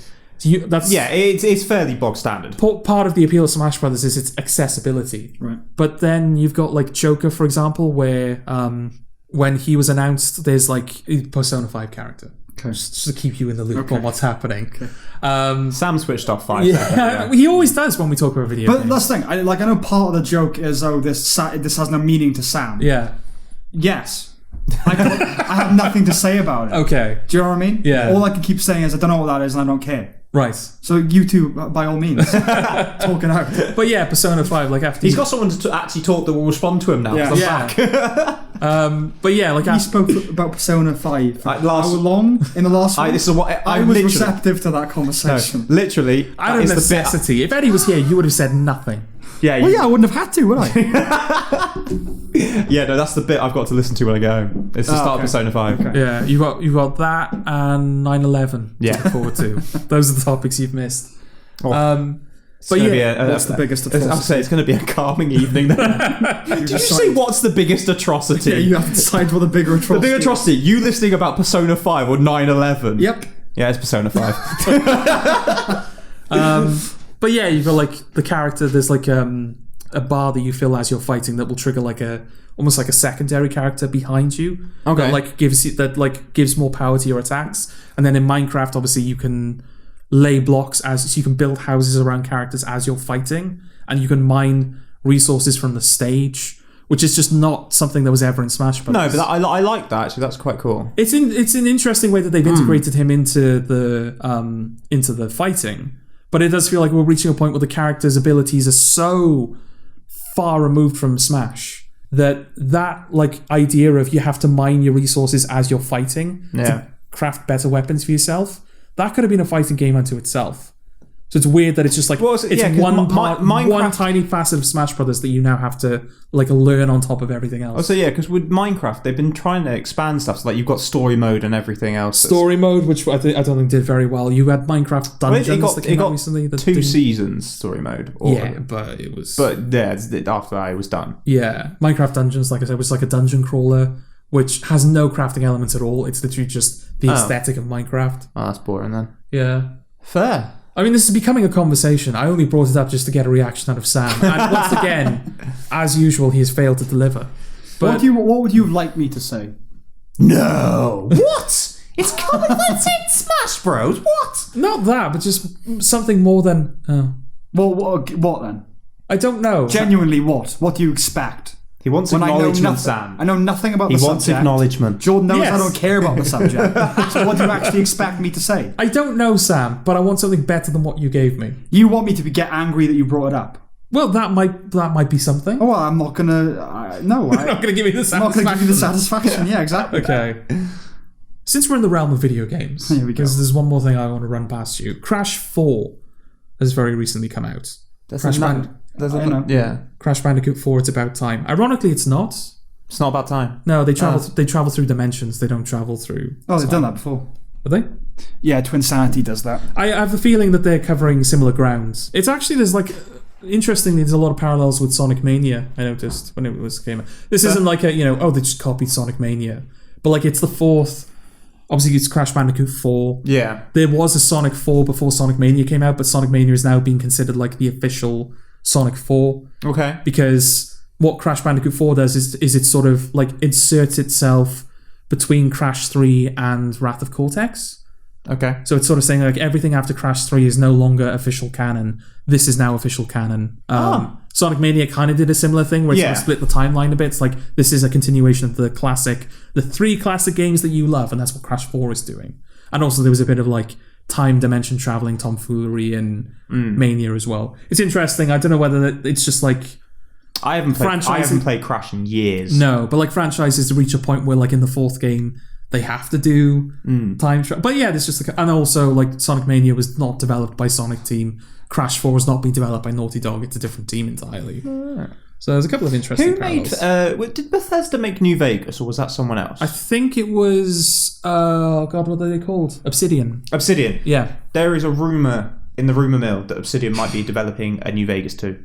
it's fairly bog standard. Part of the appeal of Smash Brothers is its accessibility. Right. But then you've got like Joker, for example, where when he was announced, there's like a Persona 5 character. Okay. Just to keep you in the loop on what's happening. Okay. Sam switched off 5 seconds. He always does when we talk about video games. But that's the thing. I know part of the joke is, this has no meaning to Sam. Yeah. Yes. I have nothing to say about it. Okay. Do you know what I mean? Yeah. All I can keep saying is I don't know what that is and I don't care. Right. So you two, by all means, talk it out. But yeah, Persona 5, like after... He's got someone to actually talk that will respond to him now. Yeah. But yeah, like... We spoke about Persona 5 how long in the last one? I was receptive to that conversation. No, literally. Out of necessity. If Eddie was here, you would have said nothing. Yeah. Well, I wouldn't have had to, would I? Yeah, no, that's the bit I've got to listen to when I go home. It's the start of Persona 5. Okay. Yeah, you've got that and 9/11 to look forward to. Those are the topics you've missed. But yeah, what's the biggest atrocity? I'll say it's going to be a calming evening then. Did you say what's the biggest atrocity? Yeah, you have to decide what the bigger atrocity The bigger atrocity, you listening about Persona 5 or 9/11? Yep. Yeah, it's Persona 5. But yeah, you've got like the character, there's like a bar that you fill as you're fighting that will trigger like almost like a secondary character behind you. Okay. That gives more power to your attacks. And then in Minecraft, obviously you can lay blocks so you can build houses around characters as you're fighting, and you can mine resources from the stage, which is just not something that was ever in Smash Bros. No, but I like that actually. That's quite cool. It's an interesting way that they've integrated him into the fighting, but it does feel like we're reaching a point where the character's abilities are so far removed from Smash that like idea of you have to mine your resources as you're fighting to craft better weapons for yourself, that could have been a fighting game unto itself. So it's weird that it's just like one tiny facet of Smash Brothers that you now have to like learn on top of everything else. Oh, so yeah, because with Minecraft they've been trying to expand stuff. So like you've got story mode and everything else. Story mode, which I don't think did very well. You had Minecraft Dungeons that came out recently. Two seasons story mode. But it was. But yeah, after that it was done. Yeah, Minecraft Dungeons, like I said, was like a dungeon crawler, which has no crafting elements at all. It's literally just the aesthetic of Minecraft. Oh, that's boring then. Yeah. Fair. I mean, this is becoming a conversation. I only brought it up just to get a reaction out of Sam. And once again, as usual, he has failed to deliver. But what would you like me to say? No! What? It's coming, that's in Smash Bros. What? Not that, but just something more than... Well, what then? I don't know. Genuinely, what? What do you expect? He wants acknowledgement, Sam. I know nothing about the subject. He wants acknowledgement. Jordan knows I don't care about the subject. So what do you actually expect me to say? I don't know, Sam, but I want something better than what you gave me. You want me to get angry that you brought it up? Well, that might be something. Oh, well, I'm not going to... No. I'm not going to give you the satisfaction. I'm not going to give you the satisfaction. Yeah, exactly. Okay. Since we're in the realm of video games, there's one more thing I want to run past you. Crash 4 has very recently come out. Crash Bandicoot 4, it's about time. Ironically, it's not. It's not about time. No, they travel through dimensions. They don't travel through Oh, they've done that before. Have they? Yeah, Twinsanity does that. I have the feeling that they're covering similar grounds. It's actually, interestingly, there's a lot of parallels with Sonic Mania, I noticed, when it came out. This isn't like they just copied Sonic Mania. But it's the fourth... Obviously, it's Crash Bandicoot 4. Yeah. There was a Sonic 4 before Sonic Mania came out, but Sonic Mania is now being considered like the official Sonic 4. Okay. Because what Crash Bandicoot 4 does is it sort of inserts itself between Crash 3 and Wrath of Cortex. Okay. So it's sort of saying everything after Crash 3 is no longer official canon. This is now official canon. Sonic Mania kind of did a similar thing where it sort of split the timeline a bit. It's this is a continuation of the three classic games that you love, and that's what Crash 4 is doing. And also there was a bit of time dimension traveling tomfoolery in Mania as well. It's interesting. I don't know whether it's just I haven't played Crash in years. No, but franchises to reach a point where in the fourth game they have to do time travel. But yeah, there's just and also Sonic Mania was not developed by Sonic Team. Crash 4 was not being developed by Naughty Dog. It's a different team entirely. So there's a couple of interesting parallels. Did Bethesda make New Vegas, or was that someone else? I think it was... what are they called? Obsidian. Obsidian. Yeah. There is a rumour in the rumour mill that Obsidian might be developing a New Vegas 2.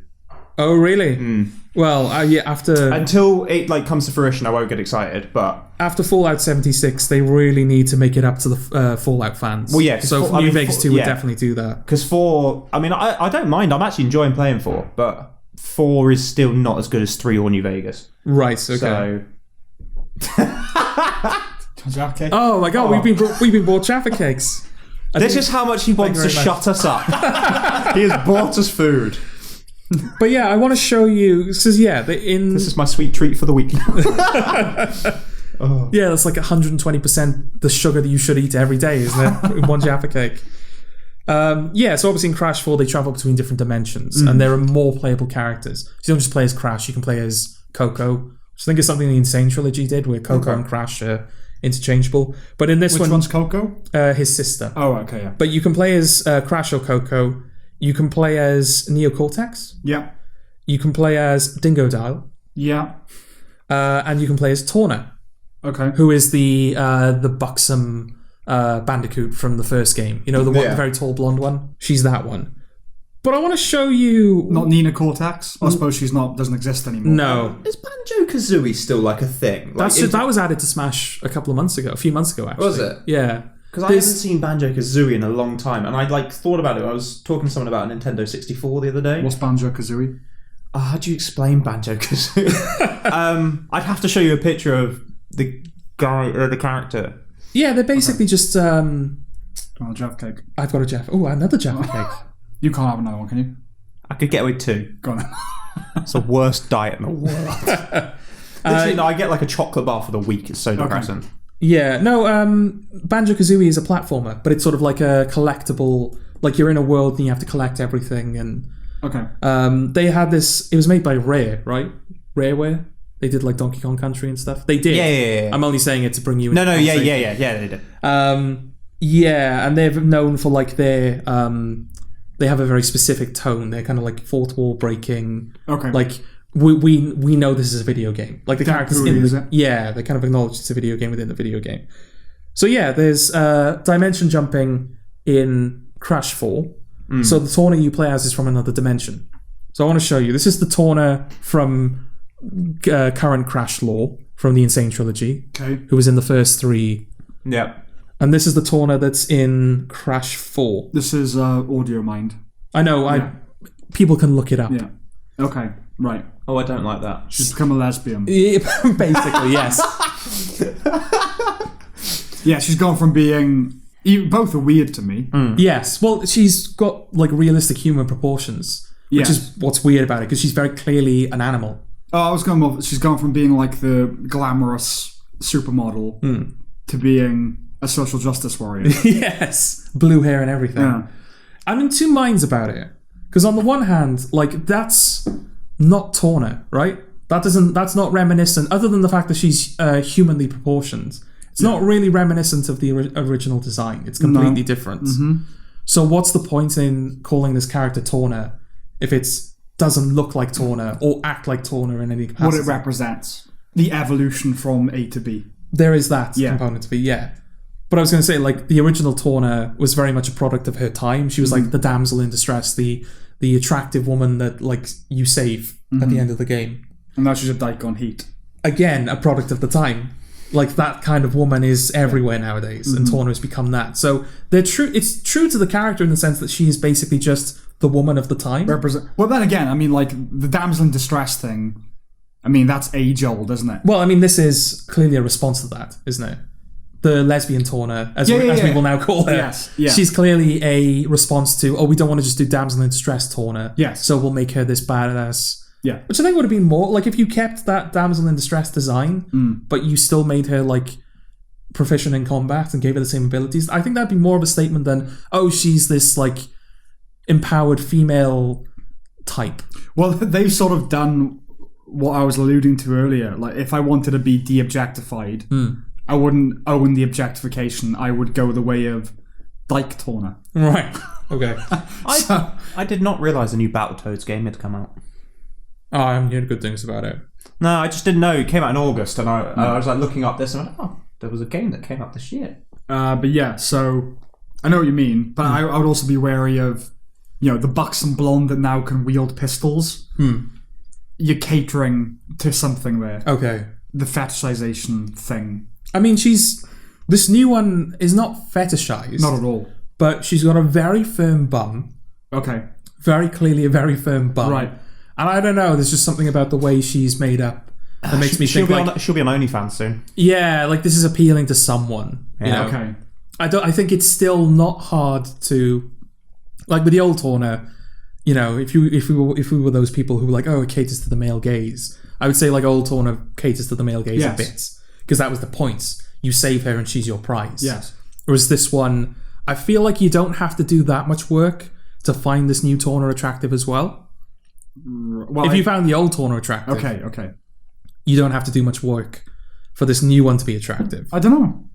Oh, really? Well, after... Until it comes to fruition, I won't get excited, but... After Fallout 76, they really need to make it up to the Fallout fans. Well, yeah. So New Vegas 2 would definitely do that. Because 4... I mean, I don't mind. I'm actually enjoying playing 4, but 4 is still not as good as 3 or New Vegas. Right, okay. So... Oh my god, we've been bought Jaffa cakes. This is how much he wants to shut us up. He has bought us food. But yeah, I want to show you because this is my sweet treat for the week. Yeah, that's 120% the sugar that you should eat every day, isn't it? In one Jaffa cake. So obviously in Crash 4 they travel between different dimensions and there are more playable characters. So you don't just play as Crash, you can play as Coco, which I think is something the Insane Trilogy did, where Coco and Crash are interchangeable. But in this Which one's Coco? His sister. Oh, okay, yeah. But you can play as Crash or Coco. You can play as Neocortex. Yeah. You can play as Dingodile. Yeah. And you can play as Torna. Okay. Who is the buxom Bandicoot from the first game. You know, the very tall blonde one? She's that one. But I want to show you... Not Nina Cortex? I suppose she's not, doesn't exist anymore. No. Is Banjo-Kazooie still a thing? That was added to Smash a few months ago, actually. Was it? Yeah. Because I haven't seen Banjo-Kazooie in a long time, and I thought about it. I was talking to someone about a Nintendo 64 the other day. What's Banjo-Kazooie? How do you explain Banjo-Kazooie? I'd have to show you a picture of the guy, the character. Yeah, they're basically just... Do you want a Jaffa cake? I've got a Jaffa... Oh, another Jaffa cake. You can't have another one, can you? I could get away with 2. Go on then. It's the worst diet in the world. Literally, no, I get like a chocolate bar for the week. It's so depressing. Okay. Yeah, no, Banjo-Kazooie is a platformer, but it's sort of like a collectible, like you're in a world and you have to collect everything. And they had this, it was made by Rare, right? Rareware? They did like Donkey Kong Country and stuff. They did. Yeah. I'm only saying it to bring you in. Yeah, they did. Yeah, and they're known for like their, they have a very specific tone. They're kind of like fourth wall breaking. Okay. Like, we know this is a video game. Like the characters in the, yeah, they kind of acknowledge it's a video game within the video game. So yeah, there's dimension jumping in Crash 4. So the Torna you play as is from another dimension. So I want to show you. This is the Torna from current Crash lore from the Insane Trilogy, who was in the first 3. Yeah. And this is the Torna that's in Crash 4. This is Audio Mind. I know. People can look it up. Yeah. Okay. Right. Oh, I don't like that. She's become a lesbian. Basically, yes. Yeah, she's gone from being... Both are weird to me. Yes. Well, she's got like realistic human proportions, which is what's weird about it, because she's very clearly an animal. Oh, I was going more... She's gone from being like the glamorous supermodel to being a social justice warrior. Yes. Blue hair and everything. Yeah. I'm in two minds about it. Because on the one hand, like, that's not Torna, right? That's not reminiscent, other than the fact that she's humanly proportioned. It's not really reminiscent of the original design. It's completely different. So what's the point in calling this character Torna if it doesn't look like Torna or act like Torna in any capacity? What it represents. The evolution from A to B. There is that component to it, But I was going to say, like, the original Torna was very much a product of her time. She was like the damsel in distress, the attractive woman that, like, you save at the end of the game. And now she's a dyke on Heat. Again, a product of the time. Like, that kind of woman is everywhere nowadays, and Torna has become that. So they're true. It's true to the character in the sense that she is basically just the woman of the time. Well, then again, I mean, like, the damsel in distress thing, I mean, that's age-old, isn't it? Well, I mean, this is clearly a response to that, isn't it? The lesbian Torna, as we will now call her. Yes, yeah. She's clearly a response to, we don't want to just do damsel in distress Torna. Yes. So we'll make her this badass. Yeah. Which I think would have been more, like, if you kept that damsel in distress design, but you still made her, like, proficient in combat and gave her the same abilities, I think that'd be more of a statement than, she's this, like, empowered female type. Well, they've sort of done what I was alluding to earlier. Like, if I wanted to be de-objectified, I wouldn't own the objectification. I would go the way of Dyke Torna. Right. Okay. I did not realise a new Battletoads game had come out. Oh, I haven't heard good things about it. No, I just didn't know. It came out in August, and I was like looking up this, and I went, there was a game that came out this year. But yeah, so I know what you mean, but I would also be wary of, the buxom blonde that now can wield pistols. You're catering to something there. Okay. The fetishization thing. I mean, this new one is not fetishized. Not at all. But she's got a very firm bum. Okay. Very clearly a very firm bum. Right. And I don't know, there's just something about the way she's made up that makes me think she'll be on OnlyFans soon. Yeah, like this is appealing to someone. Yeah. Okay. I think it's still not hard to, like with the old Torna, if we were those people who were like, it caters to the male gaze, I would say like old Torna caters to the male gaze a bit, because that was the point. You save her and she's your prize. Yes. Whereas this one, I feel like you don't have to do that much work to find this new Torna attractive as well. Well, if you found the old Torna attractive, okay, you don't have to do much work for this new one to be attractive. I don't know.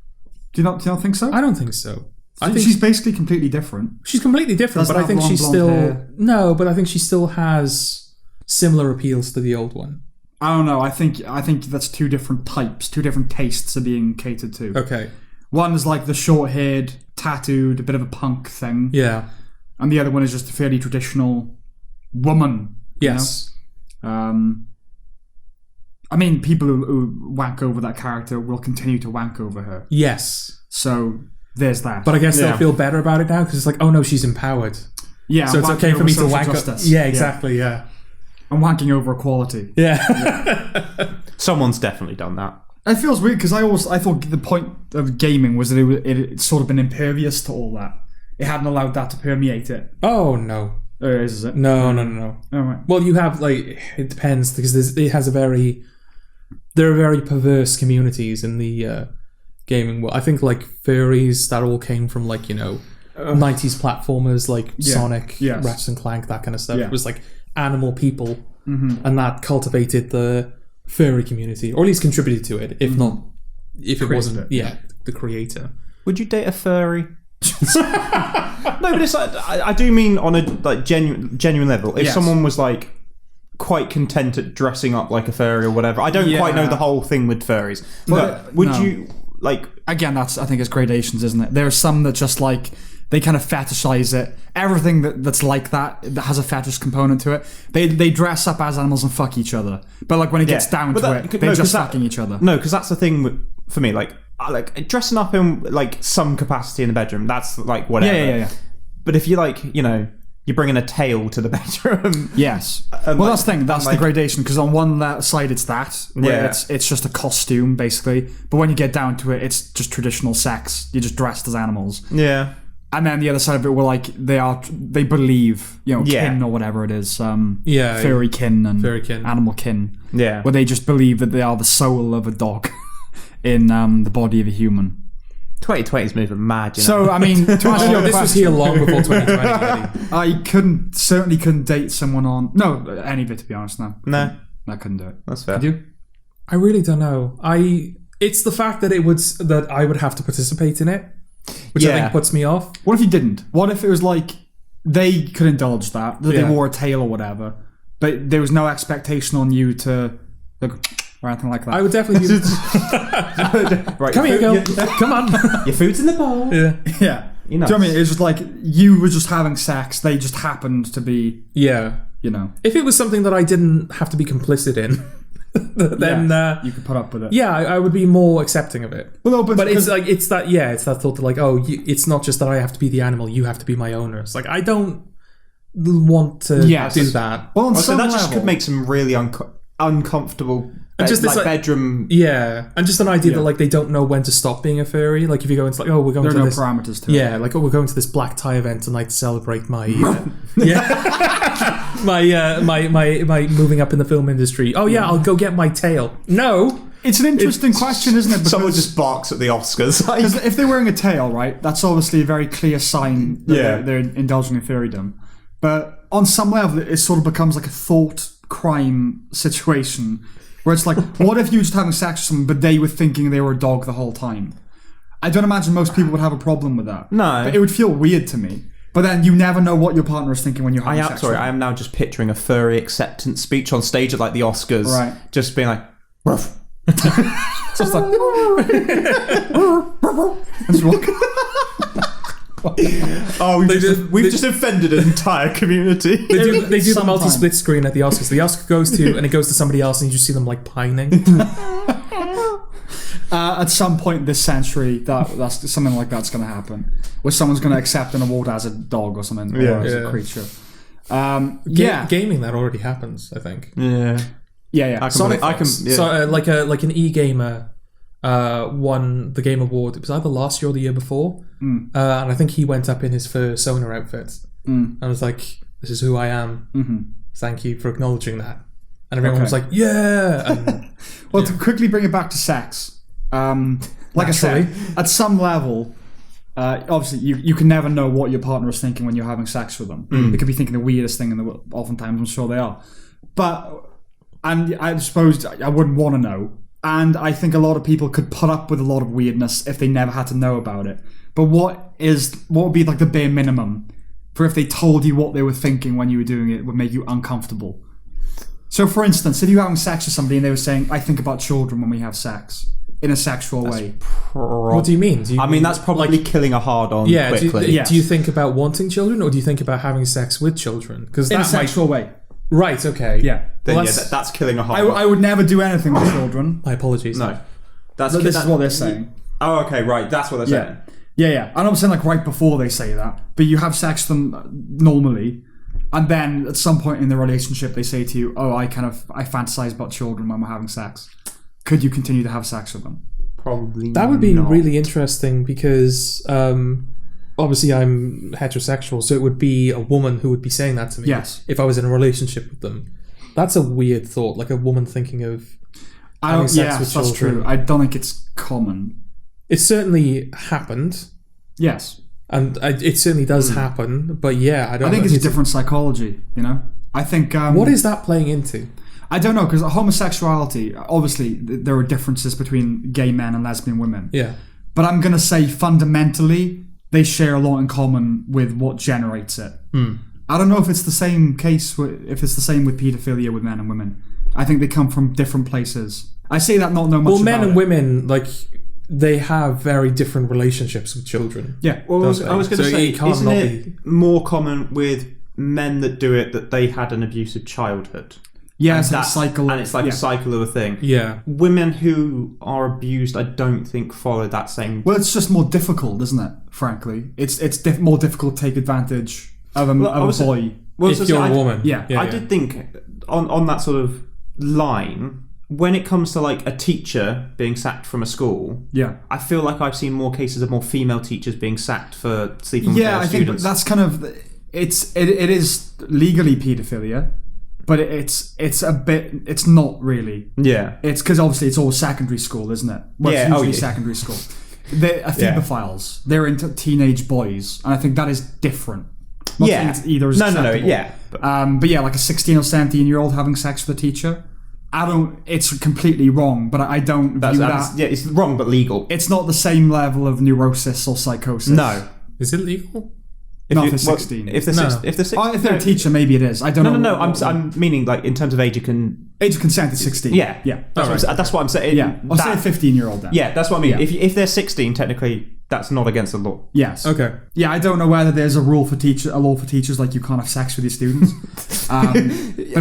Do you not think so? I don't think so. I think she's basically completely different. She's completely different, but I think she's still but I think she still has similar appeals to the old one. I don't know. I think that's two different types, two different tastes are being catered to. Okay. One is like the short-haired, tattooed, a bit of a punk thing. Yeah. And the other one is just a fairly traditional woman. Yes. I mean, people who wank over that character will continue to wank over her. Yes. So there's that. But I guess they'll feel better about it now because it's like, oh no, she's empowered. Yeah. So it's okay for me to wank over. Yeah, exactly. Yeah. I'm wanking over equality. Yeah. Someone's definitely done that. It feels weird because I thought the point of gaming was that it's sort of been impervious to all that. It hadn't allowed that to permeate it. Oh no. Is it? No. Oh, right. Well, you have it depends because there are very perverse communities in the gaming world. I think furries that all came from 90s platformers like Sonic, Ratchet and Clank, that kind of stuff. It was animal people, and that cultivated the furry community, or at least contributed to it, if it wasn't the creator. Would you date a furry? No, but it's I do mean on a genuine level. If someone was quite content at dressing up like a furry or whatever, I don't quite know the whole thing with furries. But would you Again, I think it's gradations, isn't it? There are some that just they kind of fetishize it. Everything that's like that has a fetish component to it. They dress up as animals and fuck each other. But when it gets down to it, they're just fucking each other. No, because that's the thing for me. I like dressing up in some capacity in the bedroom. That's whatever. Yeah. But if you you're bringing a tail to the bedroom. Yes. Well, that's the thing. That's the gradation. Because on one side, it's that. Where it's just a costume, basically. But when you get down to it, it's just traditional sex. You're just dressed as animals. Yeah. And then the other side of it, where they believe, kin or whatever it is. Furry kin and animal kin. Yeah. Where they just believe that they are the soul of a dog in the body of a human. 2020 is moving mad, So, I mean, to answer your this was here long before 2020. I certainly couldn't date someone on... No, any of it, to be honest, no. No. I couldn't do it. That's fair. Could you? I really don't know. It's the fact that that I would have to participate in it, which I think puts me off. What if you didn't? What if it was they could indulge that they wore a tail or whatever, but there was no expectation on you to... or anything like that. I would definitely be... Right, come here, girl. Come on. Your food's in the bowl. Yeah. You know. Do you know what I mean? It's just you were just having sex. They just happened to be... Yeah. If it was something that I didn't have to be complicit in, then... you could put up with it. Yeah, I would be more accepting of it. Well, no, but it's that thought that it's not just that I have to be the animal, you have to be my owner. It's I don't want to do that. Well, so that just could make some really uncomfortable... just this bedroom, and just an idea that they don't know when to stop being a furry. If you go into we're going to this, parameters to it. Yeah, we're going to this black tie event tonight to celebrate my my moving up in the film industry. Oh yeah, I'll go get my tail. No, it's an interesting question, isn't it? Because someone just barks at the Oscars. Because if they're wearing a tail, right, that's obviously a very clear sign that they're indulging in furrydom. But on some level, it sort of becomes a thought crime situation. Where it's what if you were just having sex with someone, but they were thinking they were a dog the whole time? I don't imagine most people would have a problem with that. No. But it would feel weird to me. But then you never know what your partner is thinking when you're having sex with them. I am now just picturing a furry acceptance speech on stage at the Oscars. Right. Just being ruff. Just It's we've just offended an entire community. They do the multi-split screen at the Oscars. The Oscar goes to, and it goes to somebody else, and you just see them pining. At some point this century, that's something like that's going to happen, where someone's going to accept an award as a dog or something, or as a creature. Gaming that already happens, I think. Yeah. Like an e-gamer won the Game Award. It was either last year or the year before, and I think he went up in his fursona outfit. And I was like, "This is who I am. Thank you for acknowledging that." And everyone was like, "Yeah." And, to quickly bring it back to sex, like I say, at some level, obviously you can never know what your partner is thinking when you're having sex with them. They could be thinking the weirdest thing in the world. Oftentimes, I'm sure they are. And I suppose I wouldn't want to know. And I think a lot of people could put up with a lot of weirdness if they never had to know about it. But what would be the bare minimum for if they told you what they were thinking when you were doing it would make you uncomfortable? So, for instance, if you're having sex with somebody and they were saying, "I think about children when we have sex," in a sexual way. What do you mean? That's probably killing a hard-on quickly. Do you think about wanting children, or do you think about having sex with children? Because in a sexual way. Right, okay. Yeah. That's killing a hard-on. I would never do anything with children. My apologies. No. This is what they're saying. Oh, okay, right. That's what they're saying. Yeah. And I'm saying right before they say that, but you have sex with them normally, and then at some point in the relationship they say to you, "Oh, I fantasize about children when we're having sex." Could you continue to have sex with them? Probably that would be not. really interesting because obviously I'm heterosexual, so it would be a woman who would be saying that to me. Yes. If I was in a relationship with them. That's a weird thought, like a woman thinking of having sex with children. That's true. I don't think it's common. It certainly happened. Yes. And it certainly does happen, but yeah, I think it's a different psychology, you know? I think... what is that playing into? I don't know, because homosexuality, obviously, there are differences between gay men and lesbian women. Yeah. But I'm going to say, fundamentally, they share a lot in common with what generates it. I don't know if it's the same case, if it's the same with paedophilia with men and women. I think they come from different places. I say that not know much about men and it. women, like, they have very different relationships with children. Yeah. Well, I was going to say, isn't it more common with men that do it that they had an abusive childhood? Yeah, it's a cycle. And it's like a cycle of a thing. Yeah. Women who are abused, I don't think follow that same... Well, it's just more difficult, isn't it, frankly? It's more difficult to take advantage of a boy. Well, if you're a woman. Yeah. I did think, on that sort of line, when it comes to like a teacher being sacked from a school, I feel like I've seen more cases of more female teachers being sacked for sleeping with their students. Yeah, I think that's kind of... It is legally paedophilia, but it's a bit... It's not really. Yeah. It's because obviously it's all secondary school, isn't it? Well, it's usually secondary school. They're ephebophiles. They're into teenage boys, and I think that is different. Not saying it's either is acceptable. Yeah. But yeah, like a 16 or 17-year-old having sex with a teacher, it's completely wrong, but I don't view that... Yeah, it's wrong but legal. It's not the same level of neurosis or psychosis. No. Is it legal? Not for 16. If they're a teacher, maybe it is. I don't know. No. I'm meaning like in terms of age, you can... Age of consent is 16. Yeah. That's what I'm saying. Yeah. I'll say a 15-year-old then. Yeah, that's what I mean. Yeah. If they're 16, technically, that's not against the law. Yes. Okay. Yeah, I don't know whether there's a law for teachers, like you can't have sex with your students. But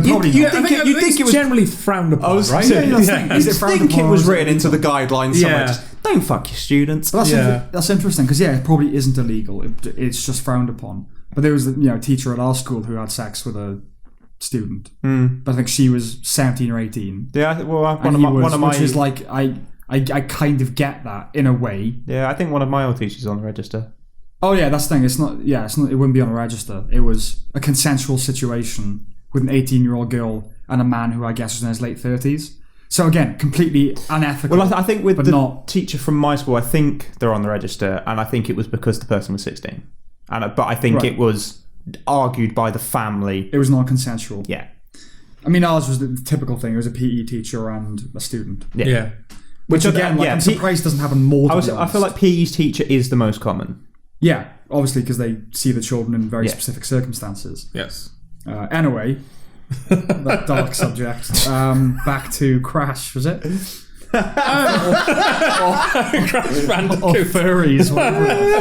probably you not. think it was generally frowned upon, right? Is it frowned upon? It was written into the guidelines somewhere. Yeah. Just, don't fuck your students. That's interesting, because it probably isn't illegal. It's just frowned upon. But there was a teacher at our school who had sex with a student. But I think she was 17 or 18. Yeah, well, which is like, I kind of get that in a way. Yeah, I think one of my old teachers is on the register. Oh yeah, that's the thing. It's not. It wouldn't be on a register. It was a consensual situation with an 18-year-old girl and a man who I guess was in his late 30s. So again, completely unethical. Well, I think with the teacher from my school, I think they're on the register, and I think it was because the person was 16. But I think it was argued by the family. It was non-consensual. Yeah. I mean, ours was the typical thing. It was a PE teacher and a student. Yeah. Which again, I'm surprised doesn't happen more. I feel like PE's teacher is the most common. Yeah, obviously because they see the children in very specific circumstances. Yes. Anyway, that dark subject. Back to Crash, was it? Crash Bandicoot. Or furries, whatever it was.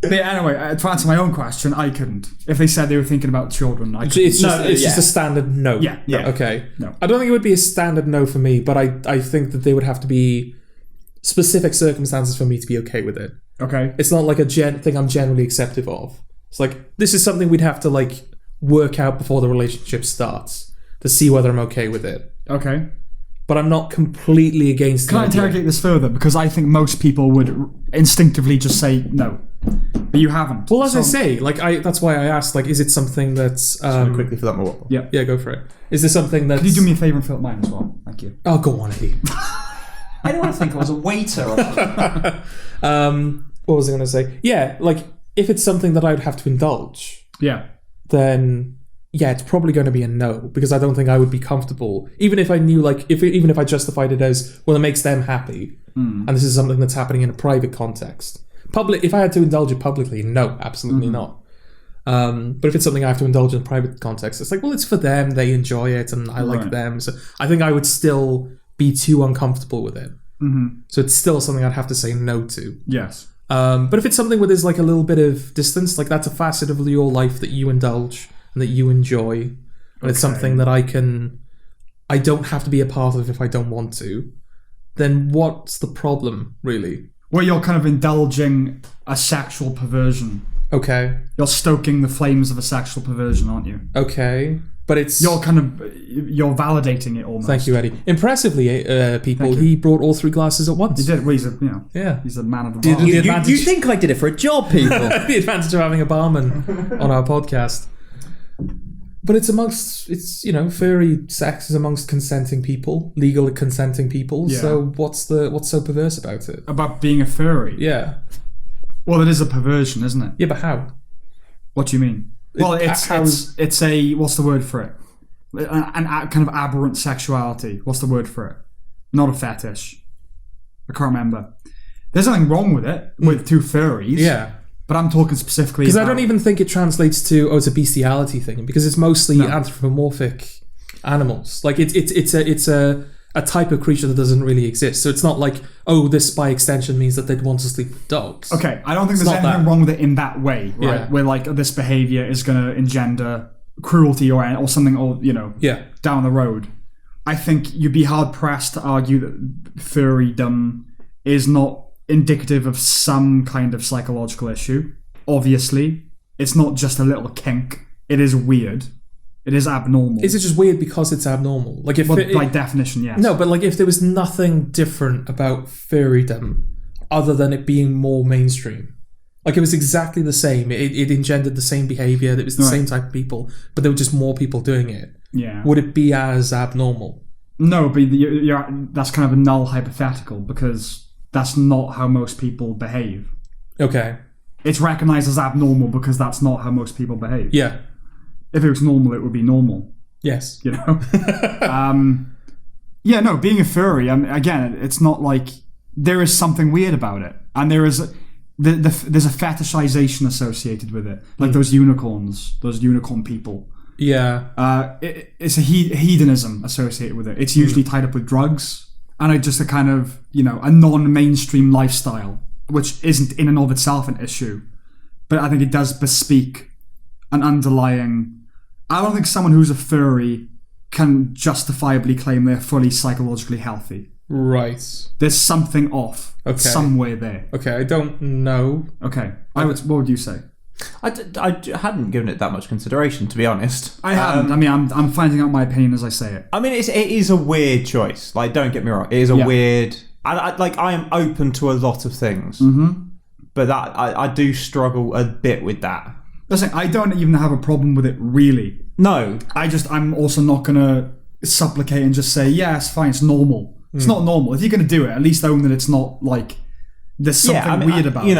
But anyway, to answer my own question, I couldn't. If they said they were thinking about children, I couldn't. It's just a standard no. Yeah. Okay. No. I don't think it would be a standard no for me, but I think that they would have to be specific circumstances for me to be okay with it. Okay. It's not like a thing I'm generally acceptive of. It's like, this is something we'd have to like work out before the relationship starts to see whether I'm okay with it. Okay. But I'm not completely against it. Can I interrogate this further? Because I think most people would instinctively just say no. But you haven't. Well, as I say, that's why I asked, is it something that's... quickly fill up my water. Yeah, go for it. Is there something that's... Could you do me a favour and fill up mine as well? Thank you. Oh, go on, Eddie. I don't want to think I was a waiter. What was I going to say? Yeah, if it's something that I would have to indulge... Yeah. Then... Yeah, it's probably going to be a no, because I don't think I would be comfortable, even if I knew, even if I justified it as, well, it makes them happy, and this is something that's happening in a private context. If I had to indulge it publicly, no, absolutely not. But if it's something I have to indulge in a private context, it's like, well, it's for them, they enjoy it, and I like them, so I think I would still be too uncomfortable with it. So it's still something I'd have to say no to. Yes. But if it's something where there's a little bit of distance, that's a facet of your life that you indulge and that you enjoy, and it's something that I don't have to be a part of if I don't want to, then what's the problem, really? Well, you're kind of indulging a sexual perversion. Okay. You're stoking the flames of a sexual perversion, aren't you? Okay. But it's... You're validating it almost. Thank you, Eddie. Impressively, people, he brought all 3 glasses at once. He did. Well, he's a man of the bar. You think I did it for a job, people? The advantage of having a barman on our podcast. But it's furry sex is amongst consenting people, legal consenting people. Yeah. So what's so perverse about it? About being a furry? Yeah. Well, it is a perversion, isn't it? Yeah, but how? What do you mean? Well, it's a, what's the word for it? An kind of aberrant sexuality. What's the word for it? Not a fetish. I can't remember. There's nothing wrong with it, with 2 furries. Yeah. But I'm talking specifically because I don't even think it translates to it's a bestiality thing, because it's mostly anthropomorphic animals. Like it's a type of creature that doesn't really exist. So it's not like, this by extension means that they'd want to sleep with dogs. Okay, I don't think there's anything wrong with it in that way, right? Yeah. Where like this behavior is going to engender cruelty or something, down the road. I think you'd be hard pressed to argue that furrydom is not indicative of some kind of psychological issue. Obviously, it's not just a little kink. It is weird. It is abnormal. Is it just weird because it's abnormal? Like by definition, yes. No, but like if there was nothing different about furrydom other than it being more mainstream, like it was exactly the same. It engendered the same behavior. It was the same type of people, but there were just more people doing it. Yeah. Would it be as abnormal? No, but that's kind of a null hypothetical, because that's not how most people behave. Okay. It's recognized as abnormal because that's not how most people behave. Yeah. If it was normal, it would be normal. Yes. Being a furry, again, it's not like there is something weird about it. And there's a fetishization associated with it. Like those unicorns, those unicorn people. Yeah. It's a hedonism associated with it. It's usually tied up with drugs. And just a kind of, a non-mainstream lifestyle, which isn't in and of itself an issue. But I think it does bespeak an underlying... I don't think someone who's a furry can justifiably claim they're fully psychologically healthy. Right. There's something off. Okay. Somewhere there. Okay, I don't know. Okay. What would you say? I hadn't given it that much consideration, to be honest. I hadn't. I'm finding out my opinion as I say it. I mean, it is a weird choice. Like, don't get me wrong. It is a weird... I am open to a lot of things. Mm-hmm. But that I do struggle a bit with that. Listen, I don't even have a problem with it, really. No. I'm also not going to supplicate and just say, yeah, it's fine, it's normal. It's not normal. If you're going to do it, at least own that it's not, like... There's something weird about it.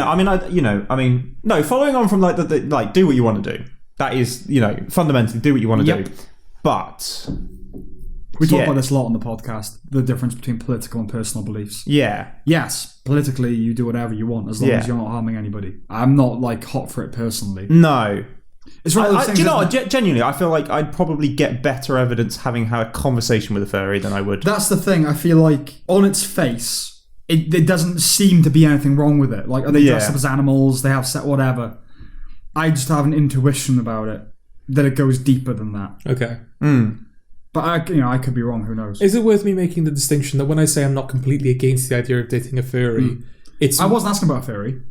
No, following on from the do what you want to do. That is, fundamentally do what you want to do. But we talk about this a lot on the podcast, the difference between political and personal beliefs. Yeah. Yes, politically you do whatever you want as long as you're not harming anybody. I'm not hot for it personally. No. It's one of those things. Do you know what? Genuinely, I feel like I'd probably get better evidence having had a conversation with a furry than I would. That's the thing. I feel like on its face, it doesn't seem to be anything wrong with it. Like, are they dressed up as animals? They have set whatever. I just have an intuition about it that it goes deeper than that. Okay. But I could be wrong. Who knows? Is it worth me making the distinction that when I say I'm not completely against the idea of dating a furry, it's... I wasn't asking about a furry.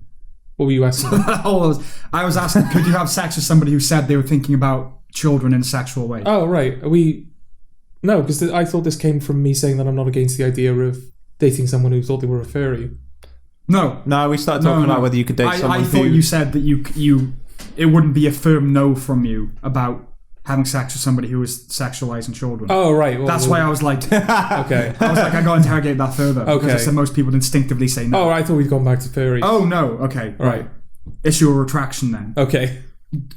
What were you asking? I was asking, could you have sex with somebody who said they were thinking about children in a sexual way? Oh, right. No, because I thought this came from me saying that I'm not against the idea of dating someone who thought they were a furry. No, we started talking about whether you could date someone. I thought you said that it wouldn't be a firm no from you about having sex with somebody who was sexualizing children. Oh, right. Well, that's why I was like, okay. I was like, I got to interrogate that further. Okay. Because I said most people instinctively say no. Oh, I thought we'd gone back to furries. Oh, no. Okay. Right. Issue a retraction then. Okay.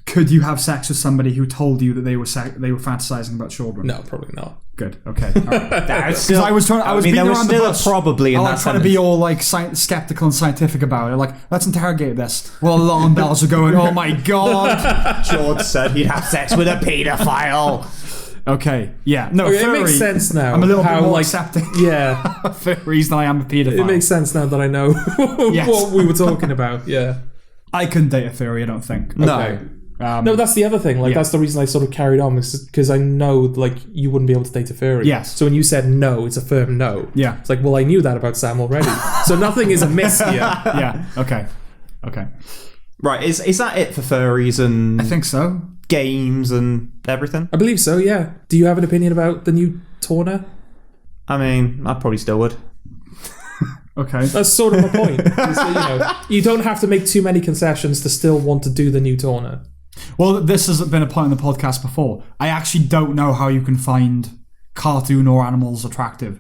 Could you have sex with somebody who told you that they were fantasizing about children? No, probably not. Good. Okay. All right. Still, I was beating there was around still the bush. probably in that trying to be all like skeptical and scientific about it. Like, let's interrogate this. Well, alarm bells are going. Oh my god! George said he'd have sex with a paedophile. Okay. Yeah. No. Okay, furry, it makes sense now. I'm a little bit more accepting. Yeah. Furries than I am a paedophile. It makes sense now that I know what we were talking about. Yeah. I couldn't date a furry. I don't think. Okay. No, that's the other thing. Like, that's the reason I sort of carried on, because I know, like, you wouldn't be able to date a furry. Yes. So when you said no, it's a firm no. Yeah. It's like, well, I knew that about Sam already. So nothing is amiss here. Yeah. Okay. Right. Is that it for furries? And I think so. games and everything. I believe so, yeah. Do you have an opinion about the new toner? I mean, I probably still would. Okay. That's sort of my point. You don't have to make too many concessions to still want to do the new toner. Well, this has been a point in the podcast before. I actually don't know how you can find cartoon or animals attractive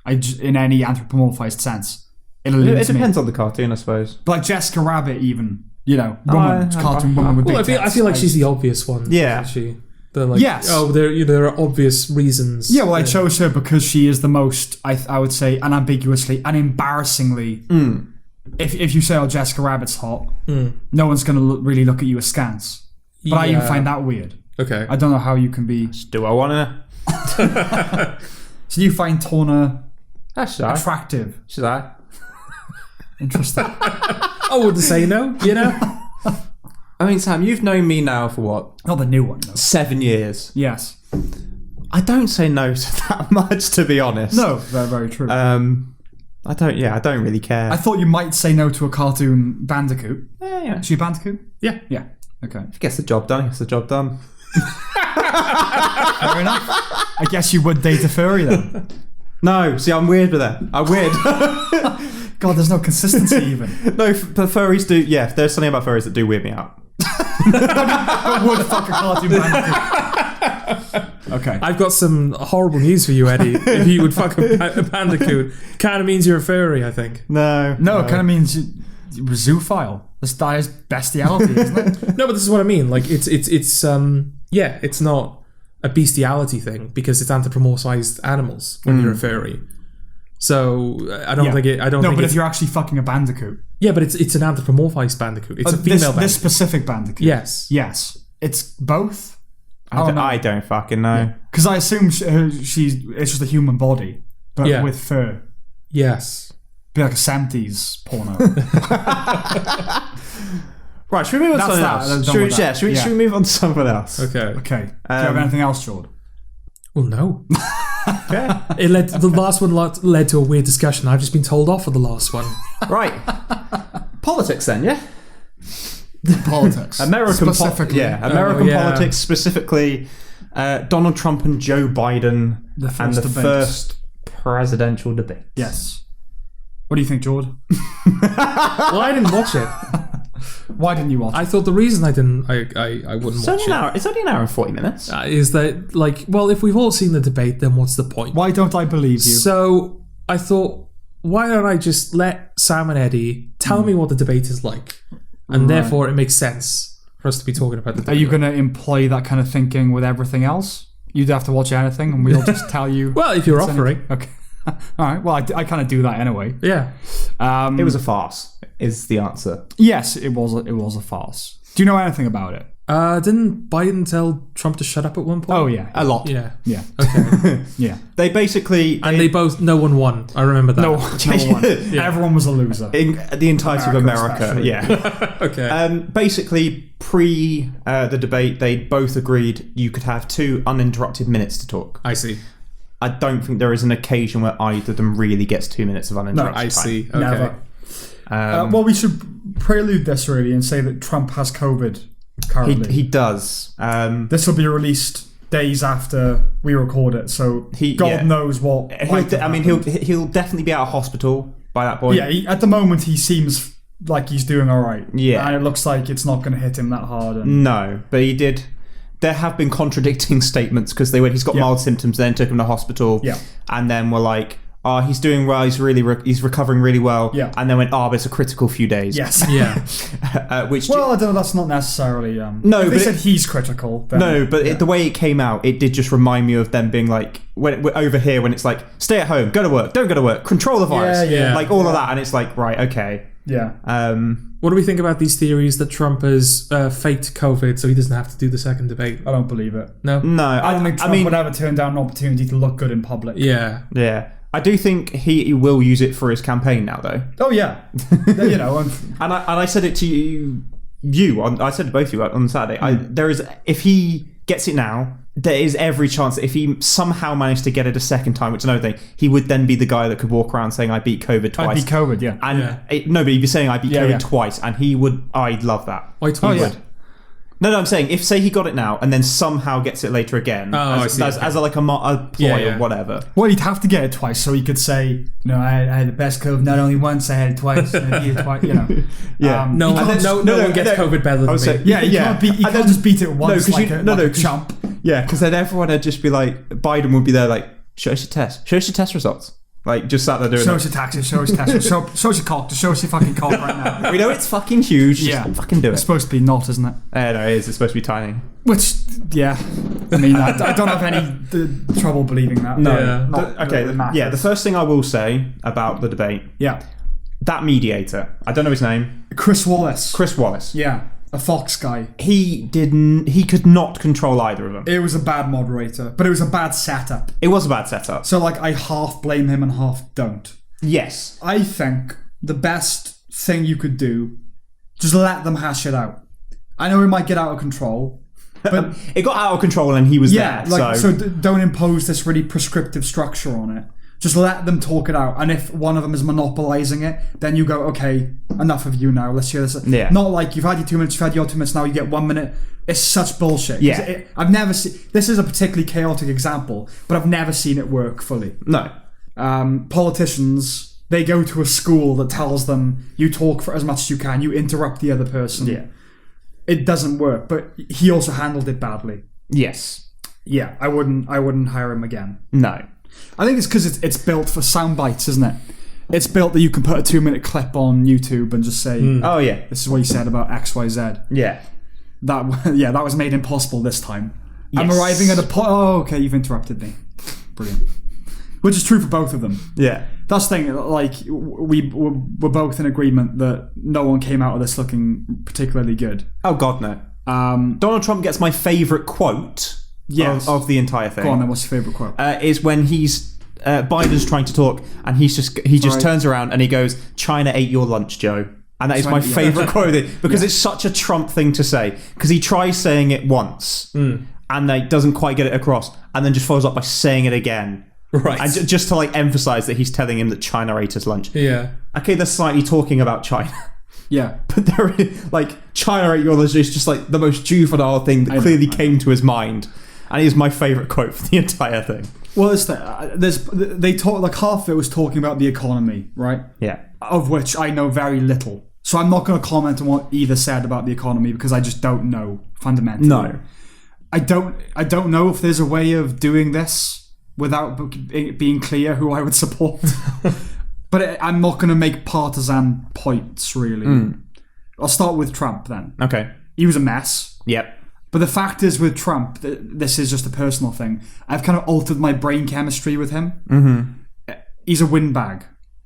in any anthropomorphized sense. It depends on the cartoon, I suppose. But like Jessica Rabbit, even, cartoon woman with big tits. I feel like she's the obvious one. Yeah. Actually. Like, yes. Oh, there are obvious reasons. Yeah, well, I chose her because she is the most, I would say, unambiguously and embarrassingly. If you say, Jessica Rabbit's hot, no one's going to really look at you askance. But I even find that weird. Okay. I don't know how you can be. Do I want to? So you find Torna attractive? Should I? Interesting. I wouldn't say no, I mean, Sam, you've known me now for what? Not the new one, though. 7 years. Yes. I don't say no to that much, to be honest. No, very, very true. I don't really care. I thought you might say no to a cartoon Bandicoot. Yeah. Is she a Bandicoot? Yeah. Yeah. Okay. If it gets the job done, it gets the job done. Fair enough. I guess you would date a furry then. No, see, I'm weird with that. I'm weird. God, there's no consistency even. No, the furries do. Yeah, there's something about furries that do weird me out. But would fuck a cartoon Bandicoot. Okay. I've got some horrible news for you, Eddie. If you would fuck a bandicoot, kind of means you're a furry, I think. No, it kind of means you're a zoophile. This dies bestiality, isn't it? No, but this is what I mean. Like, it's not a bestiality thing because it's anthropomorphized animals when you're a furry. So I don't think it. No, but if you're actually fucking a bandicoot. Yeah, but it's an anthropomorphized bandicoot. It's a female bandicoot. This specific bandicoot. Yes. It's both. I don't fucking know. Because I assume it's just a human body, but with fur. Yes. Be like a 70s porno. Right, should we move on to something else? Should we move on to something else? Okay. Do you have anything else, Jord? Well, no. The last one led to a weird discussion. I've just been told off for the last one. Right. Politics then, yeah? Politics. American politics, specifically Donald Trump and Joe Biden and the first presidential debate. Yes. What do you think, Jord? Well, I didn't watch it. Why didn't you watch it? I thought the reason I wouldn't watch it. It's only an hour and 40 minutes. Is that, like, well, if we've all seen the debate, then what's the point? Why don't I believe you? So I thought, why don't I just let Sam and Eddie tell me what the debate is like? And therefore it makes sense for us to be talking about the debate. Are you going to employ that kind of thinking with everything else? You'd have to watch anything and we'll just tell you. Well, if you're offering. Okay. All right. Well, I kind of do that anyway. Yeah. It was a farce, is the answer. Yes, it was a farce. Do you know anything about it? Didn't Biden tell Trump to shut up at one point? Oh, yeah. A lot. Yeah. Okay. Yeah. They basically... no one won. I remember that. No one. Yeah. Everyone was a loser. In the entirety of America, yeah. Okay. Basically, pre the debate, they both agreed you could have 2 uninterrupted minutes to talk. I see. I don't think there is an occasion where either of them really gets 2 minutes of uninterrupted time. I see. Okay. Never. Well, we should prelude this really and say that Trump has COVID currently. He does. This will be released days after we record it, so God knows what. He'll definitely be out of hospital by that point. Yeah, at the moment he seems like he's doing all right. Yeah, and it looks like it's not going to hit him that hard. No, but he did. There have been contradicting statements because he's got mild symptoms, then took him to hospital, and then were like, "Oh, he's doing well. He's recovering really well." Yeah, and then went, "Oh, but it's a critical few days." Yes. Yeah. I don't know. That's not necessarily. No, if they said he's critical. Then, the way it came out, it did just remind me of them being like, when we're over here when it's like, stay at home, go to work, don't go to work, control the virus, like all of that, and it's like, right, okay. Yeah. What do we think about these theories that Trump has faked COVID so he doesn't have to do the second debate? I don't believe it. No? I don't think Trump would ever turn down an opportunity to look good in public. Yeah. Yeah. I do think he will use it for his campaign now, though. Oh, yeah. And I said it to you. I said to both of you on Saturday. If he gets it now, there is every chance that if he somehow managed to get it a second time, which is another thing, he would then be the guy that could walk around saying, I beat COVID twice. I beat COVID, And but he'd be saying, I beat COVID twice, and he would, I'd love that. I totally would. No, I'm saying if say he got it now and then somehow gets it later again, as a ploy or whatever. Well, he'd have to get it twice so he could say, I had the best COVID not only once, I had it twice, I had it twice, Yeah. No one gets COVID better than me. Yeah, you can't just beat it once like a chump. Yeah, because then everyone would just be like, Biden would be there like, show us your test results. Like, just sat there doing show us your taxes, show us your taxes, show us your cock, just show us your fucking cock right now. We know it's fucking huge, just fucking do it. It's supposed to be not, isn't it? No, it is. It's supposed to be tiny. Which, I mean, I don't have any trouble believing that. No. The first thing I will say about the debate. Yeah. That mediator, I don't know his name. Chris Wallace. Yeah. A Fox guy. He could not control either of them. It was a bad moderator, but it was a bad setup. It was a bad setup. So, I half blame him and half don't. Yes. I think the best thing you could do, just let them hash it out. I know it might get out of control, but... it got out of control and he was there. So don't impose this really prescriptive structure on it. Just let them talk it out. And if one of them is monopolizing it, then you go, okay, enough of you now. Let's hear this. Yeah. Not like you've had your 2 minutes, you've had your 2 minutes, now you get 1 minute. It's such bullshit. Yeah. I've never seen... This is a particularly chaotic example, but I've never seen it work fully. No. Politicians, they go to a school that tells them, you talk for as much as you can, you interrupt the other person. Yeah. It doesn't work, but he also handled it badly. Yes. Yeah, I wouldn't hire him again. No. I think it's because it's built for sound bites, isn't it? It's built that you can put a 2-minute clip on YouTube and just say, oh yeah, this is what you said about XYZ. Yeah. That was made impossible this time. Yes. I'm arriving at a point. Oh, okay, you've interrupted me. Brilliant. Which is true for both of them. Yeah. That's the thing, we're both in agreement that no one came out of this looking particularly good. Oh God, no. Donald Trump gets my favourite quote of the entire thing. Go on then, what's your favourite quote? Is when he's Biden's trying to talk and he just turns around and he goes, "China ate your lunch, Joe." And that is my favourite quote because it's such a Trump thing to say, because he tries saying it once and he doesn't quite get it across and then just follows up by saying it again. Right. And just to emphasise that he's telling him that China ate his lunch. Yeah. Okay, they're slightly talking about China. Yeah. But there is, China ate your lunch is just the most juvenile thing that clearly came to his mind. And it is my favourite quote for the entire thing. Well, they talk, half of it was talking about the economy, right? Yeah. Of which I know very little. So I'm not going to comment on what either said about the economy because I just don't know fundamentally. No. I don't know if there's a way of doing this without being clear who I would support. But I'm not going to make partisan points, really. I'll start with Trump then. Okay. He was a mess. Yep. But the fact is with Trump, this is just a personal thing. I've kind of altered my brain chemistry with him. Mm-hmm. He's a windbag,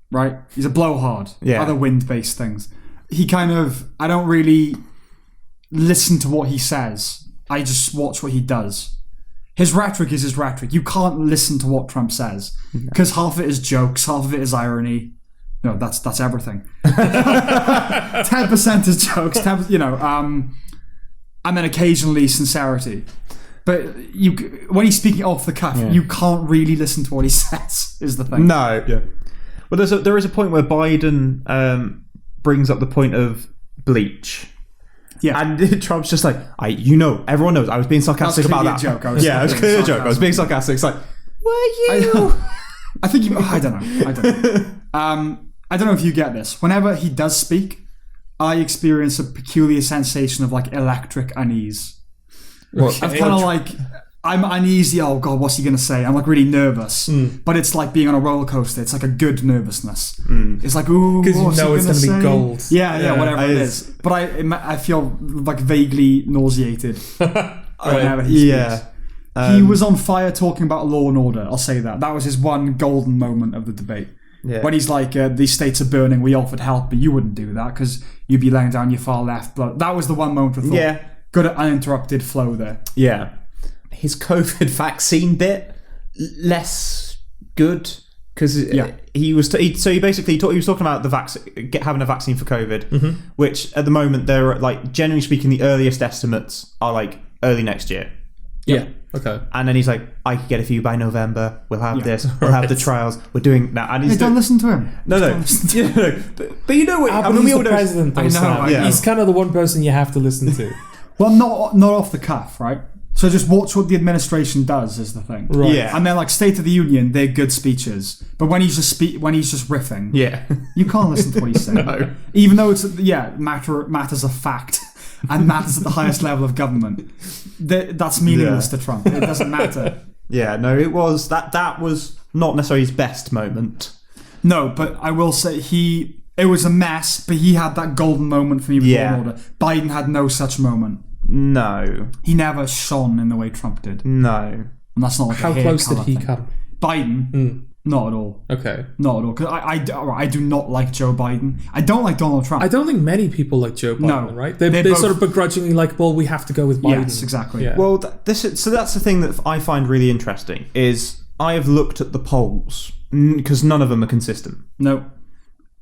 right? He's a blowhard. Yeah. Other wind-based things. I don't really listen to what he says. I just watch what he does. His rhetoric is his rhetoric. You can't listen to what Trump says because half of it is jokes, half of it is irony. No, that's everything. 10% is jokes, 10%, and then occasionally sincerity. But when he's speaking off the cuff, you can't really listen to what he says. Is the thing? No. Yeah. Well, there is a point where Biden brings up the point of bleach. Yeah. And Trump's just everyone knows I was being sarcastic about that. Joke. It was clearly a joke. I was being sarcastic. It's were you? I think I don't know. I don't know if you get this. Whenever he does speak, I experience a peculiar sensation of electric unease. Okay. I'm kind of I'm uneasy. Oh God, what's he going to say? I'm really nervous. But it's like being on a roller coaster. It's a good nervousness. It's ooh, because you know it's going to be gold. Yeah, whatever it is. But I feel vaguely nauseated whenever he speaks. He was on fire talking about law and order. I'll say that. That was his one golden moment of the debate. Yeah. When he's these states are burning, we offered help, but you wouldn't do that because you'd be laying down your far left blood. That was the one moment I thought. Yeah. Good uninterrupted flow there. Yeah. His COVID vaccine bit, less good because he was he was talking about the having a vaccine for COVID, which at the moment they're generally speaking the earliest estimates are early next year. Yeah. Okay. And then he's I could get a few by November. We'll have this. We'll have the trials. We're doing that. And don't listen to him. No. But you know what? He's the president. He's kind of the one person you have to listen to. Well, not off the cuff, right? So just watch what the administration does is the thing. Right. Yeah. And then like State of the Union, they're good speeches. But when he's just riffing, Yeah. you can't listen to what he's saying. No. Even though it's matters of fact and matters at the highest level of government. That's meaningless to Trump. It doesn't matter. Yeah, no, it was that was not necessarily his best moment. No, but I will say it was a mess, but he had that golden moment for me with Law and Order. Biden had no such moment. No. He never shone in the way Trump did. No. And that's not like How a hair close did colour he thing. come? Biden? Not at all. Okay. Not at all. Because I do not like Joe Biden. I don't like Donald Trump. I don't think many people like Joe Biden, No. right? They're both- sort of begrudgingly like, well, we have to go with Biden. Yes, exactly. Yeah. Well, so that's the thing that I find really interesting is I have looked at the polls because none of them are consistent. No.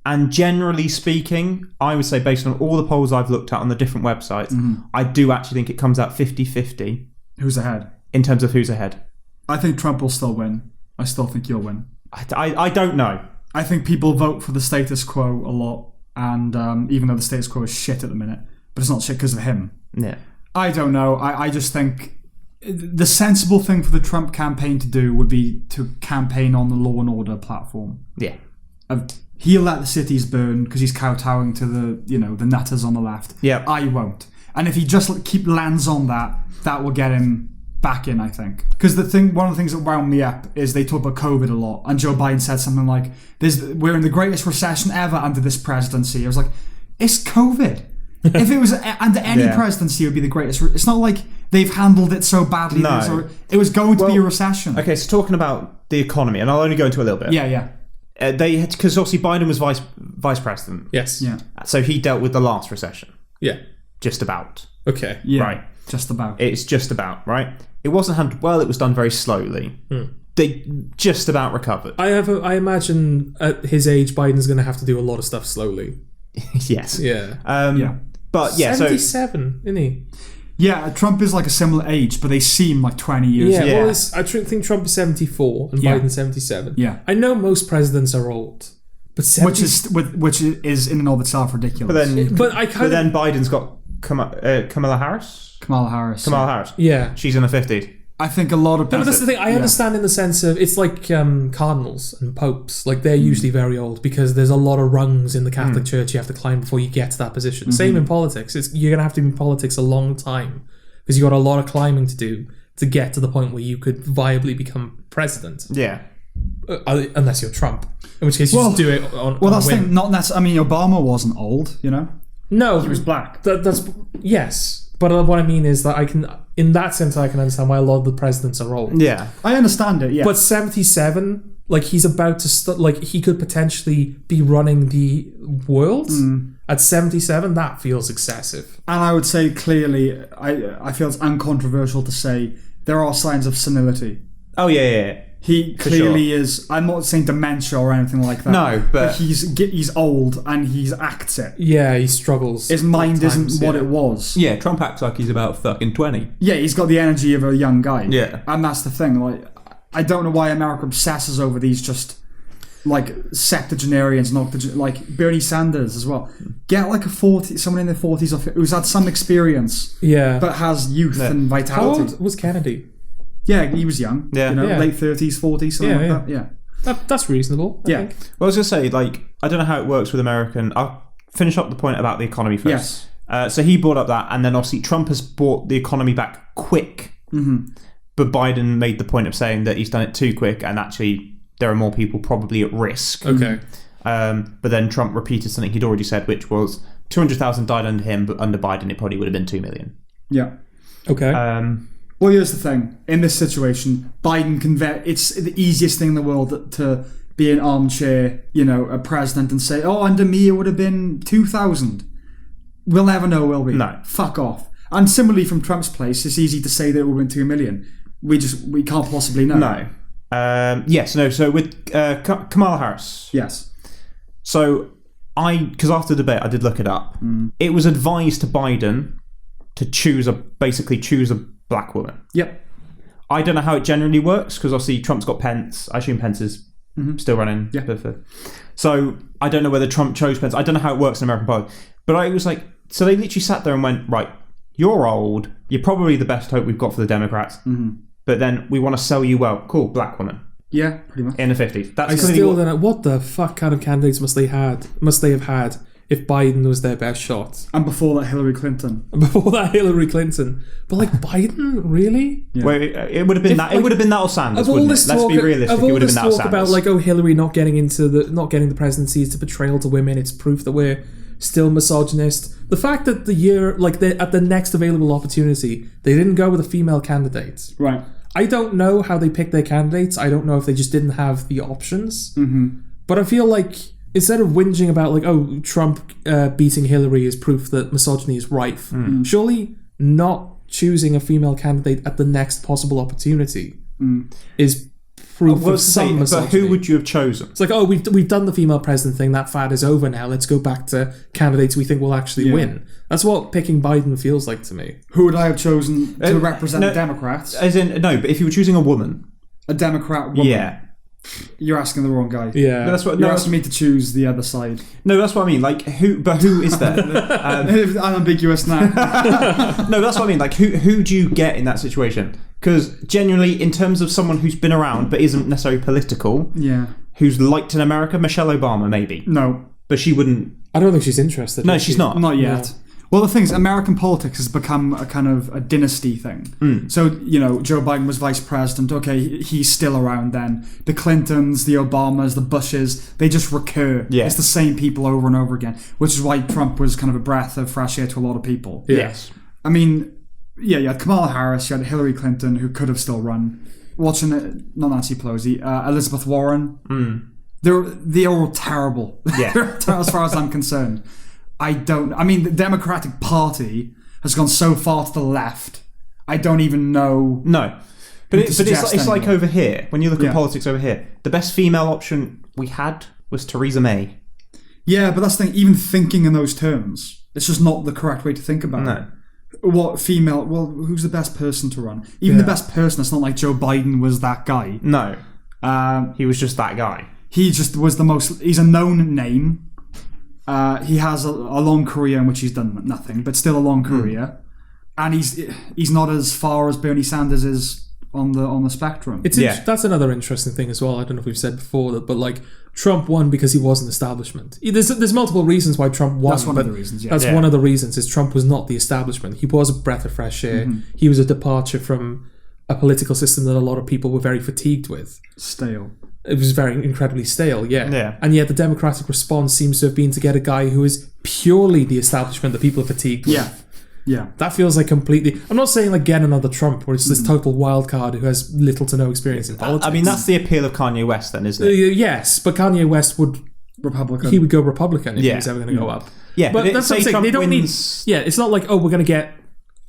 And generally speaking, I would say based on all the polls I've looked at on the different websites, I do actually think it comes out 50-50 Who's ahead? in terms of who's ahead. I think Trump will still win. I still think you'll win. I don't know. I think people vote for the status quo a lot, and even though the status quo is shit at the minute, but it's not shit because of him. Yeah. I don't know. I just think the sensible thing for the Trump campaign to do would be to campaign on the Law and Order platform. Yeah. He'll let the cities burn because he's kowtowing to the nutters on the left. Yeah. I won't. And if he just lands on that will get him back in, I think. Because one of the things that wound me up is they talk about COVID a lot, and Joe Biden said something like, "We're in the greatest recession ever under this presidency." I was like, "It's COVID." If it was under any presidency, it would be the greatest. It's not like they've handled it so badly. No. It was going to be a recession. Okay, so talking about the economy, and I'll only go into a little bit. Yeah. Because obviously Biden was vice president. Yes. Yeah. So he dealt with the last recession. Yeah. Just about. Okay. Yeah. Right. Just about. It's just about, right? It wasn't handled well, it was done very slowly. They just about recovered. I imagine at his age, Biden's going to have to do a lot of stuff slowly. Yes. Yeah. Yeah. But yeah, 77, isn't he? Yeah, Trump is like a similar age, but they seem like 20 years Yeah, old. Yeah. well, I think Trump is 74 and Yeah. Biden 77. Yeah. I know most presidents are old, but 70, which is in and of itself ridiculous. but then Biden's got Kamala Harris? Kamala Harris. Kamala Harris. yeah. She's in her 50s. I think a lot of No, people. but that's the thing. I understand in the sense of it's like cardinals and popes. Like they're usually very old because there's a lot of rungs in the Catholic Church you have to climb before you get to that position. Same in politics. You're gonna have to be in politics a long time because you got a lot of climbing to do to get to the point where you could viably become president. Yeah. Unless you're Trump, in which case you just do it on. Well, on that's a the whim. thing. Not necessarily. I mean, Obama wasn't old. No, He was black. That's yes. But what I mean is that in that sense, I can understand why a lot of the presidents are old. Yeah. I understand it. Yeah. But 77, like he's about to like he could potentially be running the world at 77. That feels excessive. And I would say clearly, I feel it's uncontroversial to say there are signs of senility. Oh, yeah. He clearly is. I'm not saying dementia or anything like that. No, but he's old and he acts it. Yeah, he struggles. His mind at times, isn't what it was. Yeah, Trump acts like he's about fucking 20. Yeah, he's got the energy of a young guy. Yeah. And that's the thing. Like, I don't know why America obsesses over these just like septuagenarians, like Bernie Sanders as well. Get like someone in their 40s who's had some experience, Yeah. but has youth and How vitality. old was Kennedy? Yeah, he was young. Yeah. Yeah. Late 30s, 40s, something Yeah, like that. That's reasonable. I Yeah. think. Well, I was going to say, like, I don't know how it works with American. I'll finish up the point about the economy first. Yes. So he brought up that, and then obviously Trump has brought the economy back quick. Mm-hmm. But Biden made the point of saying that he's done it too quick, and actually there are more people probably at risk. Okay. But then Trump repeated something he'd already said, which was 200,000 died under him, but under Biden it probably would have been 2 million. Yeah. Okay. Well, here's the thing. In this situation, Biden it's the easiest thing in the world to be an armchair, a president and say, oh, under me it would have been 2,000. We'll never know, will we? No. Fuck off. And similarly from Trump's place, it's easy to say that it would have been 2 million. We can't possibly know. No. So with Kamala Harris. Yes. So because after the debate I did look it up. It was advised to Biden to basically choose a black woman. Yep. I don't know how it generally works because obviously Trump's got Pence. I assume Pence is still running. Yeah. So I don't know whether Trump chose Pence. I don't know how it works in American politics. But I was like, so they literally sat there and went, right, you're old, you're probably the best hope we've got for the Democrats, but then we want to sell you well. Cool, black woman. Yeah, pretty much. In the 50s. That's I still don't know, what the fuck kind of candidates must they have had if Biden was their best shot? And before that, Hillary Clinton. But like Biden, really? Yeah. Well, it would have been that. It would have been that or Sanders, Of all wouldn't this it? Let's be realistic. It would have been that or talk about Sanders. like, Hillary not getting the presidency is a betrayal to women. It's proof that we're still misogynist. The fact that at the next available opportunity, they didn't go with a female candidate. Right. I don't know how they picked their candidates. I don't know if they just didn't have the options. But I feel like instead of whinging about Trump beating Hillary is proof that misogyny is rife, surely not choosing a female candidate at the next possible opportunity is proof of some misogyny. But who would you have chosen? It's like, we've done the female president thing. That fad is over now. Let's go back to candidates we think will actually win. That's what picking Biden feels like to me. Who would I have chosen to represent the Democrats? But if you were choosing a woman. A Democrat woman. Yeah. You're asking the wrong guy. Yeah. You're asking me to choose the other side. No, that's what I mean. Like, who is there? Unambiguous now. No, that's what I mean. Like, who do you get in that situation? Because genuinely, in terms of someone who's been around but isn't necessarily political, who's liked in America, Michelle Obama, maybe. No. But she wouldn't... I don't think she's interested. No, she's not. Not yet. No. Well, the thing is, American politics has become a kind of a dynasty thing. So, Joe Biden was vice president. Okay, he's still around then. The Clintons, the Obamas, the Bushes, they just recur. Yeah. It's the same people over and over again, which is why Trump was kind of a breath of fresh air to a lot of people. Yes. I mean, you had Kamala Harris, you had Hillary Clinton, who could have still run. Watching it, not Nancy Pelosi, Elizabeth Warren. They're all terrible. Yeah. As far as I'm concerned. The Democratic Party has gone so far to the left, I don't even know. No. But it's like over here, when you look at politics over here, the best female option we had was Theresa May. Yeah, but that's the thing, even thinking in those terms, it's just not the correct way to think about it. What female, who's the best person to run? Even the best person, it's not like Joe Biden was that guy. No. He was just that guy. He just was he's a known name. He has a long career in which he's done nothing, but still a long career, and he's not as far as Bernie Sanders is on the spectrum. That's another interesting thing as well. I don't know if we've said before that, but Trump won because he was an establishment. There's multiple reasons why Trump won. That's one of the reasons. Yeah. That's one of the reasons is Trump was not the establishment. He was a breath of fresh air. He was a departure from a political system that a lot of people were very fatigued with. Stale. It was very incredibly stale, yeah. And yet the Democratic response seems to have been to get a guy who is purely the establishment that people are fatigued with. Yeah. That feels like completely... I'm not saying get another Trump where it's this total wild card who has little to no experience in politics. I mean, that's the appeal of Kanye West then, isn't it? Yes, but Kanye West would... Republican. He would go Republican if he was ever going to go up. Yeah, but that's what I'm saying. Trump they don't wins... need... Yeah, it's not like, we're going to get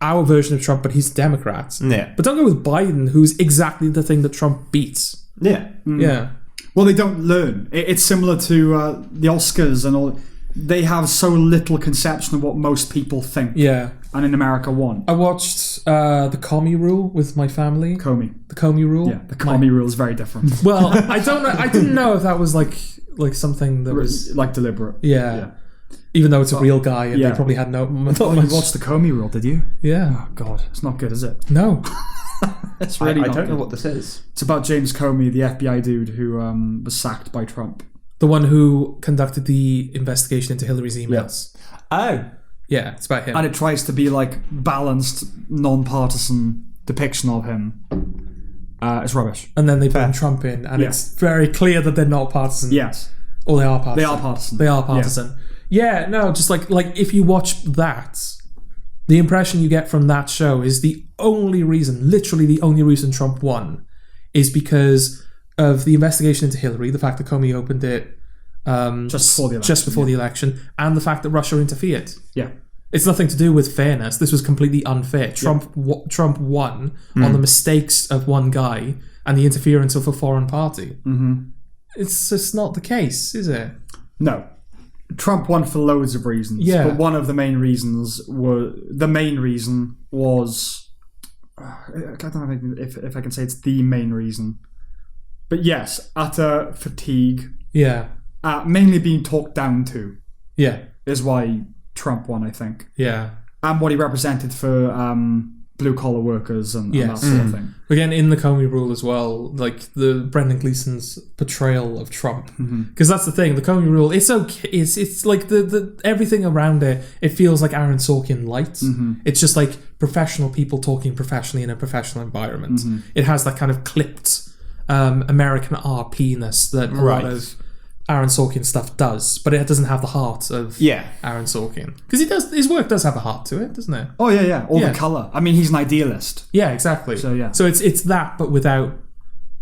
our version of Trump, but he's a Democrat. Yeah. But don't go with Biden, who's exactly the thing that Trump beats. Yeah. Yeah. Well, they don't learn. It's similar to the Oscars and all. They have so little conception of what most people think. Yeah. And in America, want. I watched The Comey Rule with my family. Comey. The Comey Rule? Yeah, the Comey Rule is very different. Well, I don't know. I didn't know if that was like something that was... Like deliberate. Yeah. Even though it's a real guy and they probably had no... You watched The Comey Rule, did you? Yeah. Oh, God. It's not good, is it? No. It's really I not don't know good. what this is. It's about James Comey, the FBI dude who was sacked by Trump. The one who conducted the investigation into Hillary's emails. Oh. Yeah, it's about him. And it tries to be balanced, non-partisan depiction of him. It's rubbish. And then they bring Trump in, and it's very clear that they're not partisan. Yes. Or they are partisan. They are partisan. They are partisan. Yeah, no, just like if you watch that, the impression you get from that show is the only reason, literally the only reason Trump won is because of the investigation into Hillary, the fact that Comey opened it just before the election, and the fact that Russia interfered. Yeah. It's nothing to do with fairness. This was completely unfair. Trump won on the mistakes of one guy and the interference of a foreign party. It's just not the case, is it? No. Trump won for loads of reasons. Yeah. But one of the main reasons was... I don't know if I can say it's the main reason. But yes, utter fatigue. Yeah. Mainly being talked down to. Yeah. Is why Trump won, I think. Yeah. and what he represented for blue collar workers and that sort of thing. Again, in the Comey Rule as well, like the Brendan Gleeson's portrayal of Trump, because that's the thing. The Comey Rule, it's okay. It's like the everything around it. It feels like Aaron Sorkin light. It's just like professional people talking professionally in a professional environment. It has that kind of clipped American RP-ness that a lot of Aaron Sorkin stuff does, but it doesn't have the heart of Aaron Sorkin, because his work does have a heart to it, doesn't it? Oh yeah, all the colour. I mean, he's an idealist. Yeah, exactly. So it's that, but without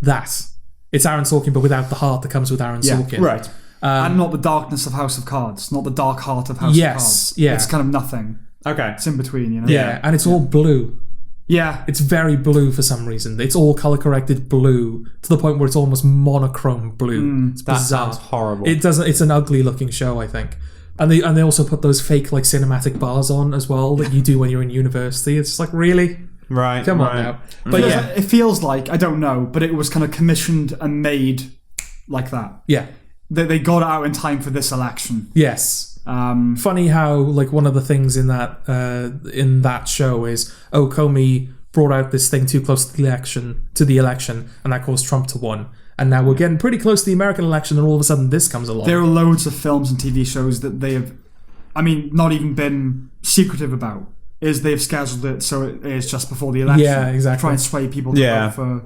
that. It's Aaron Sorkin, but without the heart that comes with Aaron Sorkin. Right. And not the darkness of House of Cards, not the dark heart of House of Cards. Yeah. It's kind of nothing. Okay. It's in between, you know. Yeah, and it's all blue. Yeah. It's very blue for some reason. It's all color corrected blue to the point where it's almost monochrome blue. It's That bizarre. sounds horrible. It doesn't. It's an ugly looking show, I think. And they also put those fake like cinematic bars on as well that you do when you're in university. It's just like, really? Right. Come on now. But It feels like, I don't know, but it was kind of commissioned and made like that. Yeah. They got it out in time for this election. Yes. Funny how like one of the things in that show is Comey brought out this thing too close to the election, and that caused Trump to win. And now we're getting pretty close to the American election, and all of a sudden this comes along. There are loads of films and TV shows that they have, not even been secretive about. They've scheduled it so it is just before the election. Yeah, exactly. Try and sway people to vote for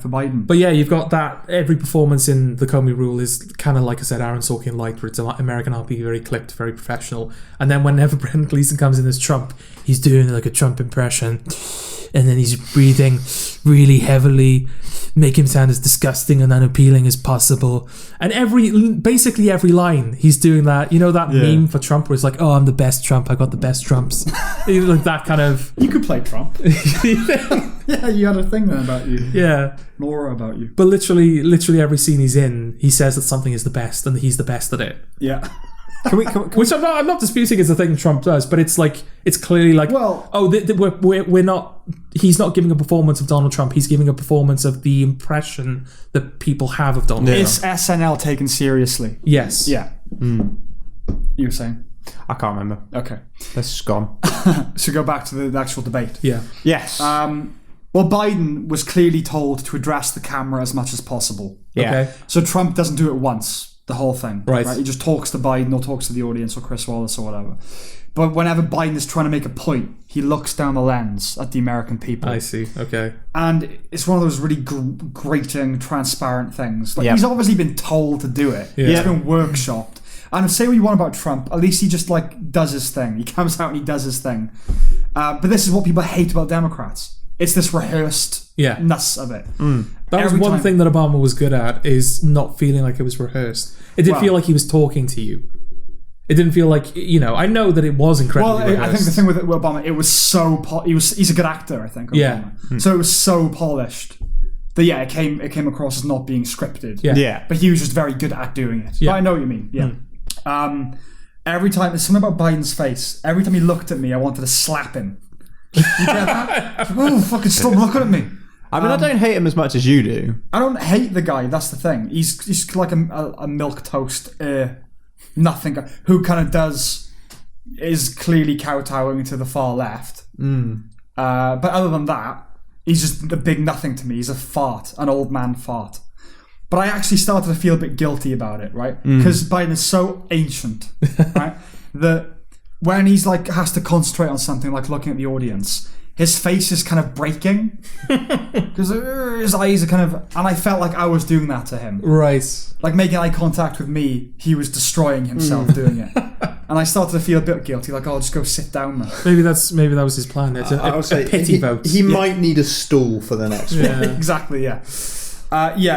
Biden. But yeah, you've got that. Every performance in the Comey Rule is kind of, like I said, Aaron Sorkin light, where it's American RP, very clipped, very professional. And then whenever Brendan Gleeson comes in as Trump, he's doing like a Trump impression. And then he's breathing really heavily, make him sound as disgusting and unappealing as possible. And basically every line, he's doing that. You know that meme for Trump where it's like, oh, I'm the best Trump, I got the best Trumps. Like that kind of... You could play Trump. Yeah, you had a thing there about you. Yeah. More about you. But literally every scene he's in, he says that something is the best and he's the best at it. Yeah. Can we Which I'm not disputing is the thing Trump does, but it's like, it's clearly like, we're not... He's not giving a performance of Donald Trump. He's giving a performance of the impression that people have of Donald Trump. Is SNL taken seriously? Yes. Yeah. You were saying? I can't remember. Okay. That's just gone. So go back to the actual debate. Yeah. Yes. Well, Biden was clearly told to address the camera as much as possible. Yeah. Okay. So Trump doesn't do it once, the whole thing. Right. He just talks to Biden or talks to the audience or Chris Wallace or whatever. But whenever Biden is trying to make a point, he looks down the lens at the American people. I see. Okay. And it's one of those really grating, transparent things. Like, he's obviously been told to do it. Yeah. It's been workshopped. And say what you want about Trump, at least he just does his thing. He comes out and he does his thing. But this is what people hate about Democrats. It's this rehearsedness of it. That was one thing that Obama was good at, is not feeling like it was rehearsed. It did feel like he was talking to you. It didn't feel like, I know that it was incredibly rehearsed. I think the thing with Obama, it was so... he's a good actor, I think, Obama. Yeah. So it was so polished that, it came across as not being scripted. Yeah. But he was just very good at doing it. Yeah. But I know what you mean, yeah. Every time... There's something about Biden's face. Every time he looked at me, I wanted to slap him. You get that? Oh, fucking stop looking at me. I mean, I don't hate him as much as you do. I don't hate the guy, that's the thing. He's like a milquetoast... nothing who kind of is clearly kowtowing to the far left. But other than that, he's just a big nothing to me. He's a fart, an old man fart. But I actually started to feel a bit guilty about it, right? Because Biden is so ancient, right? That when he's has to concentrate on something, like looking at the audience, his face is kind of breaking because his eyes are kind of, and I felt like I was doing that to him. Right. Like making eye contact with me, he was destroying himself doing it. And I started to feel a bit guilty, like, I'll just go sit down now. Maybe that was his plan. It's a pity vote. He might need a stool for the next one. Exactly, yeah.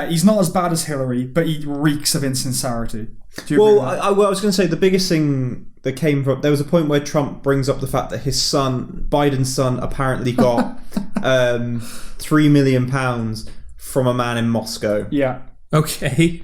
He's not as bad as Hillary, but he reeks of insincerity. I was going to say the biggest thing that came from, there was a point where Trump brings up the fact that his son, Biden's son, apparently got £3 million from a man in Moscow. Yeah. Okay.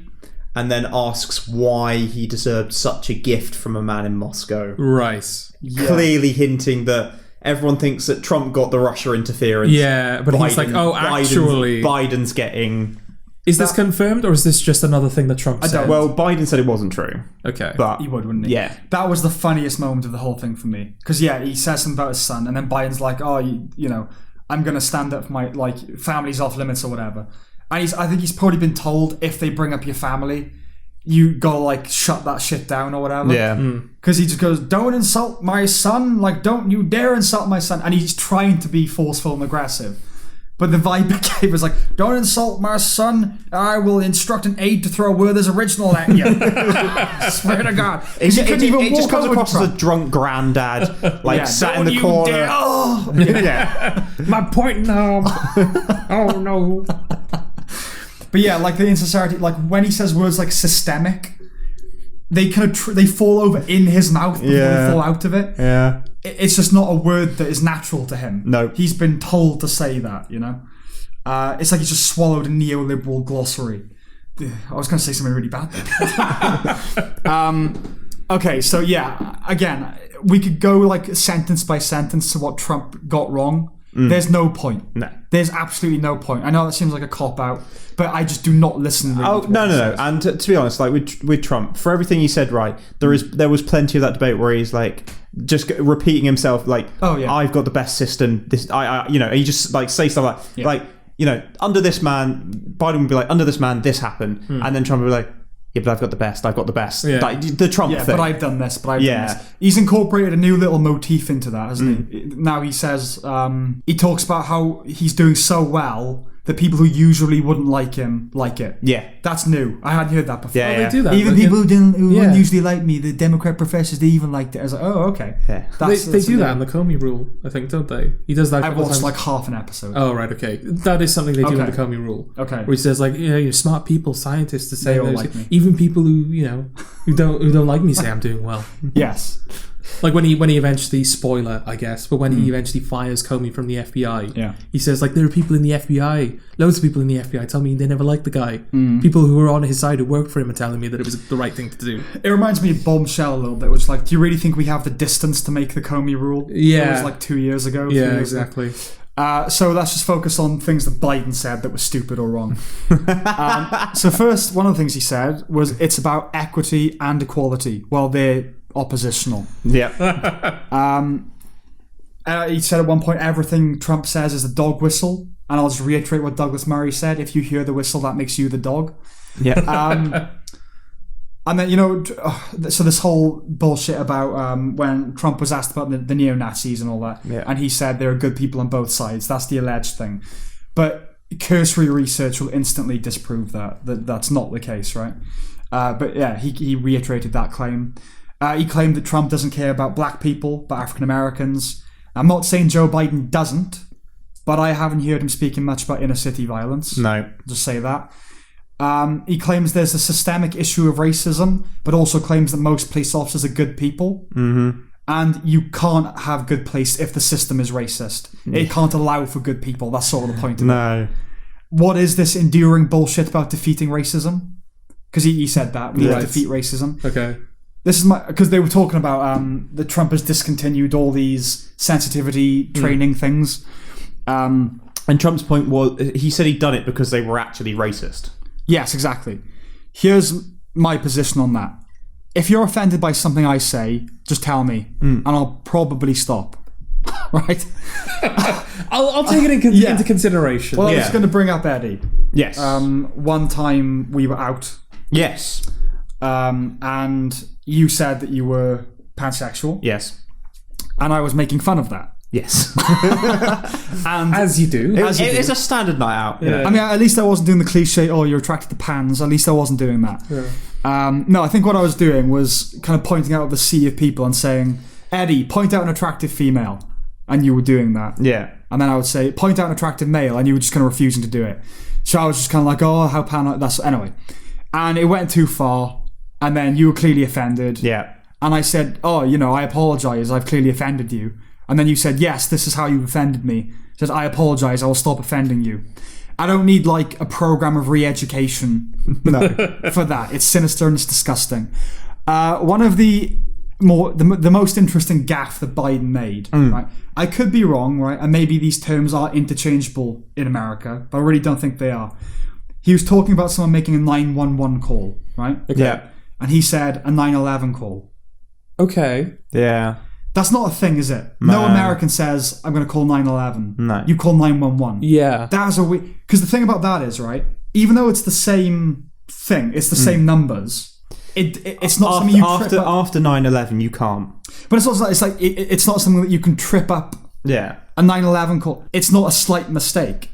And then asks why he deserved such a gift from a man in Moscow. Right. Yeah. Clearly hinting that everyone thinks that Trump got the Russia interference. Yeah, but he's like, actually... Biden's getting Is this confirmed, or is this just another thing that Trump said? Well, Biden said it wasn't true. Okay. But He would, wouldn't he? Yeah. That was the funniest moment of the whole thing for me. Because, he says something about his son, and then Biden's like, oh, you know, I'm going to stand up for my, like, family's off limits or whatever. And I think he's probably been told, if they bring up your family, you gotta, like, shut that shit down or whatever. Yeah. Because he just goes, don't insult my son. Like, don't you dare insult my son. And he's trying to be forceful and aggressive. But the vibe it gave was like, don't insult my son. I will instruct an aide to throw Werther's original at you. Swear to God. It just comes across as a drunk granddad, like, sat in the corner. Oh. Yeah. My point now. Oh, no. But yeah, like the insincerity, like when he says words like systemic, they kind of they fall over in his mouth before they fall out of it. Yeah. It's just not a word that is natural to him. No. He's been told to say that, you know? It's like he just swallowed a neoliberal glossary. I was going to say something really bad there. Okay, so yeah, again, we could go like sentence by sentence to what Trump got wrong. There's no point. No. There's absolutely no point. I know that seems like a cop-out, but I just do not listen. Really to No. And to be honest, like with Trump, for everything he said, right, there was plenty of that debate where he's like just repeating himself, like, "Oh yeah, I've got the best system." This, you know, he just like say stuff like, you know, under this man, Biden would be like, under this man, this happened, and then Trump would be like, yeah, but I've got the best. I've got the best. Yeah. Like the Trump thing. But I've done this. Done this. He's incorporated a new little motif into that, hasn't he? Now he says, he talks about how he's doing so well that people who usually wouldn't like him like it. Yeah. That's new. I hadn't heard that before. Yeah, they do that. Even people who wouldn't usually like me, the Democrat professors, they even liked it. I was like, oh, okay. Yeah. They do that in the Comey rule, I think, don't they? He does that. I watched like half an episode. Oh, right, okay. That is something they do in the Comey rule. Okay. Where he says, like, you know, you're smart people, scientists, to say they all like me. Even people who, you know, who don't like me say I'm doing well. Yes. Like when he eventually, spoiler, I guess, but when he eventually fires Comey from the FBI, he says, like, there are people in the FBI, loads of people in the FBI tell me they never liked the guy. People who were on his side who worked for him are telling me that it was the right thing to do. It reminds me of Bombshell a little bit, which is like, do you really think we have the distance to make the Comey rule? Yeah. It was like 2 years ago. Yeah, exactly. So let's just focus on things that Biden said that were stupid or wrong. So first, one of the things he said was it's about equity and equality. Well, they're oppositional. Yeah. He said at one point, everything Trump says is a dog whistle. And I'll just reiterate what Douglas Murray said. If you hear the whistle, that makes you the dog. Yeah. And then, you know, so this whole bullshit about when Trump was asked about the neo-Nazis and all that, and he said there are good people on both sides. That's the alleged thing. But cursory research will instantly disprove that's not the case, right? But yeah, he reiterated that claim. He claimed that Trump doesn't care about black people, but African Americans. I'm not saying Joe Biden doesn't, but I haven't heard him speaking much about inner city violence. No. Just say that. He claims there's a systemic issue of racism, but also claims that most police officers are good people. Mm-hmm. And you can't have good police if the system is racist. It can't allow for good people. That's sort of the point of it. What is this enduring bullshit about defeating racism? Because he said that. We need to defeat racism. Okay. This is because they were talking about that Trump has discontinued all these sensitivity training things. And Trump's point was, he said he'd done it because they were actually racist. Yes, exactly. Here's my position on that. If you're offended by something I say, just tell me, and I'll probably stop. Right? I'll take it into consideration. Well, I was going to bring up Eddie. Yes. One time we were out. Yes. And you said that you were pansexual. Yes. And I was making fun of that. Yes. And as you do. It's a standard night out. Yeah. I mean, at least I wasn't doing the cliche, oh, you're attracted to pans. At least I wasn't doing that. Yeah. No, I think what I was doing was kind of pointing out the sea of people and saying, Eddie, point out an attractive female. And you were doing that. Yeah. And then I would say, point out an attractive male. And you were just kind of refusing to do it. So I was just kind of like, oh, how pan... That's anyway. And it went too far. And then you were clearly offended. Yeah. And I said, oh, you know, I apologize. I've clearly offended you. And then you said, yes, this is how you've offended me. I said, I apologize. I will stop offending you. I don't need like a program of re-education for that. It's sinister and it's disgusting. One of the most interesting gaffe that Biden made, right? I could be wrong, right? And maybe these terms are interchangeable in America, but I really don't think they are. He was talking about someone making a 911 call, right? Okay. Yeah. And he said a 911 call. Okay. Yeah. That's not a thing, is it? No. No American says, I'm going to call 911. No. You call 911. Yeah. That was a weird... Because the thing about that is, right, even though it's the same thing, it's the same numbers, it's not something you trip up. After 9/11, you can't. But it's also it's not something that you can trip up. Yeah. A 911 call. It's not a slight mistake.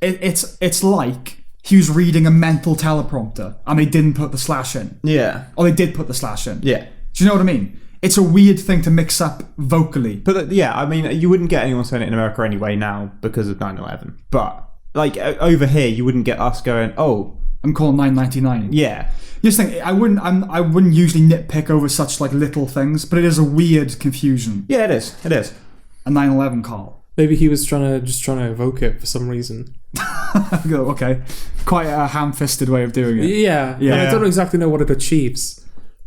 It's like he was reading a mental teleprompter and they didn't put the slash in. Yeah. Or they did put the slash in. Yeah. Do you know what I mean? It's a weird thing to mix up vocally. But I mean, you wouldn't get anyone saying it in America anyway now because of 9/11. But like over here, you wouldn't get us going, "Oh, I'm calling 999." yeah." Just think, I wouldn't usually nitpick over such like little things, but it is a weird confusion. Yeah, it is. It is. A 911 call. Maybe he was trying to evoke it for some reason. Okay, quite a ham-fisted way of doing it. Yeah. Yeah. I don't exactly know what it achieves.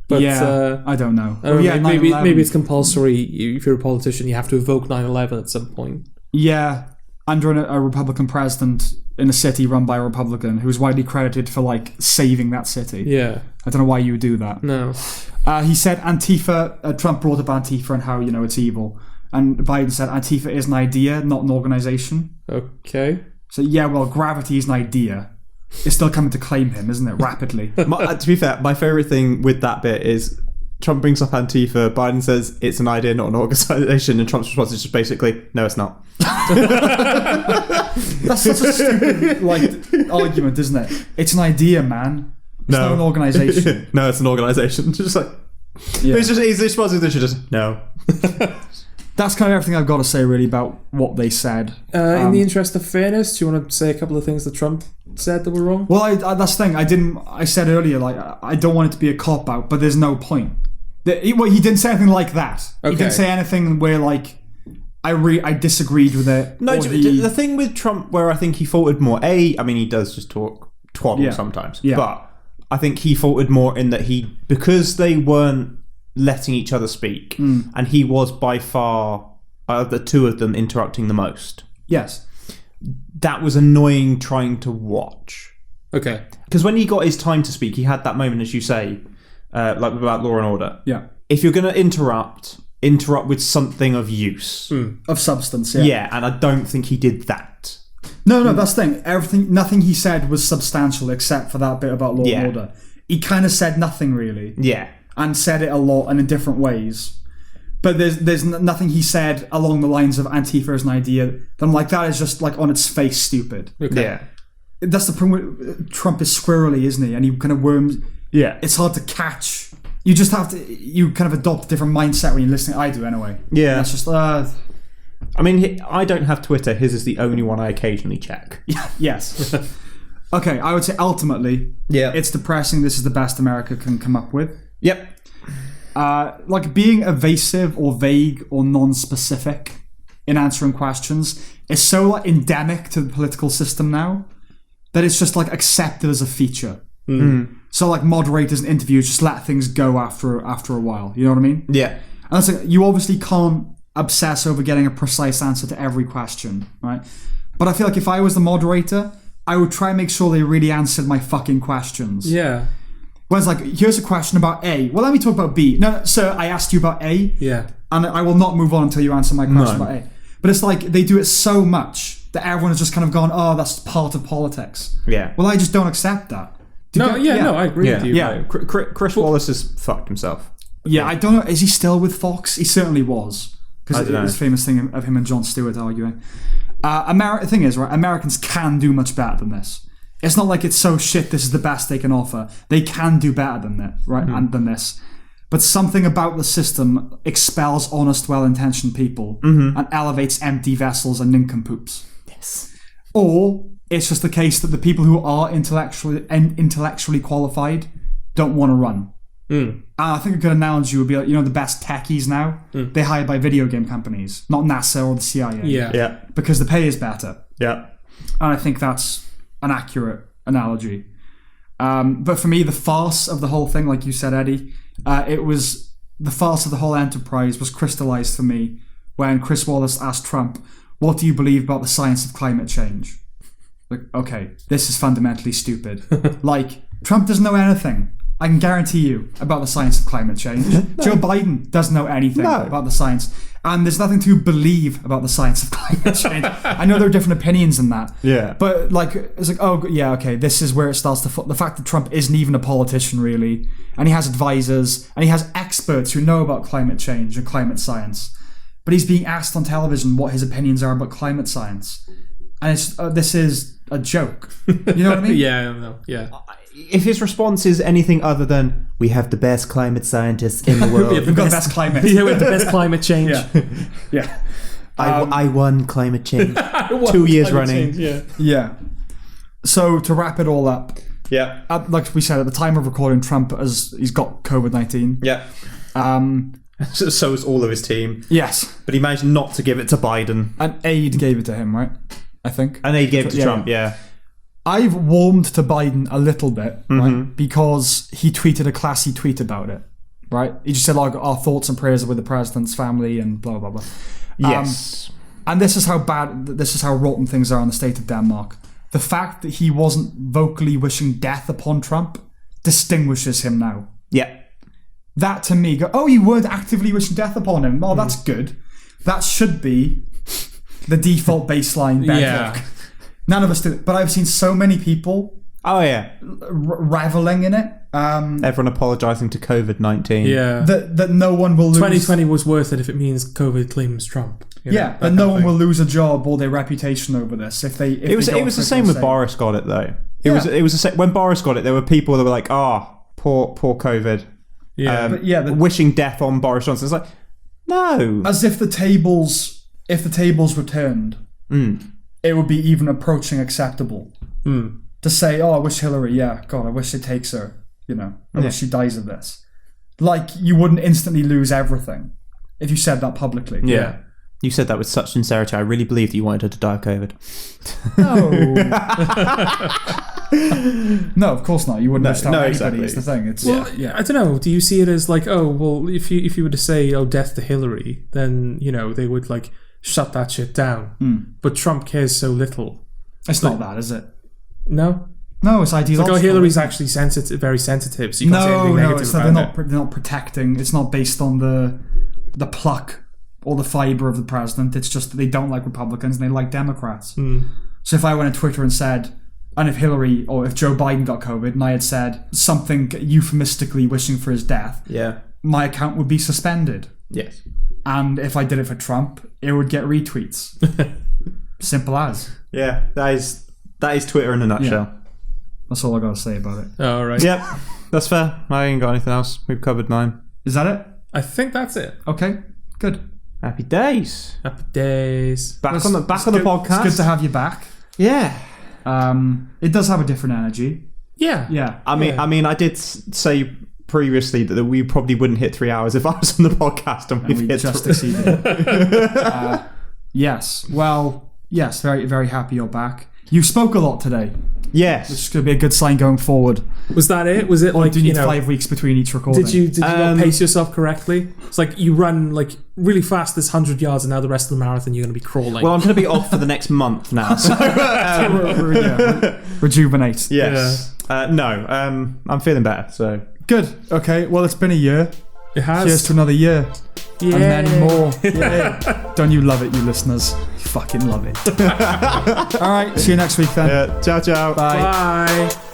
But I don't know. I don't know, maybe 9/11. it's compulsory. If you're a politician, you have to evoke 9/11 at some point. Yeah, under a Republican president in a city run by a Republican who's widely credited for like saving that city. Yeah. I don't know why you would do that. No. He said Antifa. Trump brought up Antifa and how it's evil, and Biden said Antifa is an idea, not an organization. Okay. So yeah, well, gravity is an idea. It's still coming to claim him, isn't it? Rapidly. To be fair, my favourite thing with that bit is Trump brings up Antifa, Biden says it's an idea, not an organisation, and Trump's response is just basically, no, it's not. That's such a stupid argument, isn't it? It's an idea, man. It's not an organisation. No, it's an organisation. Just like, Yeah. he's responsive to just, no. That's kind of everything I've got to say really about what they said. In the interest of fairness, do you want to say a couple of things that Trump said that were wrong? Well, that's the thing. I said earlier, I don't want it to be a cop-out, but there's no point. He didn't say anything like that. Okay. He didn't say anything where, I disagreed with it. No, the thing with Trump where I think he faltered more, I mean, he does just talk twaddle sometimes, but I think he faltered more in that because they weren't letting each other speak, and he was by far the two of them interrupting the most. Yes. That was annoying trying to watch. Okay. Because when he got his time to speak, he had that moment, as you say, like about Law and Order. Yeah. If you're going to interrupt with something of use. Of substance, yeah. Yeah, and I don't think he did that. No, that's the thing. Nothing he said was substantial except for that bit about Law and Order. He kind of said nothing really. Yeah. And said it a lot and in different ways. But there's nothing he said along the lines of Antifa as an idea that I'm like, that is just on its face stupid. Okay. Yeah. That's the problem. Trump is squirrely, isn't he? And he kind of worms. Yeah. It's hard to catch. You just have to. You kind of adopt a different mindset when you're listening. I do anyway. Yeah. That's just. I mean, I don't have Twitter. His is the only one I occasionally check. Yes. Okay, I would say ultimately, it's depressing. This is the best America can come up with. Yep. Being evasive or vague or non-specific in answering questions is so endemic to the political system now that it's just accepted as a feature. So moderators and interviews just let things go after a while. You know what I mean? Yeah. And that's you obviously can't obsess over getting a precise answer to every question, right? But I feel like if I was the moderator, I would try and make sure they really answered my fucking questions. Yeah. Whereas here's a question about A. Well, let me talk about B. No, sir, I asked you about A. Yeah. And I will not move on until you answer my question about A. But it's they do it so much that everyone has just kind of gone, oh, that's part of politics. Yeah. Well, I just don't accept that. I agree with you. Yeah. Chris Wallace has fucked himself. Yeah, I don't know. Is he still with Fox? He certainly was. Because it was a famous thing of him and Jon Stewart arguing. The thing is, right, Americans can do much better than this. It's not like it's so shit this is the best they can offer. They can do better than that, right? And than this. But something about the system expels honest, well-intentioned people and elevates empty vessels and nincompoops. Yes. Or it's just the case that the people who are intellectually qualified don't want to run. And I think a good analogy would be the best techies now, they're hired by video game companies, not NASA or the CIA. Yeah. Because the pay is better. Yeah. And I think that's an accurate analogy. But for me, the farce of the whole thing, like you said, Eddie, the farce of the whole enterprise was crystallized for me when Chris Wallace asked Trump, what do you believe about the science of climate change? Like, okay, this is fundamentally stupid. Like, Trump doesn't know anything. I can guarantee you about the science of climate change. Joe Biden doesn't know anything about the science. And there's nothing to believe about the science of climate change. I know there are different opinions in that. Yeah. But, like, it's like, oh, yeah, okay, this is where it starts to... The fact that Trump isn't even a politician, really, and he has advisors, and he has experts who know about climate change and climate science, but he's being asked on television what his opinions are about climate science. And it's this is a joke. You know what I mean? Yeah. If his response is anything other than, we have the best climate scientists in the world. We've got the best climate. Yeah, we have the best climate change. Yeah. I won climate change 2 years running. Yeah. So to wrap it all up, like we said, at the time of recording, Trump he's got COVID-19. Yeah. So is all of his team. Yes. But he managed not to give it to Biden. An aide gave it to him, right? I think. And he gave it to Trump, yeah. I've warmed to Biden a little bit, right? Because he tweeted a classy tweet about it, right? He just said, like, our thoughts and prayers are with the president's family and blah, blah, blah. Yes. And this is how rotten things are in the state of Denmark. The fact that he wasn't vocally wishing death upon Trump distinguishes him now. Yeah. That to me, you weren't actively wishing death upon him. Oh, that's good. That should be the default baseline bedrock. Yeah. None of us do it. But I've seen so many people reveling in it. Everyone apologising to COVID-19. Yeah. That no one will lose. 2020 was worth it if it means COVID claims Trump. That no one will lose a job or their reputation over this. It was the same when Boris got it, though. It was when Boris got it. There were people that were like, poor COVID. Yeah. Wishing death on Boris Johnson. It's like, no. As if the tables returned, it would be even approaching acceptable to say, I wish Hillary, God, I wish it takes her, I wish she dies of this. Like, you wouldn't instantly lose everything if you said that publicly. Yeah. You said that with such sincerity. I really believed that you wanted her to die of COVID. No. No, of course not. You wouldn't have anybody. Exactly. It's the thing. I don't know. Do you see it as like, if you were to say, death to Hillary, then they would like shut that shit down. But Trump cares so little. It's not that, is it? No. No, it's ideological. It's like, Hillary's actually sensitive, very sensitive. So you can't say anything negative about they're not protecting. It's not based on the pluck or the fibre of the president. It's just that they don't like Republicans and they like Democrats. So if I went on Twitter and said, and if Hillary or if Joe Biden got COVID and I had said something euphemistically wishing for his death, my account would be suspended. Yes. And if I did it for Trump, it would get retweets. Simple as. Yeah, that is Twitter in a nutshell. Yeah. That's all I got to say about it. All right. Yep, that's fair. I ain't got anything else. We've covered 9. Is that it? I think that's it. Okay, good. Happy days. Happy days. Back on the podcast. It's good to have you back. Yeah. It does have a different energy. Yeah. Yeah. I mean, I did say previously that we probably wouldn't hit 3 hours if I was on the podcast, and we just exceeded. Yes. Well, yes. Very, very happy you're back. You spoke a lot today. Yes. Which is going to be a good sign going forward. Was that it? Was it like, do you need 5 weeks between each recording? Did you not pace yourself correctly? It's like you run like really fast this 100 yards, and now the rest of the marathon you're going to be crawling. Well, I'm going to be off for the next month now. So, rejuvenate. Yes. Yeah. I'm feeling better. So good. Okay. Well, it's been a year. It has. Cheers to another year. Yeah. And many more. Yeah. Don't you love it, you listeners? You fucking love it. All right. See you next week then. Ciao, ciao. Bye. Bye.